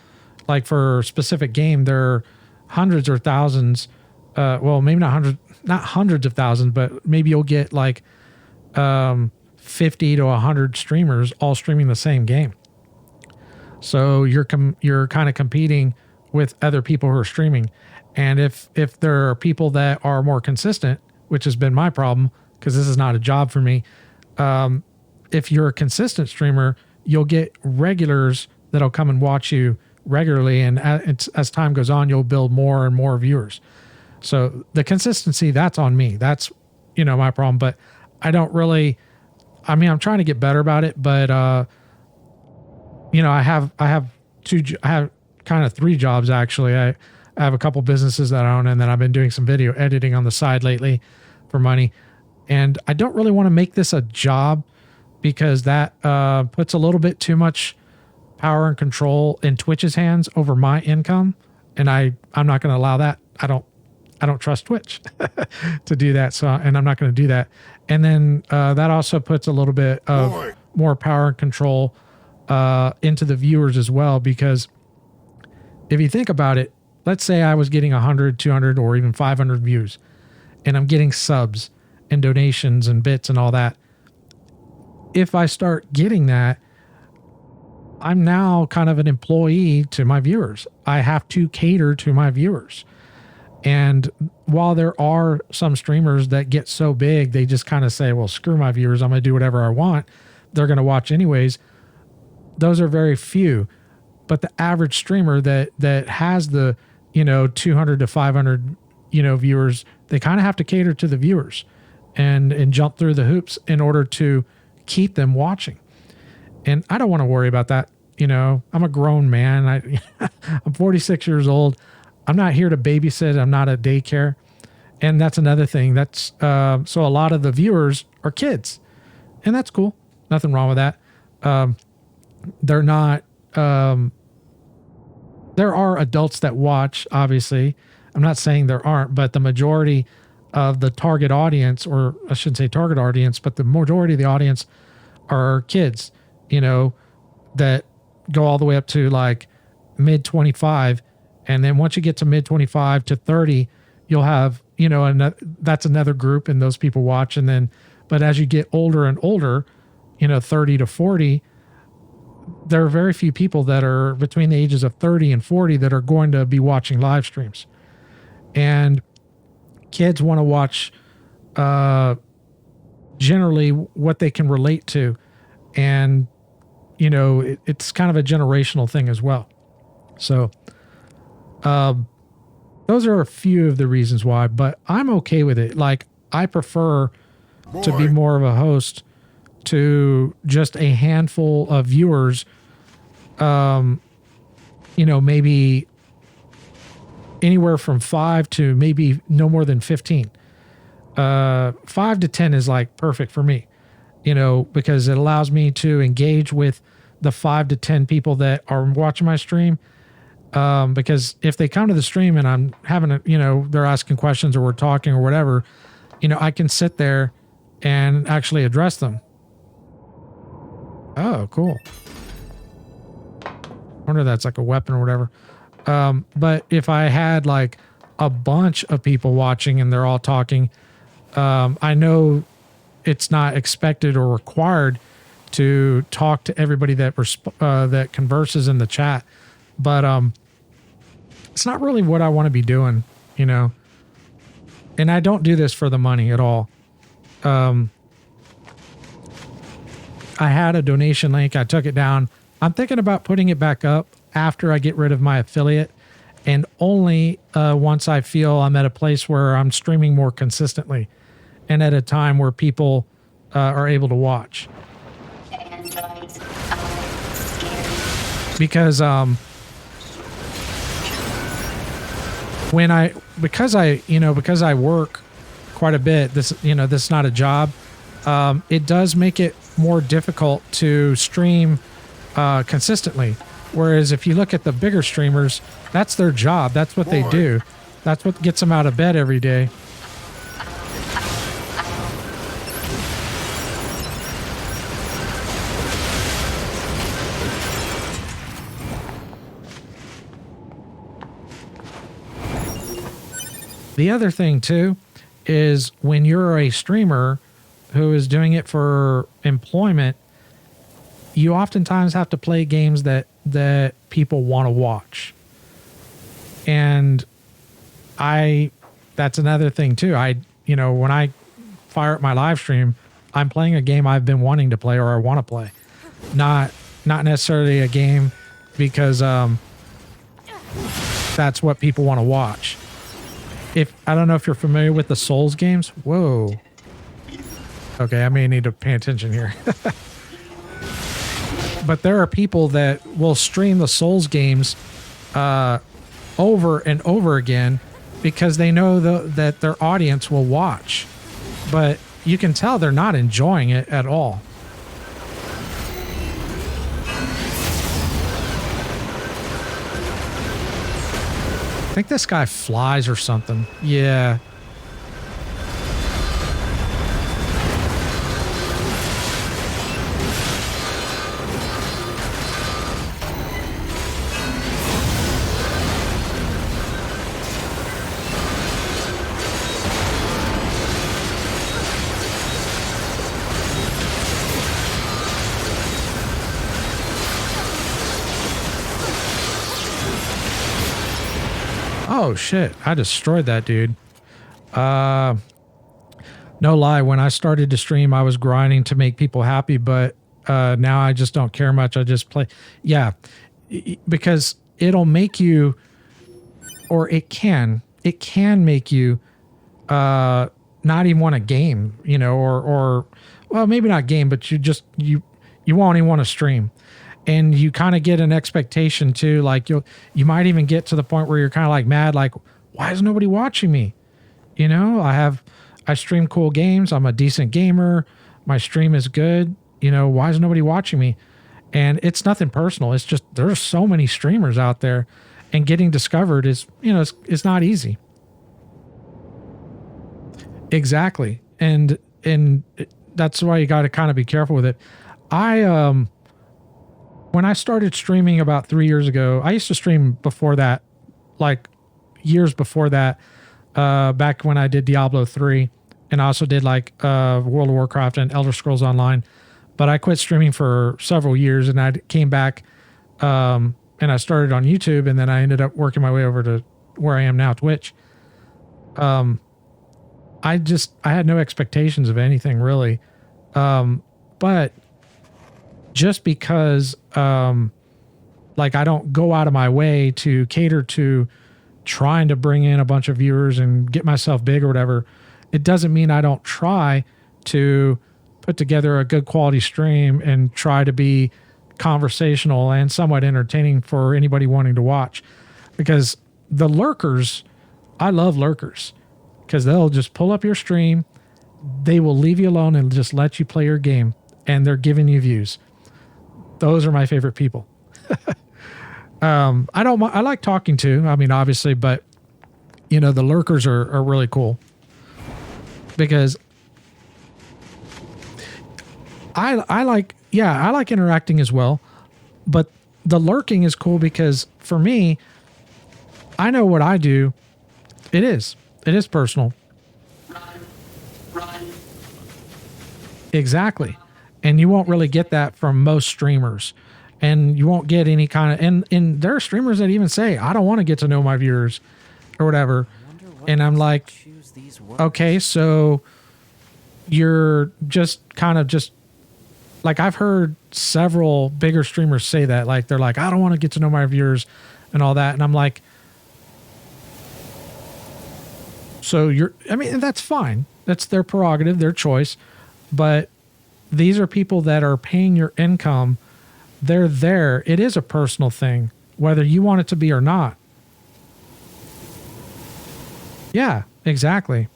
like for a specific game, there are hundreds or thousands, maybe not hundreds of thousands, but maybe you'll get like, 50 to 100 streamers all streaming the same game. So you're kind of competing with other people who are streaming. And if there are people that are more consistent, which has been my problem, because this is not a job for me. If you're a consistent streamer, you'll get regulars that'll come and watch you regularly. And as time goes on, you'll build more and more viewers. So the consistency, that's on me. That's, my problem. But I don't really, I'm trying to get better about it, but, I have kind of 3 jobs actually. I have a couple businesses that I own, and then I've been doing some video editing on the side lately for money. And I don't really want to make this a job because that puts a little bit too much power and control in Twitch's hands over my income. And I'm not going to allow that. I don't trust Twitch to do that. So, and I'm not going to do that. And then that also puts a little bit of more power and control into the viewers as well. Because if you think about it, let's say I was getting 100, 200, or even 500 views, and I'm getting subs and donations and bits and all that. If I start getting that, I'm now kind of an employee to my viewers. I have to cater to my viewers. And while there are some streamers that get so big, they just kind of say, well, screw my viewers, I'm going to do whatever I want. They're going to watch anyways. Those are very few. But the average streamer that has the, 200 to 500, viewers, they kind of have to cater to the viewers and jump through the hoops in order to keep them watching. And I don't want to worry about that. I'm a grown man. I'm 46 years old. I'm not here to babysit. I'm not a daycare. And that's another thing. That's so a lot of the viewers are kids, and that's cool. Nothing wrong with that. They're not, there are adults that watch, obviously. I'm not saying there aren't, but the majority of the target audience, or I shouldn't say target audience, but the majority of the audience are kids, that go all the way up to like mid 25. And then once you get to mid 25 to 30, you'll have, that's another group, and those people watch. And then, but as you get older and older, 30 to 40, there are very few people that are between the ages of 30 and 40 that are going to be watching live streams. And kids want to watch generally what they can relate to. And, it's kind of a generational thing as well. So those are a few of the reasons why, but I'm okay with it. Like, I prefer to be more of a host to just a handful of viewers, maybe anywhere from 5 to maybe no more than 15. 5 to 10 is like perfect for me, because it allows me to engage with the 5 to 10 people that are watching my stream. Because if they come to the stream and I'm having they're asking questions or we're talking or whatever, I can sit there and actually address them. Oh, cool. I wonder if that's like a weapon or whatever. But if I had like a bunch of people watching and they're all talking, I know it's not expected or required to talk to everybody that that converses in the chat, but it's not really what I want to be doing, and I don't do this for the money at all. I had a donation link. I took it down. I'm thinking about putting it back up after I get rid of my affiliate, and only once I feel I'm at a place where I'm streaming more consistently and at a time where people are able to watch. Because because I work quite a bit, this is not a job. It does make it more difficult to stream consistently. Whereas if you look at the bigger streamers, that's their job. That's what they do. That's what gets them out of bed every day. The other thing too is when you're a streamer who is doing it for employment, you oftentimes have to play games that people want to watch. And that's another thing too. When I fire up my live stream, I'm playing a game I've been wanting to play or I want to play. Not necessarily a game because that's what people want to watch. I don't know if you're familiar with the Souls games. Whoa. Okay, I may need to pay attention here. But there are people that will stream the Souls games over and over again because they know that their audience will watch. But you can tell they're not enjoying it at all. I think this guy flies or something. Yeah. Oh shit, I destroyed that dude. No lie, when I started to stream, I was grinding to make people happy, but now I just don't care much. I just play. Yeah, because it'll make you, or it can make you not even want to game, you know, or well, maybe not game, but you won't even want to stream. And you kind of get an expectation too, like you might even get to the point where you're kind of like mad, like, why is nobody watching me? You know, I stream cool games. I'm a decent gamer. My stream is good. You know, why is nobody watching me? And it's nothing personal. It's just, there's so many streamers out there, and getting discovered is, you know, it's not easy. Exactly. And that's why you got to kind of be careful with it. When I started streaming about 3 years ago, I used to stream before that, like years before that, back when I did Diablo 3, and I also did like World of Warcraft and Elder Scrolls Online. But I quit streaming for several years, and I came back and I started on YouTube, and then I ended up working my way over to where I am now, Twitch. I had no expectations of anything really. But just because like I don't go out of my way to cater to trying to bring in a bunch of viewers and get myself big or whatever, it doesn't mean I don't try to put together a good quality stream and try to be conversational and somewhat entertaining for anybody wanting to watch. Because the lurkers, I love lurkers, because they'll just pull up your stream, they will leave you alone and just let you play your game, and they're giving you views. Those are my favorite people. I like talking to, I mean, obviously, but you know, the lurkers are really cool because I like interacting as well, but the lurking is cool because for me, I know what I do. It is personal. Run. Exactly. And you won't really get that from most streamers, and you won't get any kind of, and there are streamers that even say, I don't want to get to know my viewers or whatever. And I'm like, okay, so you're just kind of just like, I've heard several bigger streamers say that, like, they're like, I don't want to get to know my viewers and all that. And I'm like, so I mean, that's fine. That's their prerogative, their choice. But these are people that are paying your income. They're there. It is a personal thing, whether you want it to be or not. Yeah, exactly.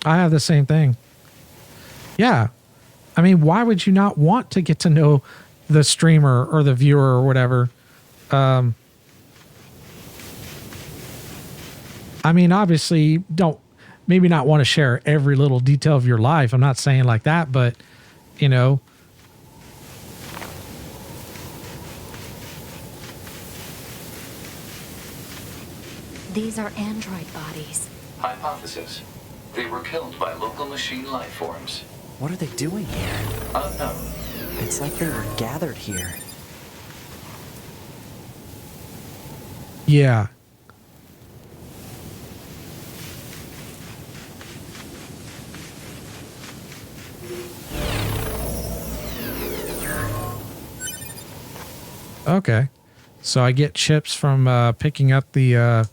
I have the same thing. Yeah. I mean, why would you not want to get to know the streamer or the viewer or whatever? I mean, obviously, you don't maybe not want to share every little detail of your life. I'm not saying like that, but, you know. These are android bodies. Hypothesis. They were killed by local machine life forms. What are they doing here? Unknown. It's like they were gathered here. Yeah. Okay. So I get chips from picking up the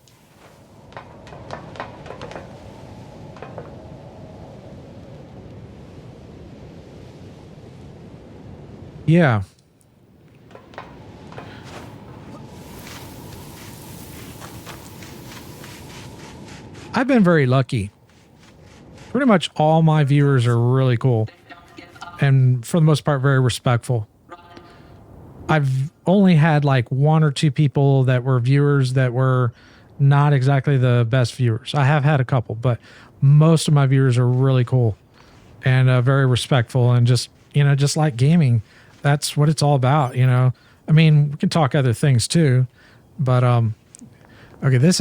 yeah. I've been very lucky. Pretty much all my viewers are really cool. And for the most part, very respectful. I've only had like 1 or 2 people that were viewers that were not exactly the best viewers. I have had a couple, but most of my viewers are really cool and very respectful and just, just like gaming. That's what it's all about, I mean, we can talk other things too, but okay, this is